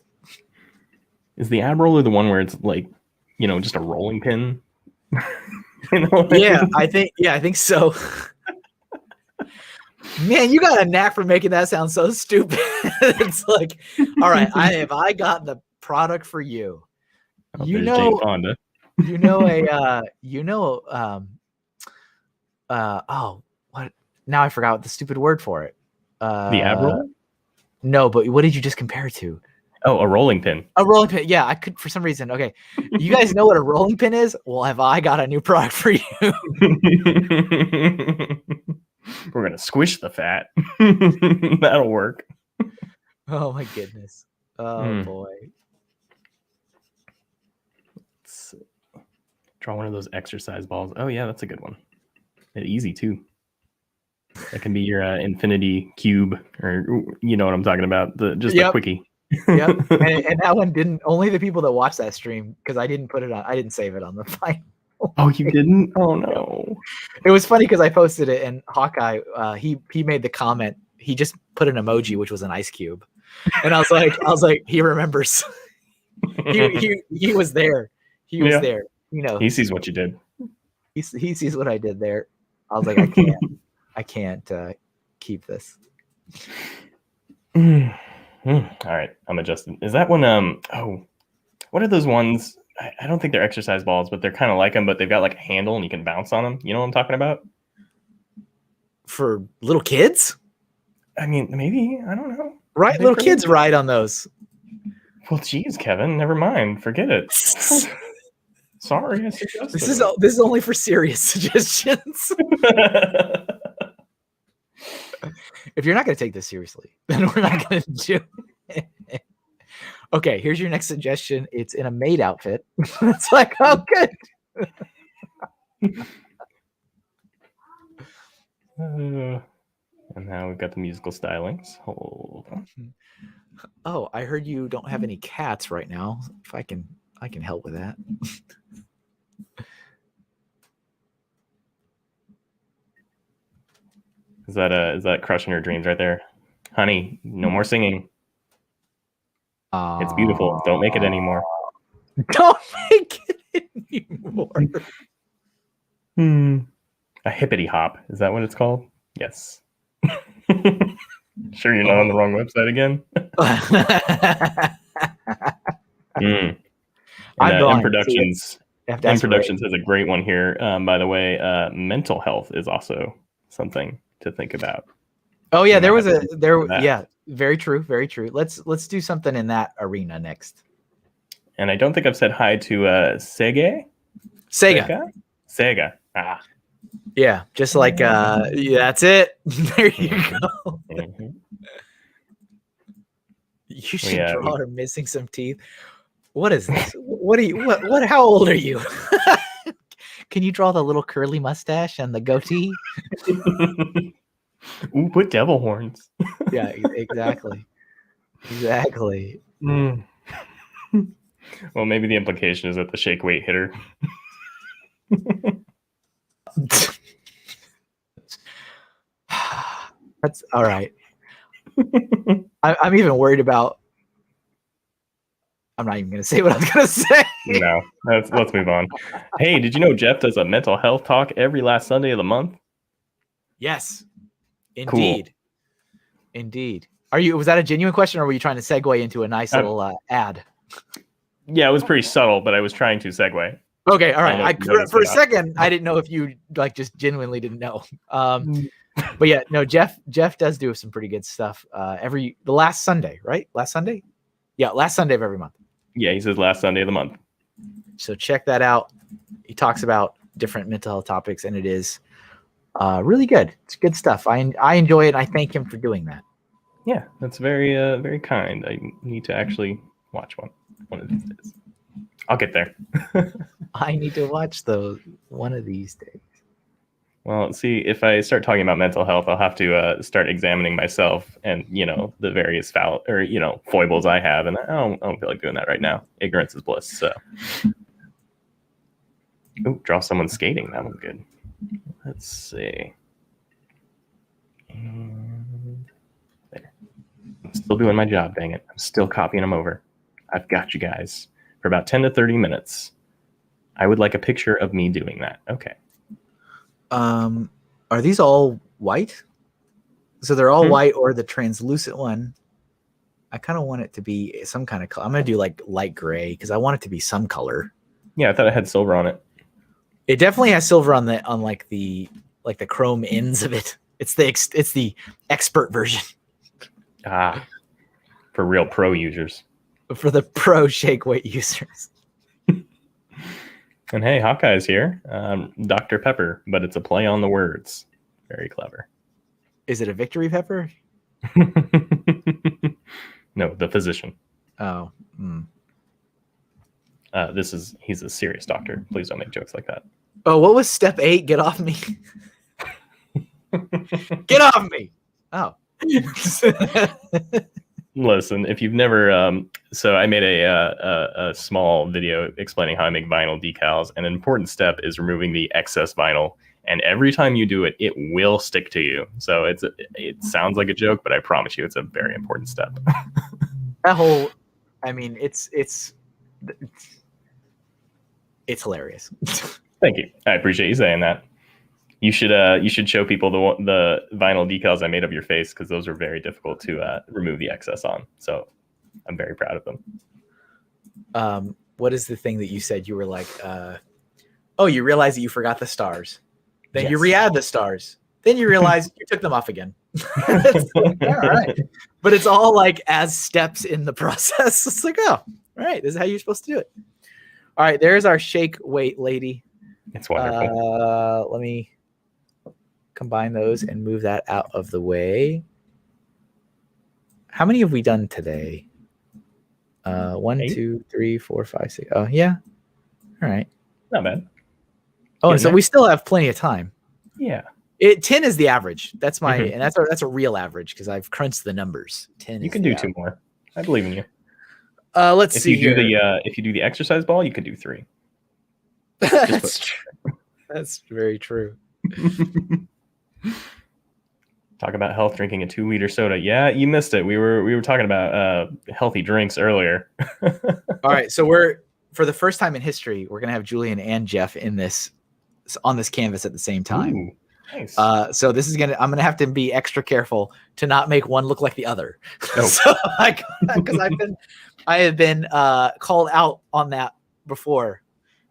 S2: Is the ab roller the one where it's like, just a rolling pin?
S1: Yeah, I think so. Man, you got a knack for making that sound so stupid. It's like, all right, I got the product for you.
S2: Jane Fonda.
S1: what? Now I forgot the stupid word for it.
S2: The ab roller?
S1: No, but what did you just compare it to?
S2: Oh, a rolling pin.
S1: A rolling pin. Yeah, I could for some reason. Okay. You guys know what a rolling pin is? Well, have I got a new product for you?
S2: We're going to squish the fat. That'll work.
S1: Oh my goodness. Oh boy.
S2: Let's draw one of those exercise balls. Oh yeah, that's a good one. And easy too. That can be your infinity cube, or you know what I'm talking about. The quickie.
S1: Yep. And that one didn't. Only the people that watched that stream, because I didn't put it on. I didn't save it on the final.
S2: Oh, you didn't? Oh no.
S1: It was funny because I posted it, and Hawkeye, he made the comment. He just put an emoji, which was an ice cube, and I was like, he remembers. he was there. He was there. You know,
S2: he sees what you did.
S1: He sees what I did there. I was like, I can't keep this.
S2: All right, I'm adjusting. Is that one? What are those ones? I don't think they're exercise balls, but they're kind of like them. But they've got like a handle, and you can bounce on them. You know what I'm talking about?
S1: For little kids?
S2: I mean, maybe, I don't know.
S1: Right, little kids ride on those.
S2: Well, geez, Kevin, never mind. Forget it. Sorry, I suggested
S1: this is only for serious suggestions. If you're not going to take this seriously, then we're not going to do it. Okay, here's your next suggestion. It's in a maid outfit. It's like, oh, good.
S2: And now we've got the musical stylings. Hold on.
S1: Oh, I heard you don't have any cats right now. If I can help with that.
S2: Is that crushing her dreams right there? Honey, no more singing. It's beautiful. Don't make it anymore.
S1: Don't make it anymore.
S2: A hippity hop. Is that what it's called? Yes. Sure you're not on the wrong website again? M Productions. M Productions has a great one here. By the way, mental health is also something to think about.
S1: Oh yeah, yeah, very true, very true. Let's do something in that arena next.
S2: And I don't think I've said hi to Sega. Ah.
S1: Yeah, just like that's it. There you go. Mm-hmm. You should draw her missing some teeth. What is this? What are you? What? How old are you? Can you draw the little curly mustache and the goatee?
S2: Ooh, put devil horns.
S1: Yeah, exactly. Exactly.
S2: Well, maybe the implication is that the shake weight hit her.
S1: That's all right. I'm even worried about. I'm not even going to say what I was going to say.
S2: No, let's move on. Hey, did you know Jeff does a mental health talk every last Sunday of the month?
S1: Yes, indeed. Cool. Indeed. Was that a genuine question, or were you trying to segue into a nice little ad?
S2: Yeah, it was pretty subtle, but I was trying to segue.
S1: Okay, all right. For a second, I didn't know if you just genuinely didn't know. But yeah, no, Jeff does do some pretty good stuff the last Sunday, right? Last Sunday? Yeah, last Sunday of every month.
S2: Yeah, he says last Sunday of the month.
S1: So check that out. He talks about different mental health topics, and it is really good. It's good stuff. I enjoy it, and I thank him for doing that.
S2: Yeah, that's very very kind. I need to actually watch one of these days. I'll get there.
S1: I need to watch those one of these days.
S2: Well, see, if I start talking about mental health, I'll have to start examining myself and, the various foibles I have. And I don't feel like doing that right now. Ignorance is bliss. So, ooh, draw someone skating. That one's good. Let's see. And there. I'm still doing my job, dang it. I'm still copying them over. I've got you guys for about 10 to 30 minutes. I would like a picture of me doing that. Okay.
S1: Are these all white? So they're all white, or the translucent one. I kind of want it to be some kind of color. I'm going to do like light gray because I want it to be some color.
S2: Yeah, I thought it had silver on it.
S1: It definitely has silver on like the chrome ends of it. It's the expert version
S2: for real pro users.
S1: For the pro shake weight users.
S2: And hey, Hawkeye's here. Dr. Pepper, but it's a play on the words. Very clever.
S1: Is it a victory pepper?
S2: No, the physician.
S1: Oh.
S2: He's a serious doctor. Please don't make jokes like that.
S1: Oh, what was step 8? Get off me. Get off me. Oh.
S2: Listen, if you've never, so I made a small video explaining how I make vinyl decals. And an important step is removing the excess vinyl. And every time you do it, it will stick to you. So it sounds like a joke, but I promise you, it's a very important step.
S1: That whole, I mean, it's hilarious.
S2: Thank you. I appreciate you saying that. You should show people the vinyl decals I made of your face, because those are very difficult to remove the excess on. So I'm very proud of them.
S1: What is the thing that you said? You were like, oh, you realize that you forgot the stars. Then you re-add the stars. Then you realize you took them off again. Like, all right. But it's all like as steps in the process. It's like, oh, all right, this is how you're supposed to do it. All right, there's our shake weight lady.
S2: It's wonderful.
S1: Let me combine those and move that out of the way. How many have we done today? 1,
S2: 8?
S1: 2, 3, 4, 5, 6. Oh, yeah. All right.
S2: Not bad.
S1: Oh,
S2: Yeah,
S1: so we still have plenty of time.
S2: Yeah.
S1: 10 is the average. That's my and that's a real average because I've crunched the numbers. 10.
S2: You can do 2 more. I believe in you.
S1: Let's see.
S2: If you do the exercise ball, you can do 3.
S1: That's true. That's very true.
S2: Talk about health, drinking a 2-liter soda. Yeah, you missed it. We were talking about healthy drinks earlier.
S1: All right, so for the first time in history, we're gonna have Julian and Jeff on this canvas at the same time.
S2: Ooh, nice.
S1: So this is I'm gonna have to be extra careful to not make one look like the other.
S2: Oh.
S1: So because I have been called out on that before.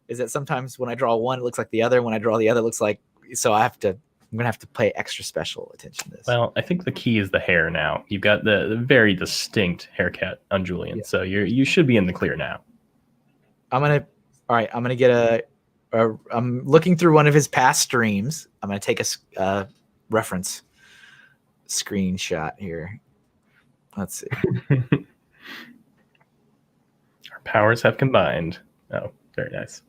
S1: Is that sometimes when I draw one, it looks like the other. When I draw the other, it looks like. So I'm gonna have to pay extra special attention to this.
S2: Well, I think the key is the hair. Now you've got the very distinct haircut on Julian, so you should be in the clear now.
S1: I'm gonna get I'm looking through one of his past streams. I'm gonna take a reference screenshot here. Let's see.
S2: Our powers have combined. Oh, very nice.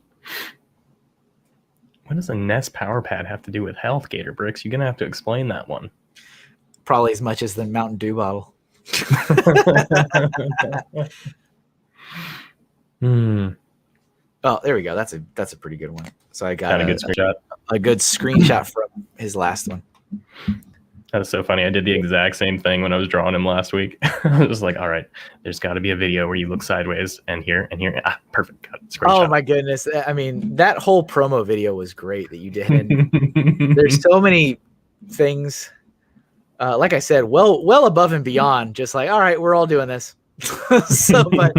S2: What does a Nest Power Pad have to do with health, Gator Bricks? You're gonna have to explain that one.
S1: Probably as much as the Mountain Dew bottle. Oh, there we go. That's a pretty good one. So I got
S2: a good screenshot.
S1: A good screenshot from his last one.
S2: That is so funny. I did the exact same thing when I was drawing him last week. I was like, all right, there's got to be a video where you look sideways and here and here. Ah, perfect. Got it. Screenshot.
S1: Oh my goodness. I mean, that whole promo video was great that you did. And there's so many things, like I said, well above and beyond just like, all right, we're all doing this. But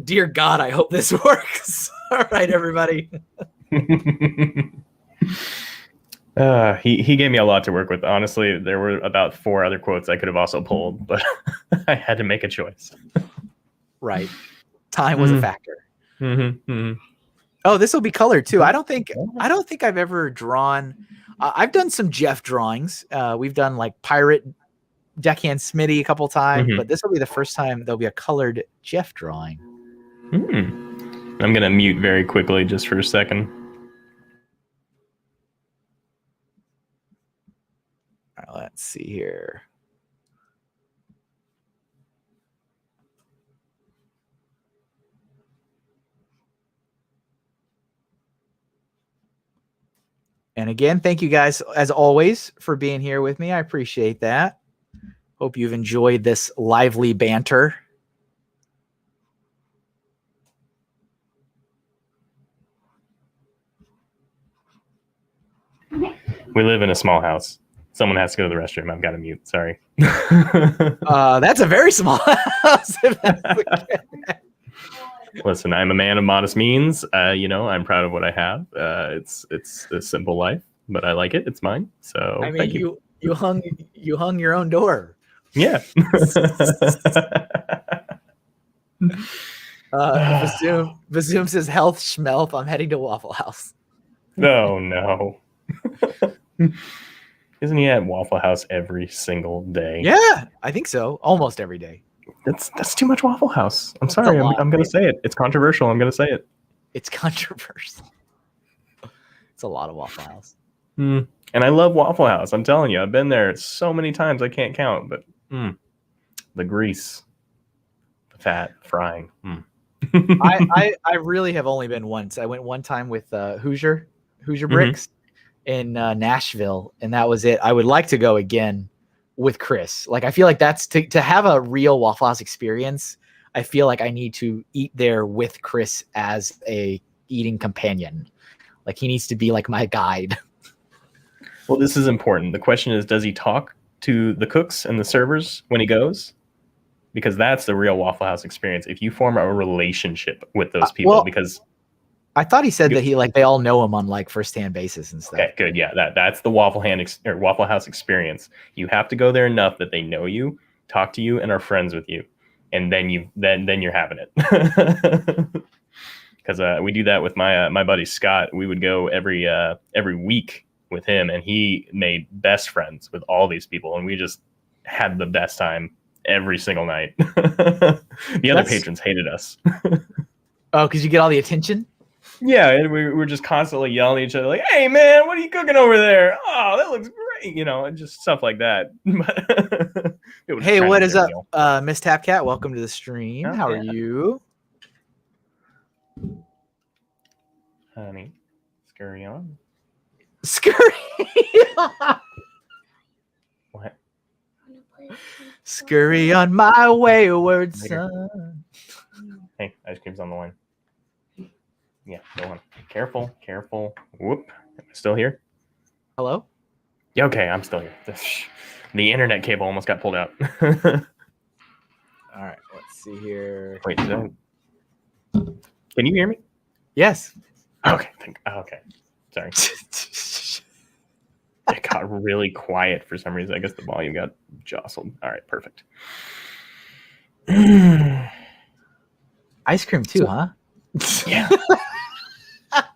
S1: dear God, I hope this works. All right, everybody.
S2: He gave me a lot to work with. Honestly, there were about 4 other quotes I could have also pulled, but I had to make a choice.
S1: Right. Time was a factor.
S2: Mm-hmm.
S1: Oh, this will be colored too. I don't think I've ever drawn. I've done some Jeff drawings. We've done like Pirate Deckhand Smitty a couple times, but this will be the first time there'll be a colored Jeff drawing.
S2: I'm going to mute very quickly just for a second.
S1: All right, let's see here. And again, thank you guys, as always, for being here with me. I appreciate that. Hope you've enjoyed this lively banter.
S2: We live in a small house. Someone has to go to the restroom. I've got to mute. Sorry.
S1: That's a very small house. If that's the case.
S2: Listen, I'm a man of modest means. I'm proud of what I have. It's a simple life, but I like it. It's mine. So
S1: I mean,
S2: thank you.
S1: you hung your own door.
S2: Yeah.
S1: Vazoom says health schmelf. I'm heading to Waffle House.
S2: Oh no. Isn't he at Waffle House every single day?
S1: Yeah, I think so. Almost every day.
S2: That's too much Waffle House. I'm sorry. I'm going to say it. It's controversial. I'm going to say it.
S1: It's controversial. It's a lot of Waffle House.
S2: And I love Waffle House. I'm telling you, I've been there so many times I can't count. But the grease, the fat, frying.
S1: I really have only been once. I went one time with Hoosier Bricks in Nashville, and that was it. I would like to go again with Chris. Like, I feel like that's to have a real Waffle House experience. I feel like I need to eat there with Chris as a eating companion. Like, he needs to be like my guide.
S2: Well, this is important. The question is, does he talk to the cooks and the servers when he goes? Because that's the real Waffle House experience. If you form a relationship with those people, because
S1: I thought he said that they all know him on like firsthand basis and stuff.
S2: Okay, good. Yeah, that's the Waffle House experience. You have to go there enough that they know you, talk to you, and are friends with you, and then you're having it. Because we do that with my buddy Scott. We would go every week with him, and he made best friends with all these people, and we just had the best time every single night. The other patrons hated us.
S1: Oh, because you get all the attention?
S2: Yeah, and we were just constantly yelling at each other like, "Hey, man, what are you cooking over there? Oh, that looks great." And just stuff like that.
S1: Hey, what is up, Miss Tapcat? Welcome to the stream. How are you?
S2: Honey, scurry on.
S1: Scurry on.
S2: What?
S1: Scurry on my wayward son.
S2: Hey, ice cream's on the line. Yeah, go on. Careful. Whoop. Am I still here?
S1: Hello?
S2: Yeah, okay, I'm still here. The internet cable almost got pulled out.
S1: All right, let's see here.
S2: Wait, can you hear me?
S1: Yes.
S2: Okay. Okay. Sorry. It got really quiet for some reason. I guess the volume got jostled. All right, perfect.
S1: Ice cream too, huh?
S2: Yeah.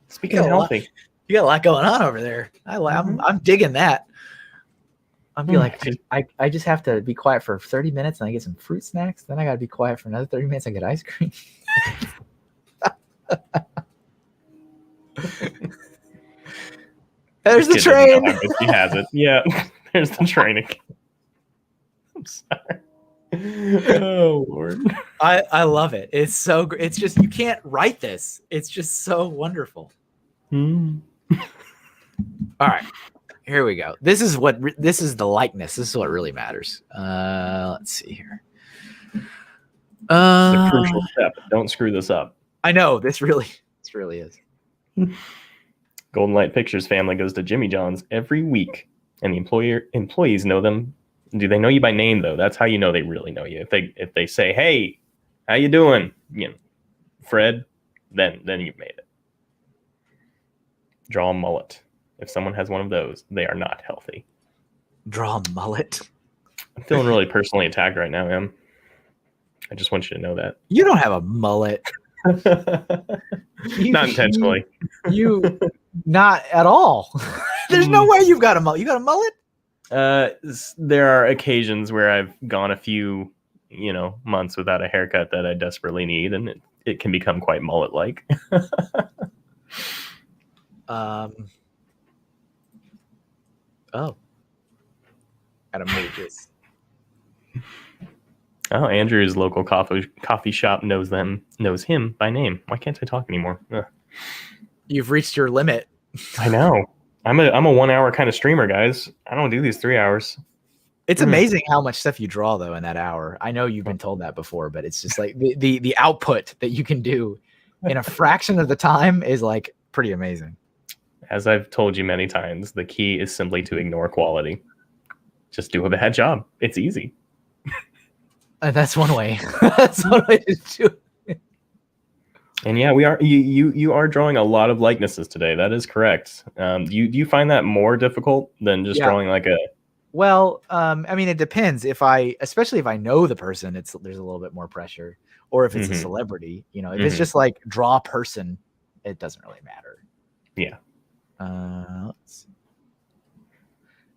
S2: Speaking of healthy,
S1: you got a lot going on over there. I'm digging that. I'm be like, I just have to be quiet for 30 minutes and I get some fruit snacks. Then I got to be quiet for another 30 minutes. I get ice cream. There's the train.
S2: He has it. Yeah, there's the train. I'm sorry. Oh Lord.
S1: I love it. It's so great. It's just, you can't write this. It's just so wonderful. All right, here we go. This is the likeness. This is what really matters. Let's see here.
S2: The crucial step. Don't screw this up.
S1: I know this really is.
S2: Golden Light Pictures family goes to Jimmy John's every week, and the employees know them. Do they know you by name though? That's how you know they really know you. If they say, "Hey, how you doing?" Fred, then you've made it. Draw a mullet. If someone has one of those, they are not healthy.
S1: Draw a mullet.
S2: I'm feeling really personally attacked right now, Em. I just want you to know that.
S1: You don't have a mullet.
S2: Not intentionally.
S1: You not at all. There's no way you've got a mullet. You got a mullet?
S2: There are occasions where I've gone a few, months without a haircut that I desperately need, and it can become quite mullet-like.
S1: Oh. Gotta move this.
S2: Oh, Andrew's local coffee shop knows him by name. Why can't I talk anymore? Ugh.
S1: You've reached your limit.
S2: I know. I'm a 1 hour kind of streamer, guys. I don't do these 3 hours.
S1: It's amazing how much stuff you draw though in that hour. I know you've been told that before, but it's just like the output that you can do in a fraction of the time is like pretty amazing.
S2: As I've told you many times, the key is simply to ignore quality. Just do a bad job. It's easy.
S1: That's one way. That's one way to do it.
S2: And yeah, we are you are drawing a lot of likenesses today. That is correct. Do you find that more difficult than just
S1: Yeah.
S2: drawing like a?
S1: Well, I mean, it depends. Especially if I know the person, there's a little bit more pressure. Or if it's a celebrity, if it's just like draw a person, it doesn't really matter.
S2: Yeah.
S1: Let's see.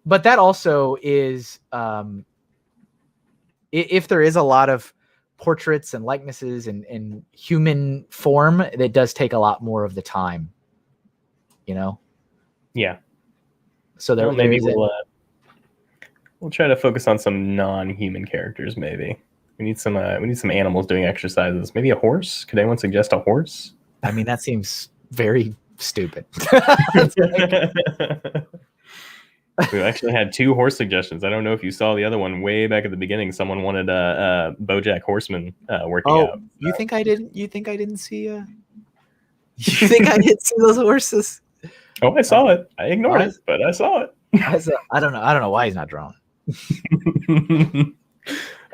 S1: But that also is, if there is a lot of portraits and likenesses and in human form, it does take a lot more of the time.
S2: Yeah.
S1: So
S2: Well, maybe we'll try to focus on some non-human characters. Maybe we need some animals doing exercises. Maybe a horse. Could anyone suggest a horse?
S1: I mean, that seems very stupid.
S2: We actually had 2 horse suggestions. I don't know if you saw the other one way back at the beginning. Someone wanted a BoJack Horseman working out.
S1: You think I didn't? You think I didn't see? You think I didn't see those horses?
S2: Oh, I saw it. I ignored it, but I saw it.
S1: I don't know why he's not drawn.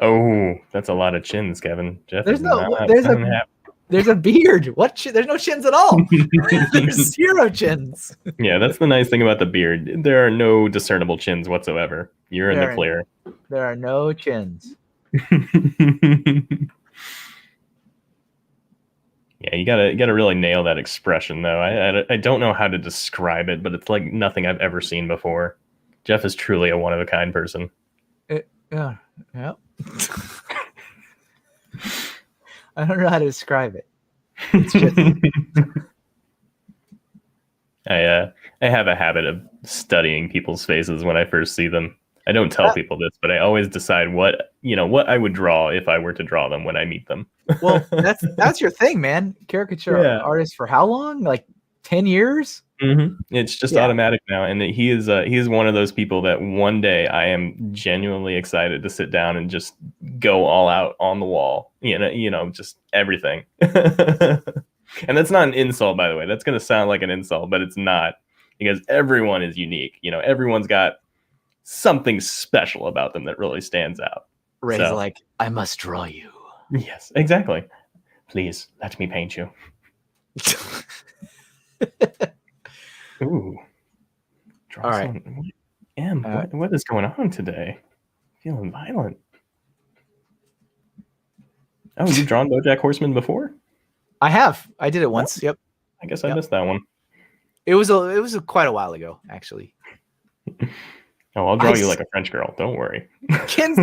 S2: Oh, that's a lot of chins, Kevin. Jeff,
S1: there's a beard. What? There's no chins at all. There's 0 chins.
S2: Yeah, that's the nice thing about the beard. There are no discernible chins whatsoever. You're in the clear.
S1: There are no chins.
S2: Yeah, you gotta really nail that expression, though. I don't know how to describe it, but it's like nothing I've ever seen before. Jeff is truly a one-of-a-kind person.
S1: Yeah. I don't know how to describe it. It's just...
S2: I have a habit of studying people's faces when I first see them. I don't tell people this, but I always decide what I would draw if I were to draw them when I meet them.
S1: Well, that's your thing, man. Caricature artist for how long? Like 10 years?
S2: Mm-hmm. It's just automatic now, and he is one of those people that one day I am genuinely excited to sit down and just go all out on the wall. Just everything. And that's not an insult, by the way. That's going to sound like an insult, but it's not, because everyone is unique. Everyone's got something special about them that really stands out.
S1: Ray's like, I must draw you.
S2: Yes, exactly. Please let me paint you. Ooh. Draw
S1: all right.
S2: What is going on today? Feeling violent. Oh, you've drawn BoJack Horseman before?
S1: I have. I did it once. Yep.
S2: I guess I missed that one.
S1: It was quite a while ago, actually.
S2: Oh, I'll draw you like a French girl. Don't worry.
S1: Kid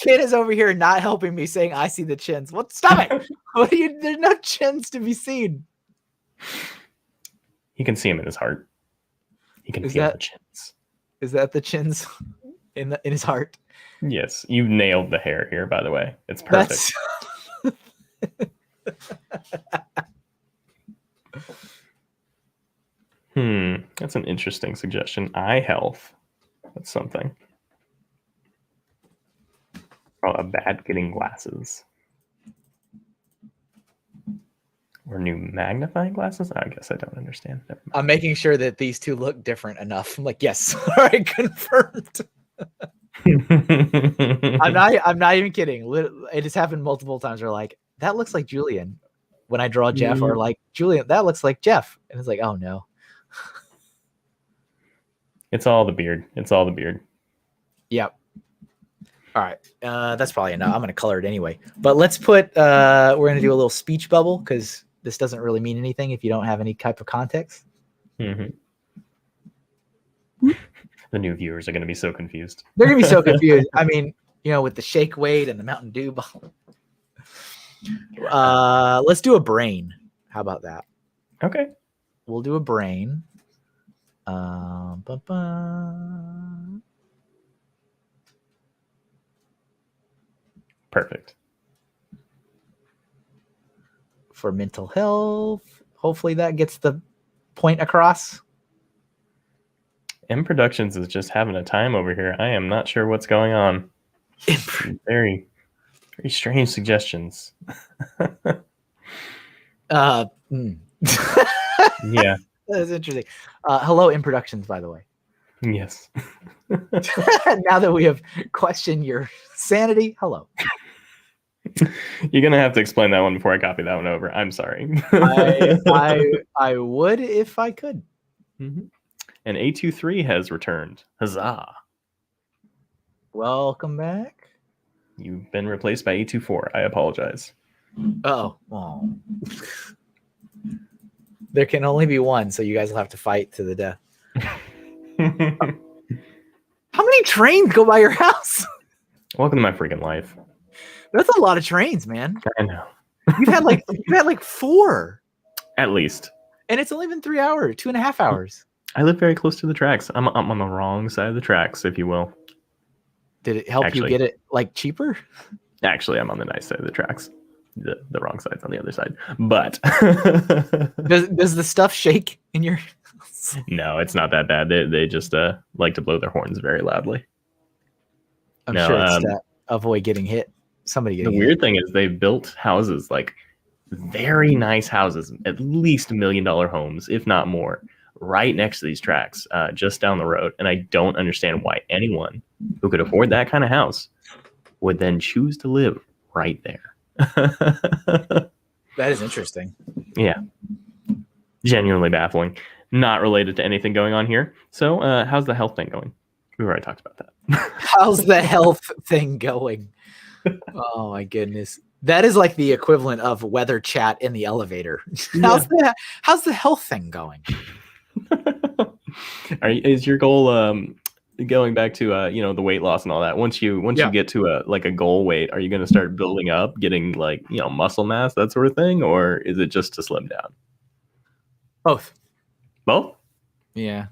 S1: is over here not helping me, saying I see the chins. What? Stop it! There's no chins to be seen.
S2: He can see them in his heart. He can feel the chins.
S1: Is that the chins in his heart?
S2: Yes, you've nailed the hair here. By the way, it's perfect. That's an interesting suggestion. Eye health. That's something. Oh, a bat getting glasses. Or new magnifying glasses? I guess I don't understand.
S1: I'm making sure that these two look different enough. I'm like, yes, all right, confirmed. I'm not even kidding. It has happened multiple times where like, that looks like Julian when I draw Jeff, or like, Julian, that looks like Jeff. And it's like, oh no.
S2: It's all the beard.
S1: Yep. All right. That's probably enough. I'm going to color it anyway. But let's put, we're going to do a little speech bubble, because this doesn't really mean anything if you don't have any type of context.
S2: Mm-hmm. The new viewers are going to be so confused.
S1: They're going to be so confused. I mean, with the shake weight and the Mountain Dew bottle. Let's do a brain. How about that?
S2: Okay.
S1: We'll do a brain.
S2: Perfect.
S1: For mental health. Hopefully that gets the point across.
S2: M Productions is just having a time over here. I am not sure what's going on. Very, very strange suggestions.
S1: Yeah. That's interesting. Hello, M Productions, by the way.
S2: Yes.
S1: Now that we have questioned your sanity, hello.
S2: You're gonna have to explain that one before I copy that one over. I'm sorry.
S1: I would if I could.
S2: And A23 has returned. Huzzah!
S1: Welcome back.
S2: You've been replaced by A24. I apologize.
S1: Oh, well. There can only be one, so you guys will have to fight to the death. How many trains go by your house?
S2: Welcome to my freaking life.
S1: That's a lot of trains, man.
S2: I know.
S1: You've had like 4.
S2: At least.
S1: And it's only been 3 hours, 2.5 hours.
S2: I live very close to the tracks. I'm on the wrong side of the tracks, if you will.
S1: Did it help you get it like cheaper?
S2: Actually, I'm on the nice side of the tracks. The wrong side's on the other side. But
S1: does the stuff shake in your house?
S2: No, it's not that bad. They just like to blow their horns very loudly.
S1: I'm sure it's to avoid getting hit. Somebody getting
S2: hit. The weird thing is they built houses, like very nice houses, at least $1 million homes, if not more, right next to these tracks, just down the road. And I don't understand why anyone who could afford that kind of house would then choose to live right there.
S1: That is interesting.
S2: Yeah. Genuinely baffling. Not related to anything going on here. So how's the health thing going? We've already talked about that.
S1: How's the health thing going? Oh my goodness. That is like the equivalent of weather chat in the elevator. How's the health thing going?
S2: Is your goal going back to the weight loss and all that? Once you get to a goal weight, are you going to start building up, getting muscle mass, that sort of thing, or is it just to slim down?
S1: Both.
S2: Yeah.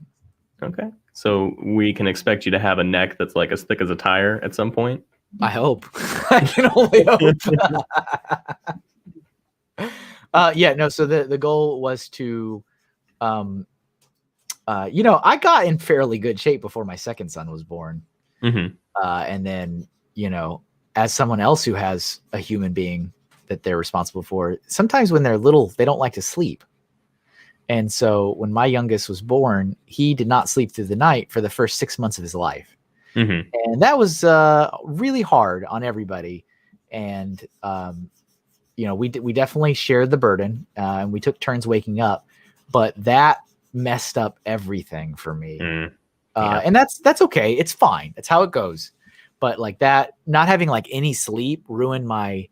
S2: Okay. So we can expect you to have a neck that's like as thick as a tire at some point.
S1: I hope. I can only hope. So the goal was to I got in fairly good shape before my second son was born.
S2: Mm-hmm.
S1: And then, as someone else who has a human being that they're responsible for, sometimes when they're little, they don't like to sleep. And so when my youngest was born, he did not sleep through the night for the first 6 months of his life.
S2: Mm-hmm.
S1: And that was really hard on everybody. And, we definitely shared the burden and we took turns waking up, but that messed up everything for me. And that's okay. It's fine. That's how it goes. But like that, not having like any sleep ruined my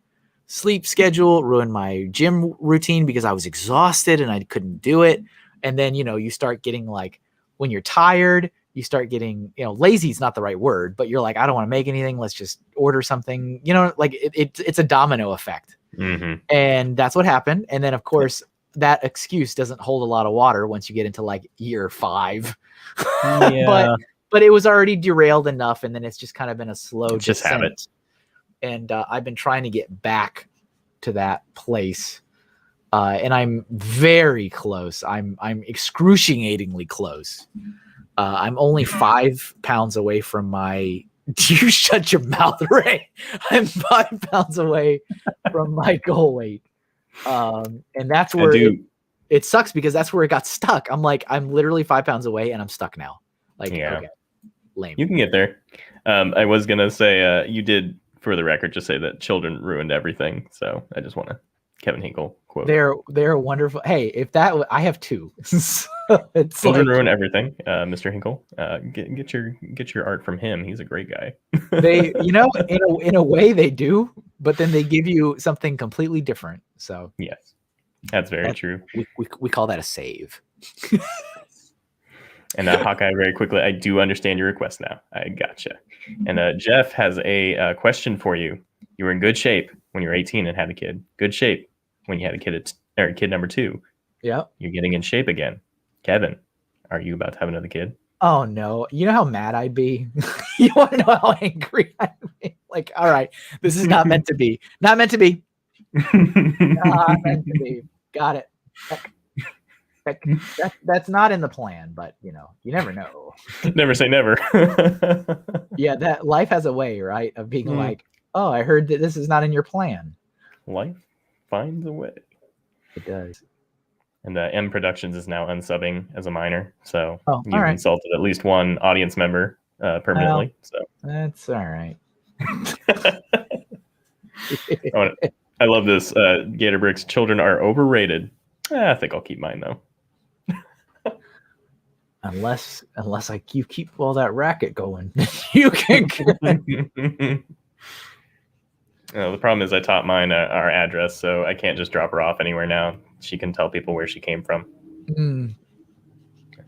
S1: sleep schedule, ruined my gym routine because I was exhausted and I couldn't do it. And then, you start getting like, when you're tired, you start getting, lazy is not the right word, but you're like, I don't want to make anything. Let's just order something, like it's a domino effect.
S2: Mm-hmm.
S1: And that's what happened. And then of course that excuse doesn't hold a lot of water once you get into like year 5,
S2: Yeah.
S1: but it was already derailed enough. And then it's just kind of been a slow
S2: just have it.
S1: And I've been trying to get back to that place. And I'm very close. I'm excruciatingly close. I'm only 5 pounds away from my. Do you shut your mouth, Ray? I'm 5 pounds away from my goal weight. And that's where it sucks because that's where it got stuck. I'm literally 5 pounds away and I'm stuck now. Okay, lame.
S2: You can get there. I was going to say, you did, for the record, just say that children ruined everything. So I just want to Kevin Hinkle quote.
S1: They're wonderful. Hey, I have 2. So it's
S2: children ruin everything. Mr. Hinkle, get your art from him. He's a great guy.
S1: They, in a way they do, but then they give you something completely different. So
S2: yes, that's very true.
S1: We call that a save.
S2: And Hawkeye, very quickly, I do understand your request now. I gotcha. And Jeff has a question for you. You were in good shape when you were 18 and had a kid. Good shape when you had a kid number 2.
S1: Yeah. You're
S2: getting in shape again. Kevin, are you about to have another kid?
S1: Oh no. You know how mad I'd be? You want to know how angry I'd be? Like, all right, this is not meant to be. Not meant to be. Not meant to be. Got it. That's not in the plan, but you never know.
S2: Never say never.
S1: Yeah, that life has a way, right, of being like, oh, I heard that this is not in your plan.
S2: Life finds a way.
S1: It does.
S2: And M Productions is now unsubbing as a minor, so you've
S1: right.
S2: insulted at least one audience member permanently. So
S1: that's all right.
S2: I love this. Gator Bricks, children are overrated. I think I'll keep mine though.
S1: Unless you keep all that racket going, you can.
S2: The problem is I taught mine our address, so I can't just drop her off anywhere now. She can tell people where she came from.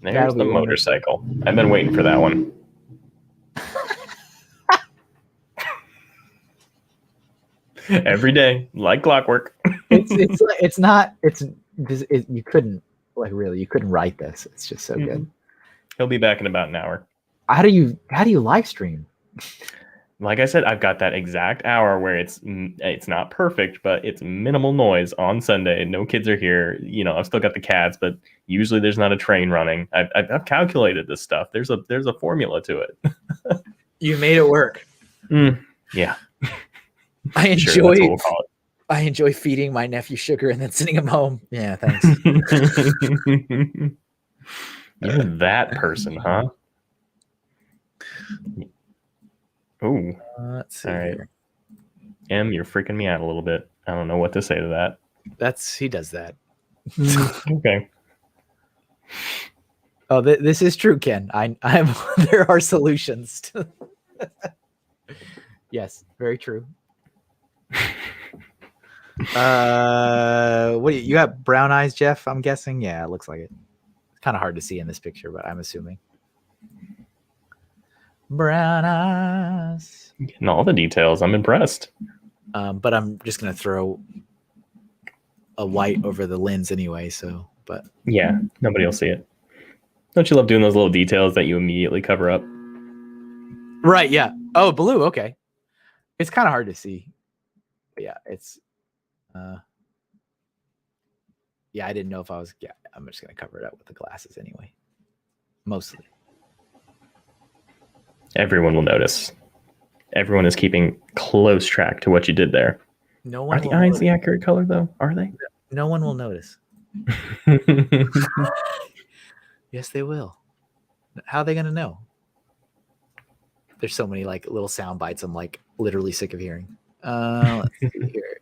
S2: There's the motorcycle. I've been waiting for that one. Every day, like clockwork.
S1: You couldn't write this. It's just so good.
S2: He'll be back in about an hour.
S1: How do you live stream?
S2: Like I said, I've got that exact hour where it's not perfect, but it's minimal noise on Sunday. No kids are here. I've still got the cats, but usually there's not a train running. I've calculated this stuff. There's a formula to it.
S1: You made it work.
S2: Yeah.
S1: I enjoy feeding my nephew sugar and then sending him home. Yeah, thanks.
S2: You're that person, huh? Oh,
S1: let's see.
S2: All right. M, you're freaking me out a little bit. I don't know what to say to that.
S1: He does that.
S2: Okay.
S1: Oh, this is true, Ken. There are solutions. Yes, very true. What do you got? Brown eyes, Jeff? I'm guessing. Yeah, it looks like it. It's kind of hard to see in this picture, but I'm assuming. Brown eyes.
S2: Getting all the details. I'm impressed.
S1: But I'm just gonna throw a white over the lens anyway. So, but
S2: yeah, nobody will see it. Don't you love doing those little details that you immediately cover up?
S1: Right. Yeah. Oh, blue. Okay. It's kind of hard to see. But yeah, it's. Yeah, I didn't know if I was. Yeah, I'm just gonna cover it up with the glasses anyway. Mostly.
S2: Everyone will notice. Everyone is keeping close track to what you did there.
S1: No one.
S2: Are the eyes the accurate color though? Are they?
S1: No one will notice. Yes, they will. How are they gonna know? There's so many like little sound bites I'm like literally sick of hearing. Let's see here.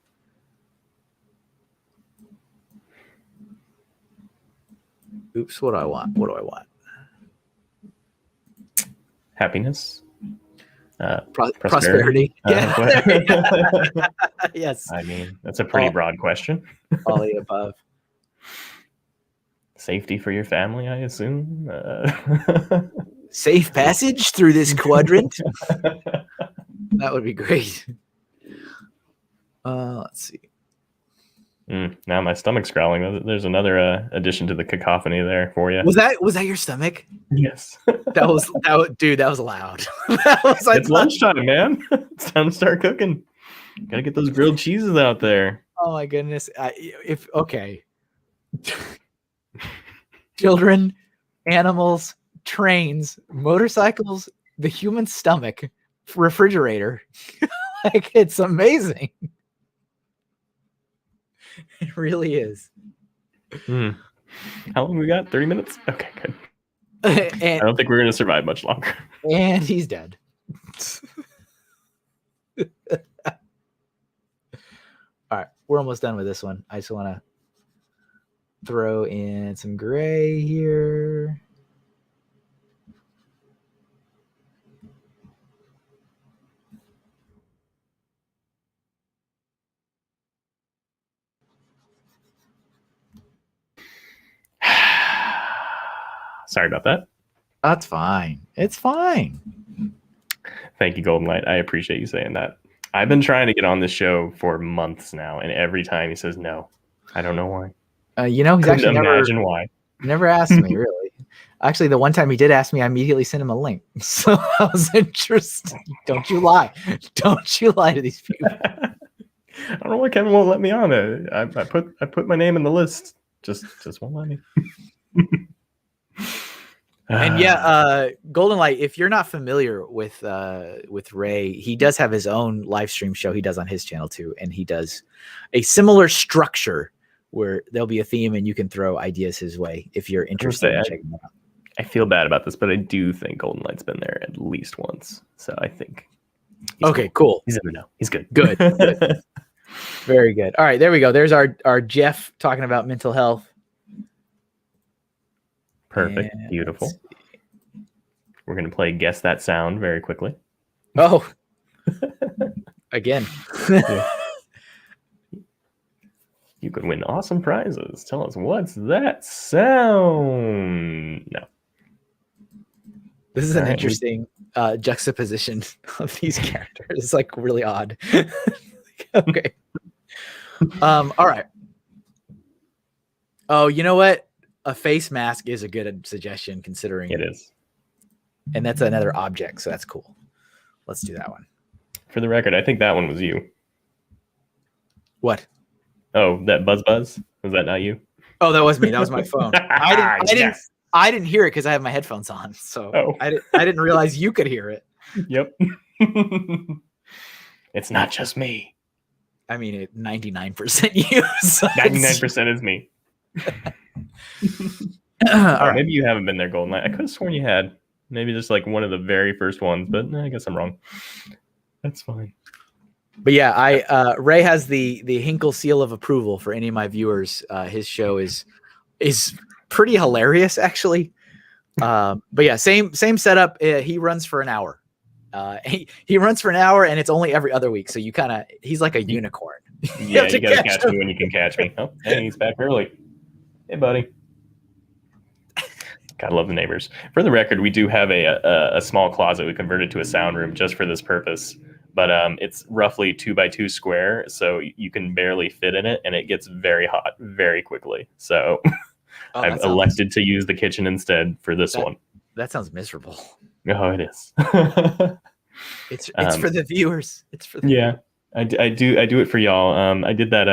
S1: Oops, what do I want?
S2: Happiness.
S1: Prosperity. Yeah. Yes.
S2: I mean, that's a pretty broad question.
S1: All the above.
S2: Safety for your family, I assume.
S1: Safe passage through this quadrant. That would be great. Let's see.
S2: Now my stomach's growling. There's another addition to the cacophony there for you.
S1: Was that your stomach?
S2: Yes.
S1: That was loud.
S2: It's lunchtime, man. It's time to start cooking. Gotta get those grilled cheeses out there.
S1: Oh my goodness. Children, animals, trains, motorcycles, the human stomach, refrigerator. Like, it's amazing. It really is.
S2: How long we got? 30 minutes? Okay, good.
S1: And,
S2: I don't think we're going to survive much longer.
S1: And he's dead. All right, we're almost done with this one. I just want to throw in some gray here.
S2: Sorry about that.
S1: That's fine. It's fine.
S2: Thank you, Golden Light. I appreciate you saying that. I've been trying to get on this show for months now, and every time he says no. I don't know why.
S1: He's
S2: Couldn't
S1: actually
S2: imagine why.
S1: Never asked me, really. Actually, the one time he did ask me, I immediately sent him a link. So I was interested. Don't you lie. Don't you lie to these people.
S2: I don't know why Kevin won't let me on it. I put my name in the list. Just won't let me.
S1: And yeah, Golden Light, if you're not familiar with Ray, he does have his own live stream show he does on his channel too. And he does a similar structure where there'll be a theme and you can throw ideas his way if you're interested in checking it out.
S2: I feel bad about this, but I do think Golden Light's been there at least once. So I think
S1: okay, cool.
S2: He's in the know. He's good.
S1: Good. Very good. All right, there we go. There's our Jeff talking about mental health.
S2: Perfect.
S1: And
S2: Beautiful. We're going to play Guess That Sound very quickly.
S1: Oh, again.
S2: You could win awesome prizes. Tell us, what's that sound? No.
S1: This is an interesting juxtaposition of these characters. It's like really odd. Okay. All right. Oh, you know what? A face mask is a good suggestion considering
S2: It is.
S1: And that's another object, so that's cool. Let's do that one.
S2: For the record, I think that one was you.
S1: What?
S2: Oh, that buzz? Was that not you?
S1: Oh, that was me. That was my phone. I didn't hear it because I have my headphones on, so I didn't realize you could hear it.
S2: Yep. It's not just me.
S1: I mean, 99% you. So
S2: 99% is me.
S1: All right.
S2: Maybe you haven't been there, Golden Light. I could have sworn you had. Maybe just like one of the very first ones, but I guess I'm wrong. That's fine.
S1: But yeah, Ray has the Hinkle seal of approval for any of my viewers. His show is pretty hilarious, actually. But yeah, same setup. He runs for an hour. He runs for an hour, and it's only every other week. So he's like a unicorn.
S2: Yeah, you gotta catch me when you can catch me. Oh, hey, he's back early. Hey, buddy. Gotta love the neighbors. For the record, we do have a small closet we converted to a sound room just for this purpose. But it's roughly 2x2 square, so you can barely fit in it, and it gets very hot very quickly. So I've elected to use the kitchen instead for this one.
S1: That sounds miserable.
S2: Oh, it is.
S1: It's for the viewers. It's for the
S2: viewers. I do it for y'all. I did that.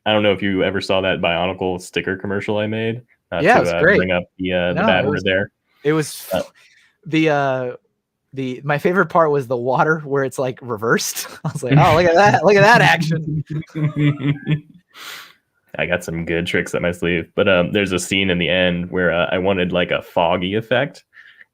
S2: I don't know if you ever saw that Bionicle sticker commercial I made.
S1: It was great.
S2: Bring up the bad word there.
S1: It was my favorite part was the water where it's like reversed. I was like, oh, look at that. Look at that action.
S2: I got some good tricks up my sleeve, but there's a scene in the end where I wanted like a foggy effect.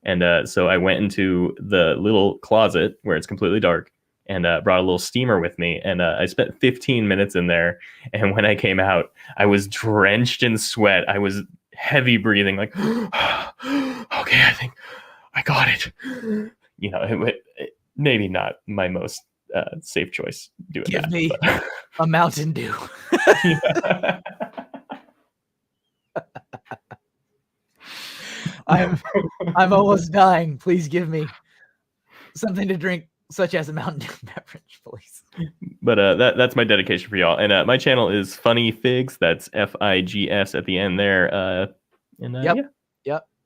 S2: And so I went into the little closet where it's completely dark and brought a little steamer with me. And I spent 15 minutes in there. And when I came out, I was drenched in sweat. I was heavy breathing, like, okay, I think I got it. You know, it maybe not my most safe choice doing that.
S1: Give me a Mountain Dew. I'm almost dying. Please give me something to drink, such as a Mountain Dew beverage, please.
S2: But that's my dedication for y'all. And my channel is Funny Figs. That's FIGS at the end there. Yep.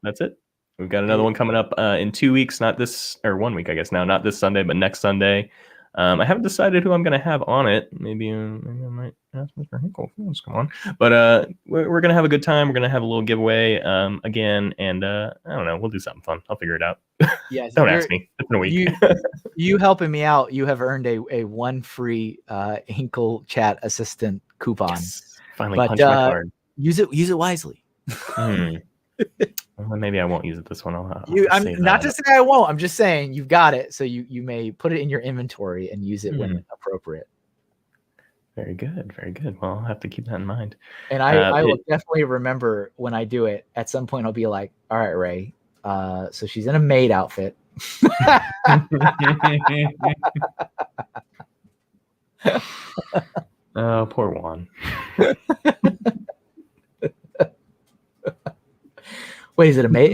S2: That's it. We've got another one coming up in 2 weeks, not this, or 1 week, I guess now, not this Sunday, but next Sunday. I haven't decided who I'm going to have on it. Maybe I might ask Mr. Hinkle. Come on. But we're going to have a good time. We're going to have a little giveaway again. And I don't know. We'll do something fun. I'll figure it out.
S1: Yes.
S2: Don't ask me. It's been a week.
S1: You helping me out. You have earned a one free Hinkle chat assistant coupon.
S2: Yes. Finally punched my card.
S1: Use it wisely.
S2: Well, maybe I won't use it this one.
S1: I'm not to say I won't. I'm just saying you've got it, so you may put it in your inventory and use it when appropriate.
S2: Very good, very good. Well, I'll have to keep that in mind.
S1: And I will definitely remember when I do it. At some point, I'll be like, "All right, Ray. So she's in a maid outfit."
S2: Oh, poor Juan.
S1: Wait, is it a maid?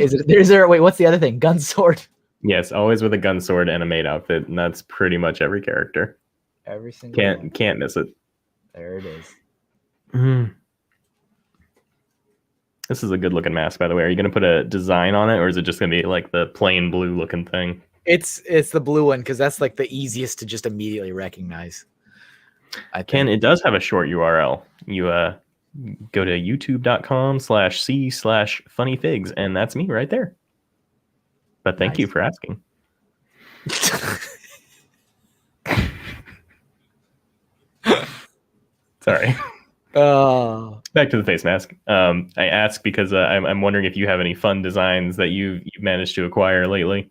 S1: Wait, what's the other thing? Gun sword?
S2: Yes, always with a gun sword and a maid outfit, and that's pretty much every character.
S1: Every single one.
S2: Can't miss it.
S1: There it is.
S2: This is a good looking mask, by the way. Are you going to put a design on it, or is it just going to be like the plain blue looking thing?
S1: It's the blue one because that's like the easiest to just immediately recognize.
S2: It does have a short URL. You go to youtube.com/c/funnyfigs, and that's me right there. But thank you for asking. Sorry. Back to the face mask. I ask because I'm wondering if you have any fun designs that you've managed to acquire lately.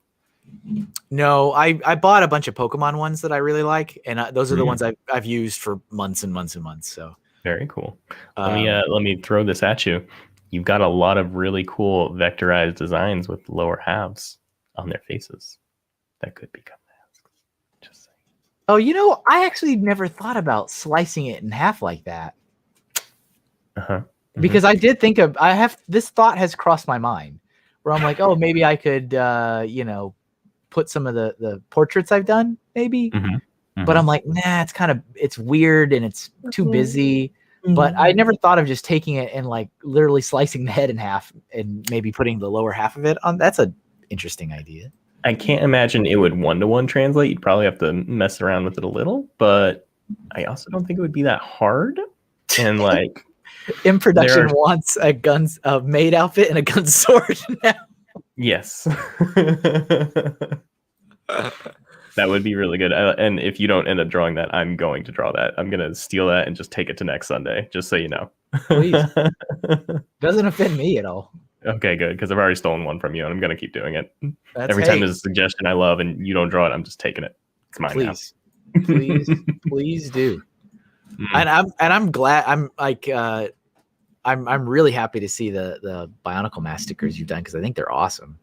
S1: No, I bought a bunch of Pokemon ones that I really like, and those are the
S2: Mm.
S1: ones I've used for months and months and months. So
S2: Very cool.
S1: um,
S2: Let me throw this at you. You've got a lot of really cool vectorized designs with lower halves on their faces that could become masks. Just saying.
S1: oh, I actually never thought about slicing it in half like that.
S2: Uh-huh.
S1: Because I did think of this thought has crossed my mind where I'm like, oh, maybe I could put some of the portraits I've done maybe, but I'm like, nah, it's weird and it's too busy. But I never thought of just taking it and like literally slicing the head in half and maybe putting the lower half of it on. That's an interesting idea.
S2: I can't imagine it would 1-to-1 translate. You'd probably have to mess around with it a little, but I also don't think it would be that hard. And like
S1: In Production wants a maid outfit and a gun sword now.
S2: Yes. That would be really good. And if you don't end up drawing that, I'm going to draw that. I'm going to steal that and just take it to next Sunday, just so you know.
S1: Please. Doesn't offend me at all.
S2: Okay, good, because I've already stolen one from you, and I'm going to keep doing it.
S1: That's
S2: Every time there's a suggestion I love and you don't draw it, I'm just taking it. It's mine
S1: please.
S2: now.
S1: Please do. And I'm glad. I'm like I'm really happy to see the Bionicle Mask stickers you've done because I think they're awesome.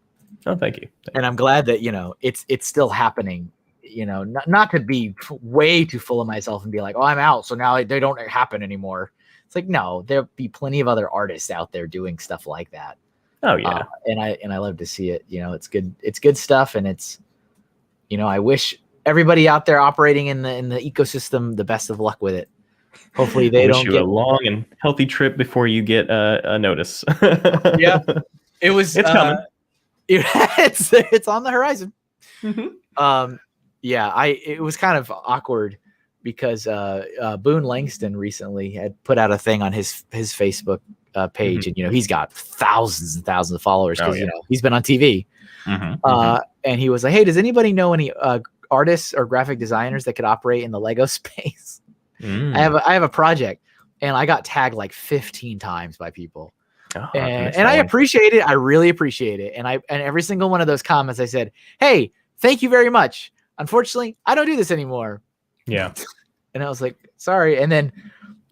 S2: Oh, thank you.
S1: And I'm glad that it's still happening. Not to be way too full of myself and be like, oh, I'm out, so now they don't happen anymore. It's like, no, there'll be plenty of other artists out there doing stuff like that.
S2: Oh yeah.
S1: And I love to see it. It's good. It's good stuff, and it's I wish everybody out there operating in the ecosystem the best of luck with it. Hopefully they don't get
S2: a long and healthy trip before you get a notice.
S1: Yeah, it's
S2: coming.
S1: It's on the horizon.
S2: Mm-hmm.
S1: It was kind of awkward because Boone Langston recently had put out a thing on his Facebook page, and he's got thousands and thousands of followers because he's been on TV. And he was like, hey, does anybody know any artists or graphic designers that could operate in the Lego space? I have a project, and I got tagged like 15 times by people. And I appreciate it. I really appreciate it. And every single one of those comments, I said, hey, thank you very much. Unfortunately, I don't do this anymore.
S2: Yeah.
S1: And I was like, sorry. And then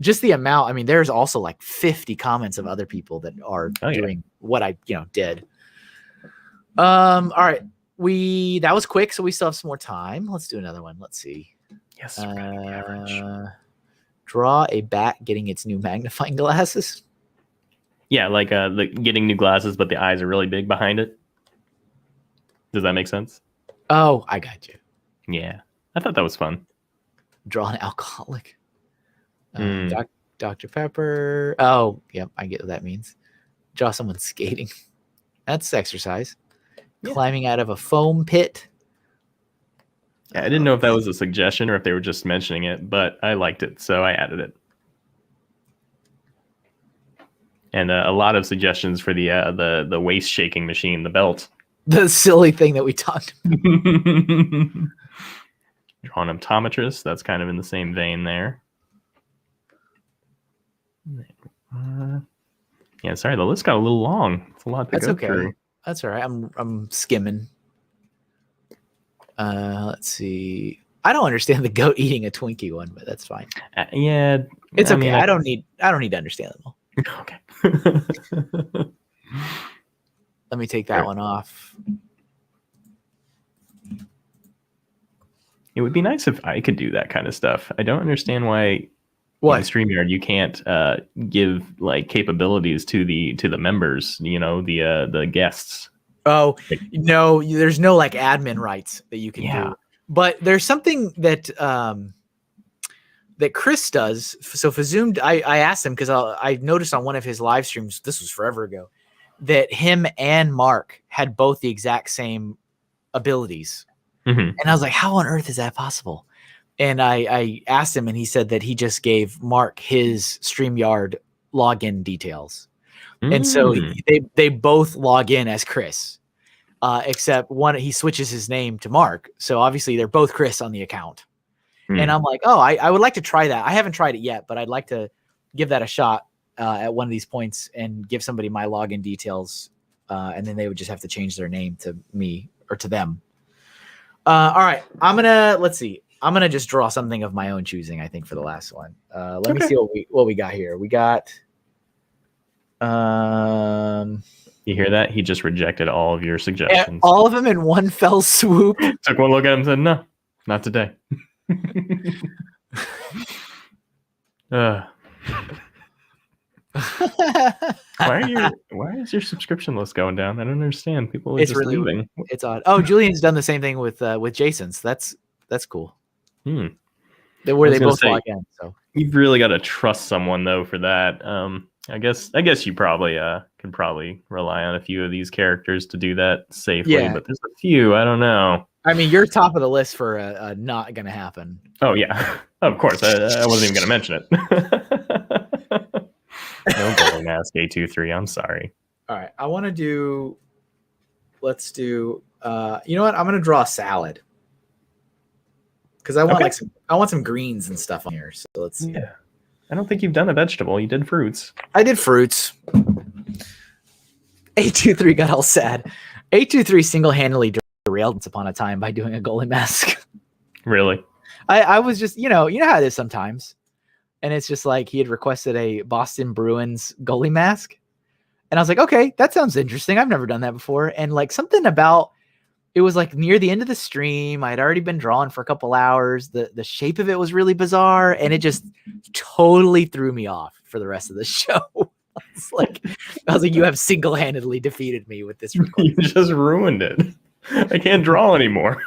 S1: just the amount, I mean, there's also like 50 comments of other people that are doing what I, did. All right. That was quick. So we still have some more time. Let's do another one. Let's see.
S2: Yes.
S1: Draw a bat getting its new magnifying glasses.
S2: Yeah, like getting new glasses, but the eyes are really big behind it. Does that make sense?
S1: Oh, I got you.
S2: Yeah, I thought that was fun.
S1: Draw an alcoholic. Dr. Pepper. Oh, yep, I get what that means. Draw someone skating. That's exercise. Yeah. Climbing out of a foam pit.
S2: Yeah, I didn't know if that was a suggestion or if they were just mentioning it, but I liked it, so I added it. And a lot of suggestions for the waist shaking machine, the belt.
S1: The silly thing that we talked about.
S2: Draw an optometrist. That's kind of in the same vein there. Yeah, sorry, the list got a little long. It's a lot to go through.
S1: That's all right. I'm skimming. Let's see. I don't understand the goat eating a Twinkie one, but that's fine.
S2: Yeah,
S1: it's okay. I don't need to understand them all.
S2: Okay.
S1: Let me take that one off.
S2: It would be nice if I could do that kind of stuff. I don't understand why in StreamYard you can't give like capabilities to the members, the guests.
S1: Oh, no, there's no like admin rights that you can do. But there's something that that Chris does. So for Zoom, I asked him because I noticed on one of his live streams, this was forever ago, that him and Mark had both the exact same abilities. And I was like, how on earth is that possible? And I asked him, and he said that he just gave Mark his StreamYard login details. And so they both log in as Chris, except one, he switches his name to Mark. So obviously they're both Chris on the account. And I'm like, oh, I would like to try that. I haven't tried it yet, but I'd like to give that a shot at one of these points and give somebody my login details. And then they would just have to change their name to me or to them. All right, let's see. I'm gonna just draw something of my own choosing. I think for the last one. Let me see what we got here. We got.
S2: You hear that? He just rejected all of your suggestions.
S1: All of them in one fell swoop.
S2: Took one look at him and said, "No, not today." Why is your subscription list going down? I don't understand. People are
S1: It's
S2: just
S1: really
S2: leaving.
S1: It's odd. Oh, Julian's done the same thing with Jason's. That's cool.
S2: Hmm.
S1: Where they both log in. So
S2: you've really got to trust someone though for that. I guess you probably can probably rely on a few of these characters to do that safely.
S1: Yeah.
S2: But there's a few I don't know.
S1: I mean, you're top of the list for not gonna happen.
S2: Oh yeah, of course. I wasn't even gonna mention it. No golden mask A23. I'm sorry.
S1: All right, I want to do. Let's do. You know what? I'm gonna draw a salad because I want I want some greens and stuff on here. So let's see.
S2: Yeah, I don't think you've done a vegetable. You did fruits.
S1: I did fruits. A23 got all sad. A23 single-handedly derailed once upon a time by doing a golden mask.
S2: Really?
S1: I was just you know how it is sometimes. And it's just like he had requested a Boston Bruins goalie mask. And I was like, okay, that sounds interesting. I've never done that before. And like something about it was like near the end of the stream. I had already been drawing for a couple hours. The shape of it was really bizarre. And it just totally threw me off for the rest of the show. I was like, you have single-handedly defeated me with this request.
S2: You just ruined it. I can't draw anymore.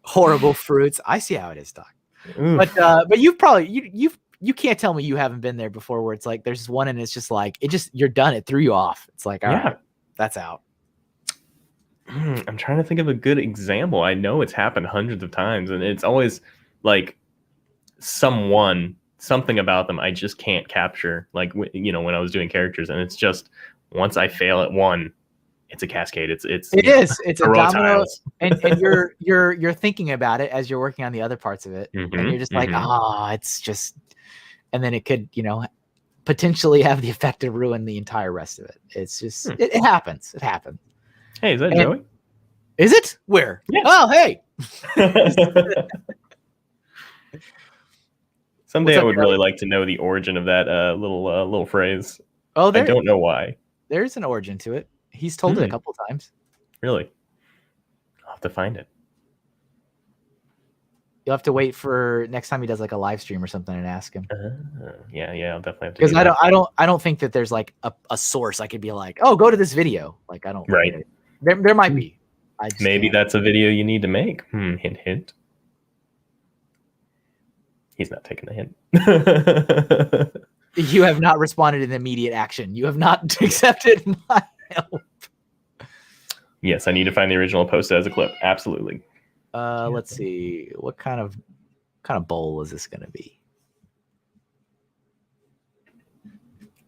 S1: Horrible fruits. I see how it is, Doc. But you've probably you can't tell me you haven't been there before where it's like there's one and it's just like you're done. It threw you off. It's like, all right, that's out.
S2: I'm trying to think of a good example. I know it's happened hundreds of times and it's always like something about them I just can't capture. Like, you know, when I was doing characters and it's just once I fail at one, it's a cascade. It's
S1: a domino, and you're thinking about it as you're working on the other parts of it, and you're just like, it's just, and then it could, you know, potentially have the effect to ruin the entire rest of it. It's just it happens. It happens.
S2: Hey, is that Joey?
S1: Is it? Where?
S2: Yeah.
S1: Oh, hey.
S2: Someday I would really like to know the origin of that little phrase.
S1: Oh,
S2: I don't know why.
S1: There's an origin to it. He's told it a couple times.
S2: Really? I'll have to find it.
S1: You'll have to wait for next time he does like a live stream or something and ask him.
S2: Yeah, I'll definitely have to.
S1: Because I don't think that there's like a source I could be like, oh, go to this video. Like I don't.
S2: Right.
S1: There might be.
S2: Maybe that's a video you need to make. Hint, hint. He's not taking the hint.
S1: You have not responded in immediate action. You have not accepted my help.
S2: Yes, I need to find the original post as a clip. Absolutely.
S1: Let's see. What kind of bowl is this going to be?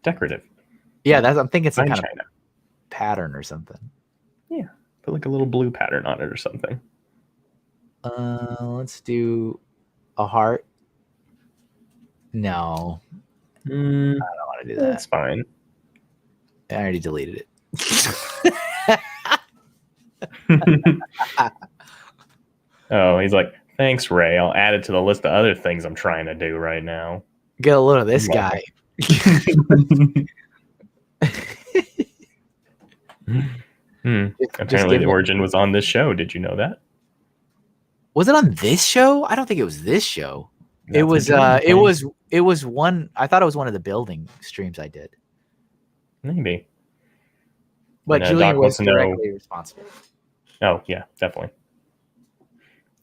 S2: Decorative.
S1: Yeah, I'm thinking it's a kind
S2: of
S1: pattern or something.
S2: Yeah, put like a little blue pattern on it or something.
S1: Let's do a heart. No. I don't want to do that.
S2: That's fine.
S1: I already deleted it.
S2: Oh, he's like, thanks, Ray. I'll add it to the list of other things I'm trying to do right now.
S1: Get a load of this guy.
S2: Apparently the origin was on this show. Did you know that?
S1: Was it on this show? I don't think it was this show. It was one. I thought it was one of the building streams I did.
S2: Maybe.
S1: But Julian was directly responsible.
S2: Oh yeah, definitely.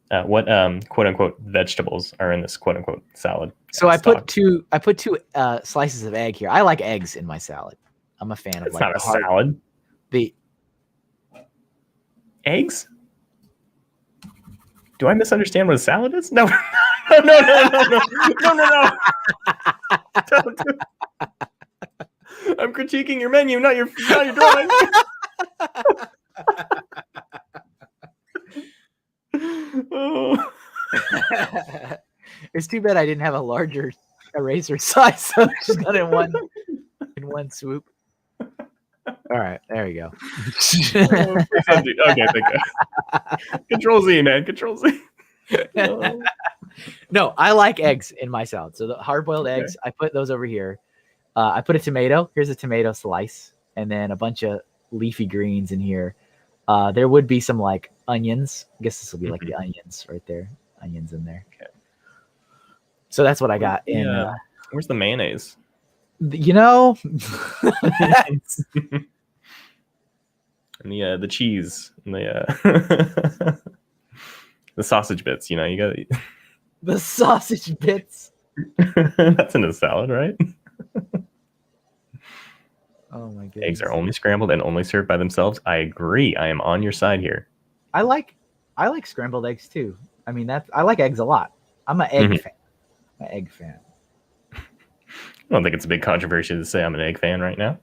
S2: What quote unquote vegetables are in this quote unquote salad?
S1: So I put two slices of egg here. I like eggs in my salad. I'm a fan of
S2: it's not a salad.
S1: The
S2: eggs? Do I misunderstand what a salad is? No. No. Don't do it. I'm critiquing your menu, not your drawing. Oh.
S1: It's too bad I didn't have a larger eraser size, so I just got it in one swoop. All right, there we go.
S2: Okay, thank you. Control Z, man. Control Z. Oh,
S1: No, I like eggs in my salad. So the hard-boiled
S2: Okay.
S1: eggs, I put those over here. I put a tomato. Here's a tomato slice, and then a bunch of leafy greens in here. There would be some like onions. I guess this will be like the onions right there. Onions in there.
S2: Okay.
S1: So that's what I got.
S2: Where's the mayonnaise?
S1: You know,
S2: And the cheese and the the sausage bits. You know, you got
S1: the sausage bits.
S2: that's in a salad, right?
S1: Oh my goodness.
S2: Eggs are only scrambled and only served by themselves. I agree. I am on your side here.
S1: I like scrambled eggs too. I mean, I like eggs a lot. I'm an egg fan. I'm an egg fan.
S2: I don't think it's a big controversy to say I'm an egg fan right now.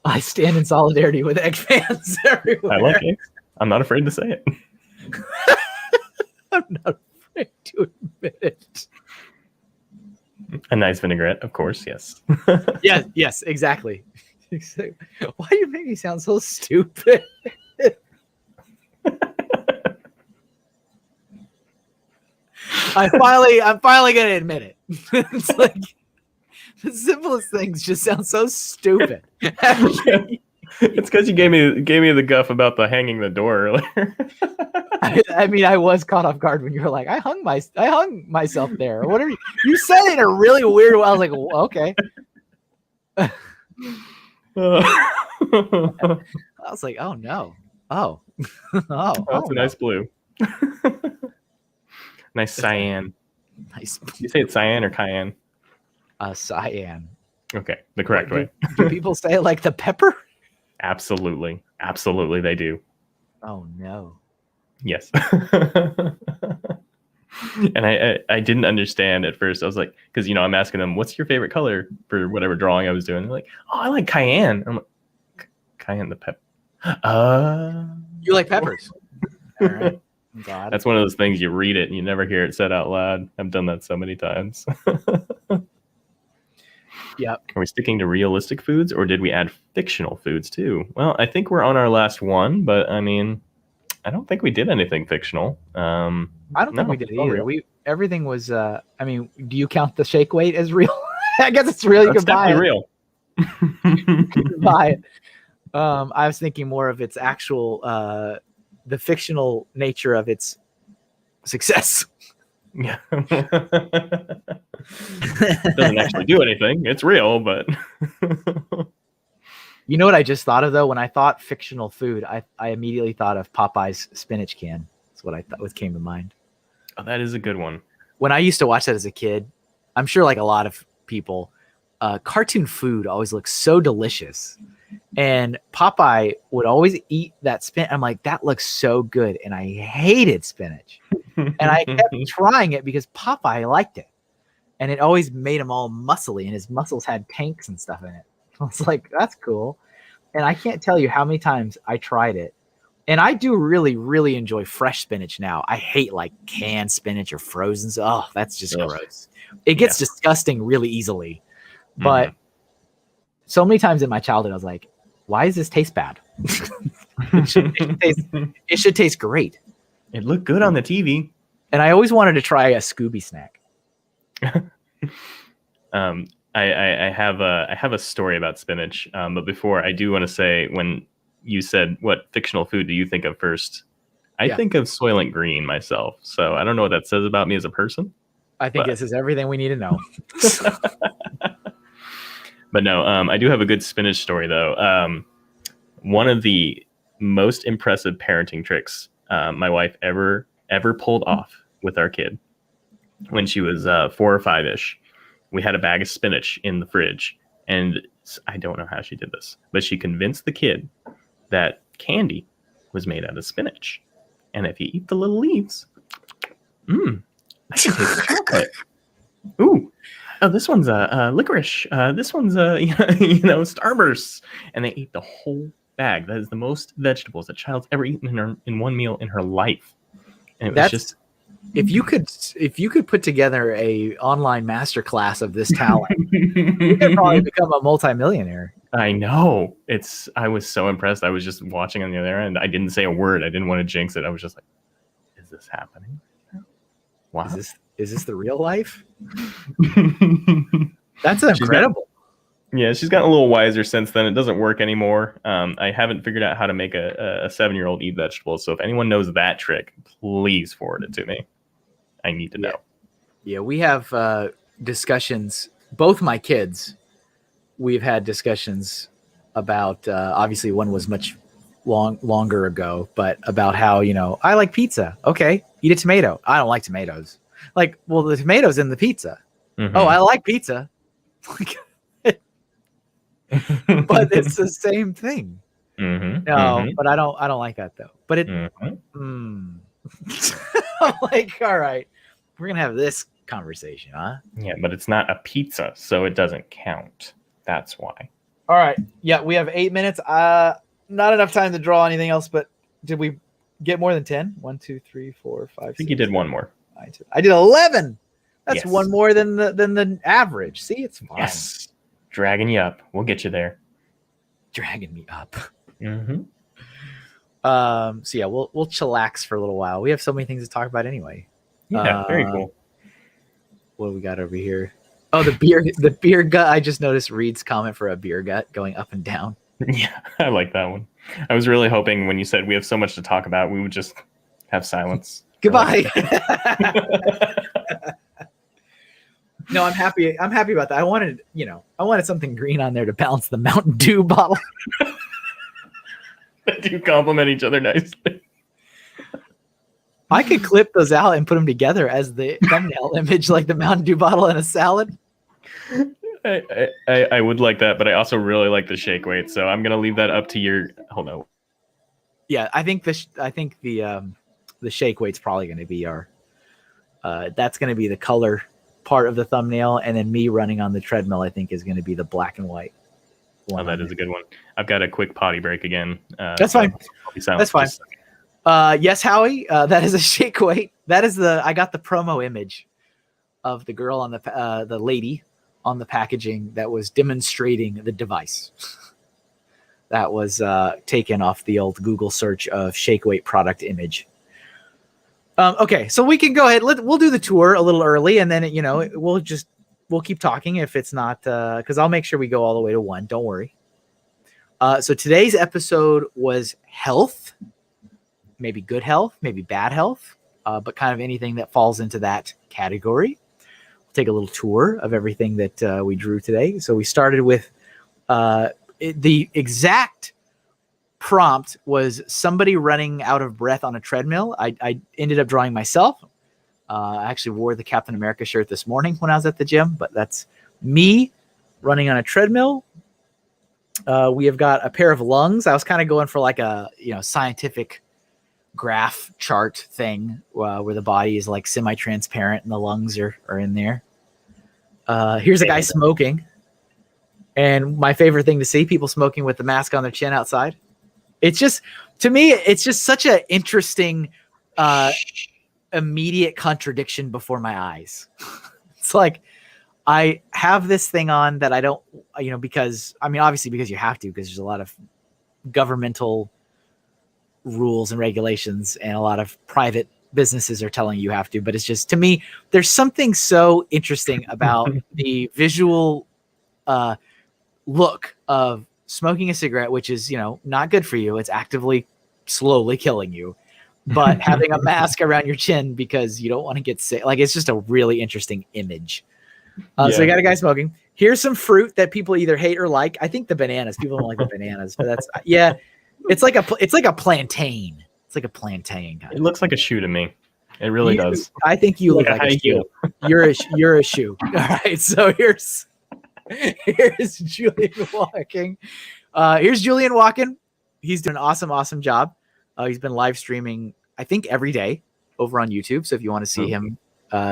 S1: I stand in solidarity with egg fans everywhere.
S2: I like eggs. I'm not afraid to say it.
S1: I'm not afraid to admit it.
S2: A nice vinaigrette, of course. Yes.
S1: Yes, exactly. Why do you make me sound so stupid? I'm finally gonna admit it. It's like the simplest things just sound so stupid.
S2: It's because you gave me the guff about the hanging the door earlier.
S1: I mean, I was caught off guard when you were like, I hung myself there. Or whatever you said it in a really weird way. I was like, well, okay. I was like, oh no. Oh.
S2: That's a nice blue. Nice cyan.
S1: Nice.
S2: You say it's cyan or cayenne?
S1: Cyan.
S2: Okay, the correct way.
S1: Do people say it like the pepper?
S2: Absolutely they do.
S1: Oh no.
S2: Yes. And I didn't understand at first. I was like, because I'm asking them, what's your favorite color for whatever drawing I was doing? They're like, oh, I like cayenne. I'm like, cayenne the pepper.
S1: You like peppers? All right.
S2: That's one of those things you read it and you never hear it said out loud. I've done that so many times.
S1: Yep.
S2: Are we sticking to realistic foods or did we add fictional foods too? Well, I think we're on our last one, but I mean, I don't think we did anything fictional.
S1: I don't think we did either. Everything was. I mean, do you count the shake weight as real? I guess it's real. You can buy it.
S2: Real.
S1: You can buy it. I was thinking more of its actual, the fictional nature of its success.
S2: Yeah. It doesn't actually do anything. It's real, but
S1: you know what I just thought of though? When I thought fictional food, I immediately thought of Popeye's spinach can. That's what I thought. What came to mind.
S2: Oh, that is a good one.
S1: When I used to watch that as a kid, I'm sure like a lot of people, cartoon food always looks so delicious. And Popeye would always eat that spinach. I'm like, that looks so good. And I hated spinach. And I kept trying it because Popeye liked it. And it always made him all muscly. And his muscles had tanks and stuff in it. I was like, that's cool. And I can't tell you how many times I tried it. And I do really, really enjoy fresh spinach now. I hate like canned spinach or frozen. Oh, that's just gross. It gets disgusting really easily. But so many times in my childhood, I was like, why does this taste bad? It should taste great.
S2: It looked good on the TV.
S1: And I always wanted to try a Scooby snack.
S2: I have a story about spinach. But before, I do want to say, when you said, what fictional food do you think of first? I think of Soylent Green myself. So I don't know what that says about me as a person.
S1: I think this is everything we need to know.
S2: But no, I do have a good spinach story, though. One of the most impressive parenting tricks my wife ever pulled off with our kid when she was 4 or 5-ish. We had a bag of spinach in the fridge, and I don't know how she did this, but she convinced the kid that candy was made out of spinach. And if you eat the little leaves, I can taste the chocolate. Ooh. Oh, this one's licorice. This one's Starburst. And they ate the whole bag. That is the most vegetables a child's ever eaten in one meal in her life. And it was just,
S1: if you could put together a online masterclass of this talent, you could probably become a multimillionaire.
S2: I know. I was so impressed. I was just watching on the other end. I didn't say a word. I didn't want to jinx it. I was just like, is this happening? Wow.
S1: Is this the real life? That's
S2: She's
S1: incredible.
S2: she's gotten a little wiser since then. It doesn't work anymore. I haven't figured out how to make a 7-year-old eat vegetables. So if anyone knows that trick, please forward it to me. I need to know.
S1: Yeah, we have discussions. Both my kids, we've had discussions about. Obviously, one was much longer ago, but about how I like pizza. Okay, eat a tomato. I don't like tomatoes. Like, well, the tomatoes in the pizza.
S2: Mhm.
S1: Oh, I like pizza. But it's the same thing.
S2: Mhm,
S1: No,
S2: mhm,
S1: but I don't like that though. But it.
S2: mhm.
S1: I'm like, all right, we're gonna have this conversation, huh?
S2: Yeah, but it's not a pizza, so it doesn't count. That's why.
S1: All right. Yeah, we have 8 minutes. Not enough time to draw anything else, but did we get more than 10? 1, 2, 3, 4, 5,
S2: I think you did one more.
S1: I did 11. That's
S2: Yes.
S1: one more than the average. See, it's fine.
S2: Yes. Dragging you up. We'll get you there.
S1: Dragging me up.
S2: Mm-hmm.
S1: So yeah, we'll chillax for a little while. We have so many things to talk about anyway.
S2: Yeah, very cool.
S1: What do we got over here? Oh, the beer gut. I just noticed Reed's comment for a beer gut going up and down.
S2: Yeah, I like that one. I was really hoping when you said we have so much to talk about, we would just have silence.
S1: Goodbye. No, I'm happy. I'm happy about that. I wanted something green on there to balance the Mountain Dew bottle.
S2: They do complement each other nicely.
S1: I could clip those out and put them together as the thumbnail image, like the Mountain Dew bottle and a salad.
S2: I would like that, but I also really like the shake weight, so I'm gonna leave that up to your. Hold on.
S1: Yeah, I think the shake weight's probably going to be our. That's going to be the color part of the thumbnail, and then me running on the treadmill, I think, is going to be the black and white.
S2: Oh, that is a good one. I've got a quick potty break again.
S1: That's fine.
S2: I'll be silent.
S1: That's fine. Yes, Howie. That is a shake weight. That is I got the promo image of the girl on the lady on the packaging that was demonstrating the device. That was taken off the old Google search of shake weight product image. Okay, so we can go ahead. We'll do the tour a little early, and then we'll keep talking if it's not because I'll make sure we go all the way to 1. Don't worry. So today's episode was health, maybe good health, maybe bad health, but kind of anything that falls into that category. We'll take a little tour of everything that we drew today. So we started with the exact prompt was somebody running out of breath on a treadmill. I ended up drawing myself. I actually wore the Captain America shirt this morning when I was at the gym, but that's me running on a treadmill. We have got a pair of lungs. I was kind of going for like a scientific graph chart thing where the body is like semi-transparent and the lungs are in there. Here's a guy smoking. And my favorite thing to see, people smoking with the mask on their chin outside. It's just, to me, it's just such an interesting, immediate contradiction before my eyes. It's like, I have this thing on that I don't, because, obviously because you have to, because there's a lot of governmental rules and regulations and a lot of private businesses are telling you have to, but it's just, to me, there's something so interesting about the visual look of smoking a cigarette, which is, not good for you. It's actively, slowly killing you. But having a mask around your chin because you don't want to get sick. Like, it's just a really interesting image. So we got a guy smoking. Here's some fruit that people either hate or like. I think the bananas. People don't like the bananas, but that's It's like a plantain. It's like a plantain kind.
S2: It looks like a shoe to me. It really does.
S1: I think you look like a shoe. You're a shoe. All right. So here's Julian walking. Here's Julian walking. He's doing an awesome job. He's been live streaming, I think, every day over on YouTube. So if you want to see him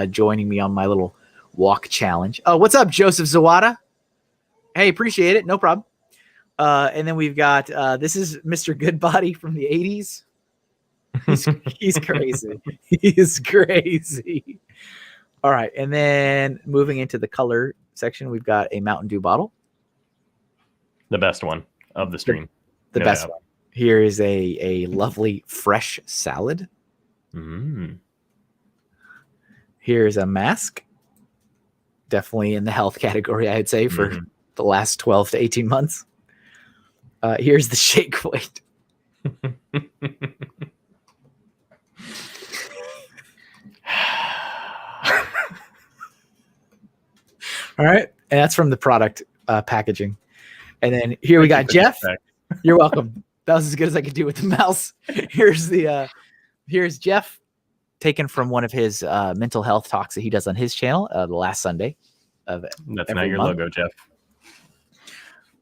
S1: joining me on my little walk challenge. Oh, what's up, Joseph Zawada? Hey, appreciate it. No problem. And then we've got this is Mr. Goodbody from the 80s. He's crazy. He's crazy. All right. And then moving into the color section, we've got a Mountain Dew bottle.
S2: The best one of the stream.
S1: The
S2: No
S1: best
S2: doubt.
S1: one. Here is a lovely fresh salad.
S2: Mm.
S1: Here's a mask. Definitely in the health category, I'd say, for the last 12 to 18 months. Here's the shake weight. All right. And that's from the product packaging. And then here we got Jeff. You're welcome. That was as good as I could do with the mouse. Here's Jeff, taken from one of his mental health talks that he does on his channel the last Sunday.
S2: That's not your logo, Jeff.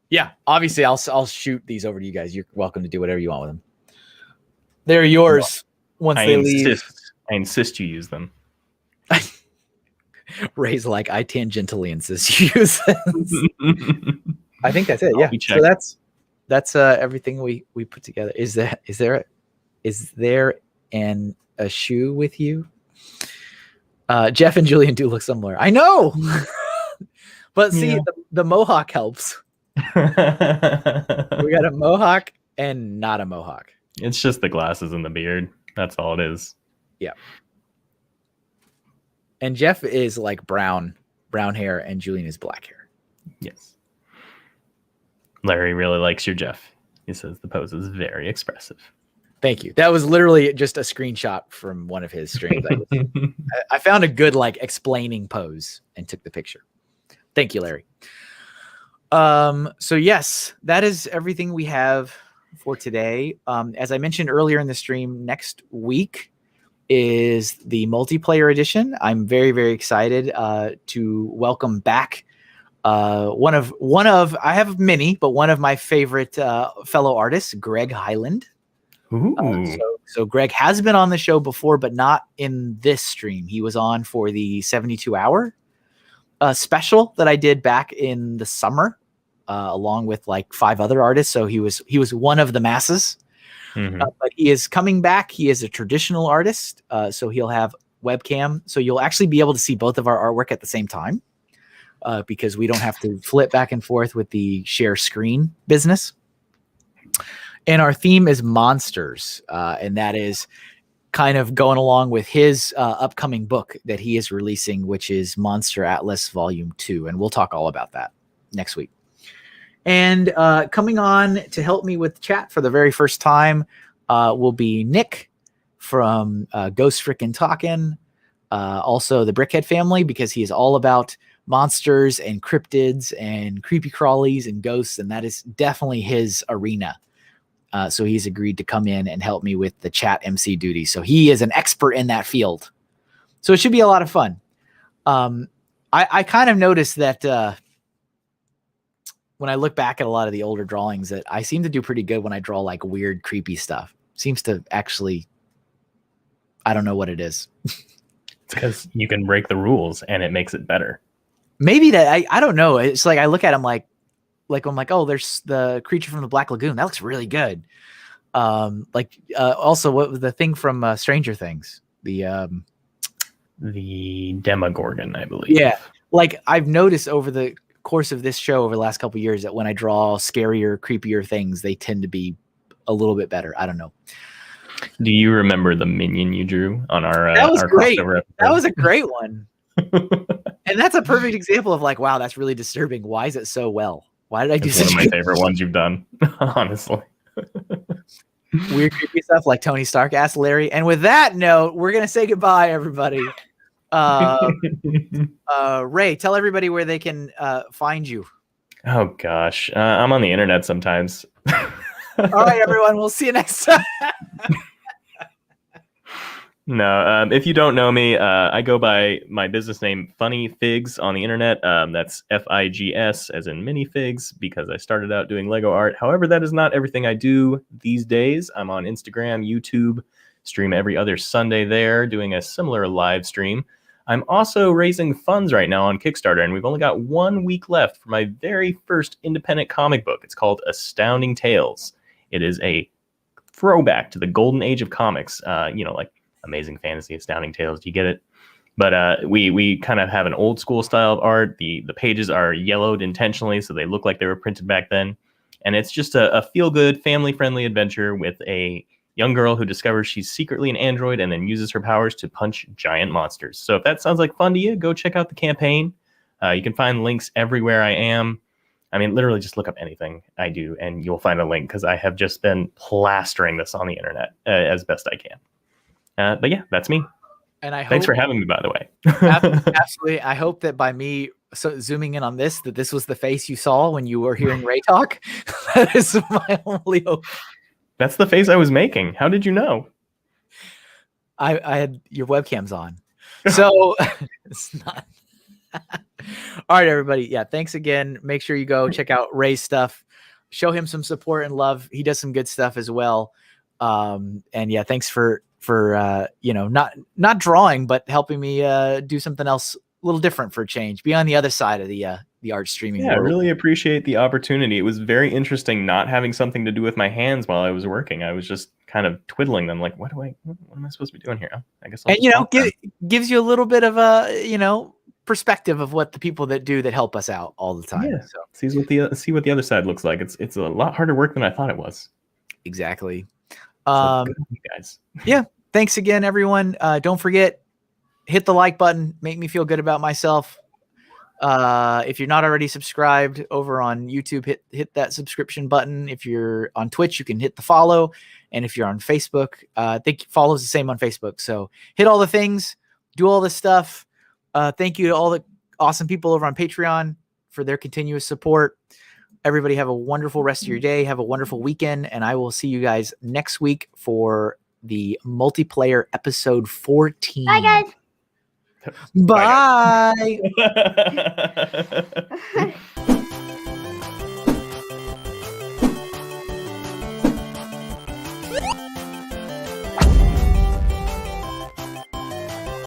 S1: Yeah, obviously I'll shoot these over to you guys. You're welcome to do whatever you want with them. They're yours once they leave.
S2: I insist you use them.
S1: Ray's like, I tangentially insist you use them. I think that's it. Yeah. So that's everything we put together. Is there a shoe with you? Jeff and Julian do look similar. I know. But see, the mohawk helps. We got a mohawk and not a mohawk.
S2: It's just the glasses and the beard. That's all it is.
S1: Yeah. And Jeff is like brown hair, and Julian is black hair.
S2: Yes. Larry really likes your Jeff. He says the pose is very expressive.
S1: Thank you. That was literally just a screenshot from one of his streams. I found a good like explaining pose and took the picture. Thank you, Larry. So yes, that is everything we have for today. As I mentioned earlier in the stream, next week is the multiplayer edition. I'm very, very excited to welcome back one of I have many, but one of my favorite fellow artists, Greg Highland. So Greg has been on the show before, but not in this stream. He was on for the 72-hour special that I did back in the summer, along with like 5 other artists. So he was one of the masses. But he is coming back. He is a traditional artist, so he'll have webcam. So you'll actually be able to see both of our artwork at the same time, because we don't have to flip back and forth with the share screen business. And our theme is monsters, and that is kind of going along with his upcoming book that he is releasing, which is Monster Atlas Volume 2. And we'll talk all about that next week. And coming on to help me with chat for the very first time will be Nick from Ghost Frickin' Talkin', also the Brickhead family, because he is all about monsters and cryptids and creepy crawlies and ghosts, and that is definitely his arena. So he's agreed to come in and help me with the chat MC duty. So he is an expert in that field. So it should be a lot of fun. I kind of noticed that when I look back at a lot of the older drawings, that I seem to do pretty good when I draw like weird, creepy stuff. Seems to actually, I don't know what it is.
S2: It's because you can break the rules and it makes it better.
S1: Maybe that, I don't know. It's like I look at them like I'm like, oh, there's the creature from the Black Lagoon. That looks really good. Also, what was the thing from Stranger Things? The
S2: Demogorgon, I believe.
S1: Yeah, like I've noticed over the course of this show over the last couple of years that when I draw scarier, creepier things, they tend to be a little bit better. I don't know.
S2: Do you remember the minion you drew on our?
S1: That was
S2: our
S1: great.
S2: crossover episode?
S1: That was a great one. And that's a perfect example of like, wow, that's really disturbing. Why is it so well? Why did I do such
S2: one of my favorite ones you've done, honestly.
S1: Weird, creepy stuff like Tony Stark asked Larry. And with that note, we're gonna say goodbye, everybody. Ray, tell everybody where they can find you.
S2: Oh gosh, I'm on the internet sometimes.
S1: All right, everyone, we'll see you next time.
S2: No, if you don't know me, I go by my business name, Funny Figs, on the internet. That's Figs, as in minifigs, because I started out doing Lego art. However, that is not everything I do these days. I'm on Instagram, YouTube, stream every other Sunday there, doing a similar live stream. I'm also raising funds right now on Kickstarter, and we've only got 1 week left for my very first independent comic book. It's called Astounding Tales. It is a throwback to the golden age of comics, like Amazing Fantasy, Astounding Tales. Do you get it? But we kind of have an old school style of art. The pages are yellowed intentionally, so they look like they were printed back then. And it's just a feel-good, family-friendly adventure with a young girl who discovers she's secretly an android and then uses her powers to punch giant monsters. So if that sounds like fun to you, go check out the campaign. You can find links everywhere I am. I mean, literally just look up anything I do and you'll find a link because I have just been plastering this on the internet as best I can. But yeah, that's me.
S1: And
S2: thanks for having me, by the way.
S1: Absolutely. I hope that by me zooming in on this, that this was the face you saw when you were hearing Ray talk. That is my only hope.
S2: That's the face I was making. How did you know?
S1: I had your webcams on. So it's not. All right, everybody. Yeah, thanks again. Make sure you go check out Ray's stuff. Show him some support and love. He does some good stuff as well. And yeah, thanks for not drawing, but helping me do something else a little different for a change. Be on the other side of the art streaming world.
S2: I really appreciate the opportunity. It was very interesting not having something to do with my hands while I was working. I was just kind of twiddling them, like, what am I supposed to be doing here? I guess
S1: gives you a little bit of a perspective of what the people that help us out all the time.
S2: Yeah. So see what the other side looks like. It's a lot harder work than I thought it was.
S1: Exactly.
S2: So good, you guys.
S1: Yeah. Thanks again, everyone. Don't forget, hit the like button. Make me feel good about myself. If you're not already subscribed over on YouTube, hit that subscription button. If you're on Twitch, you can hit the follow. And if you're on Facebook, I think follow is the same on Facebook. So hit all the things, do all this stuff. Thank you to all the awesome people over on Patreon for their continuous support. Everybody have a wonderful rest of your day. Have a wonderful weekend. And I will see you guys next week for the multiplayer episode 14.
S3: Bye, guys.
S1: Bye.
S3: Bye.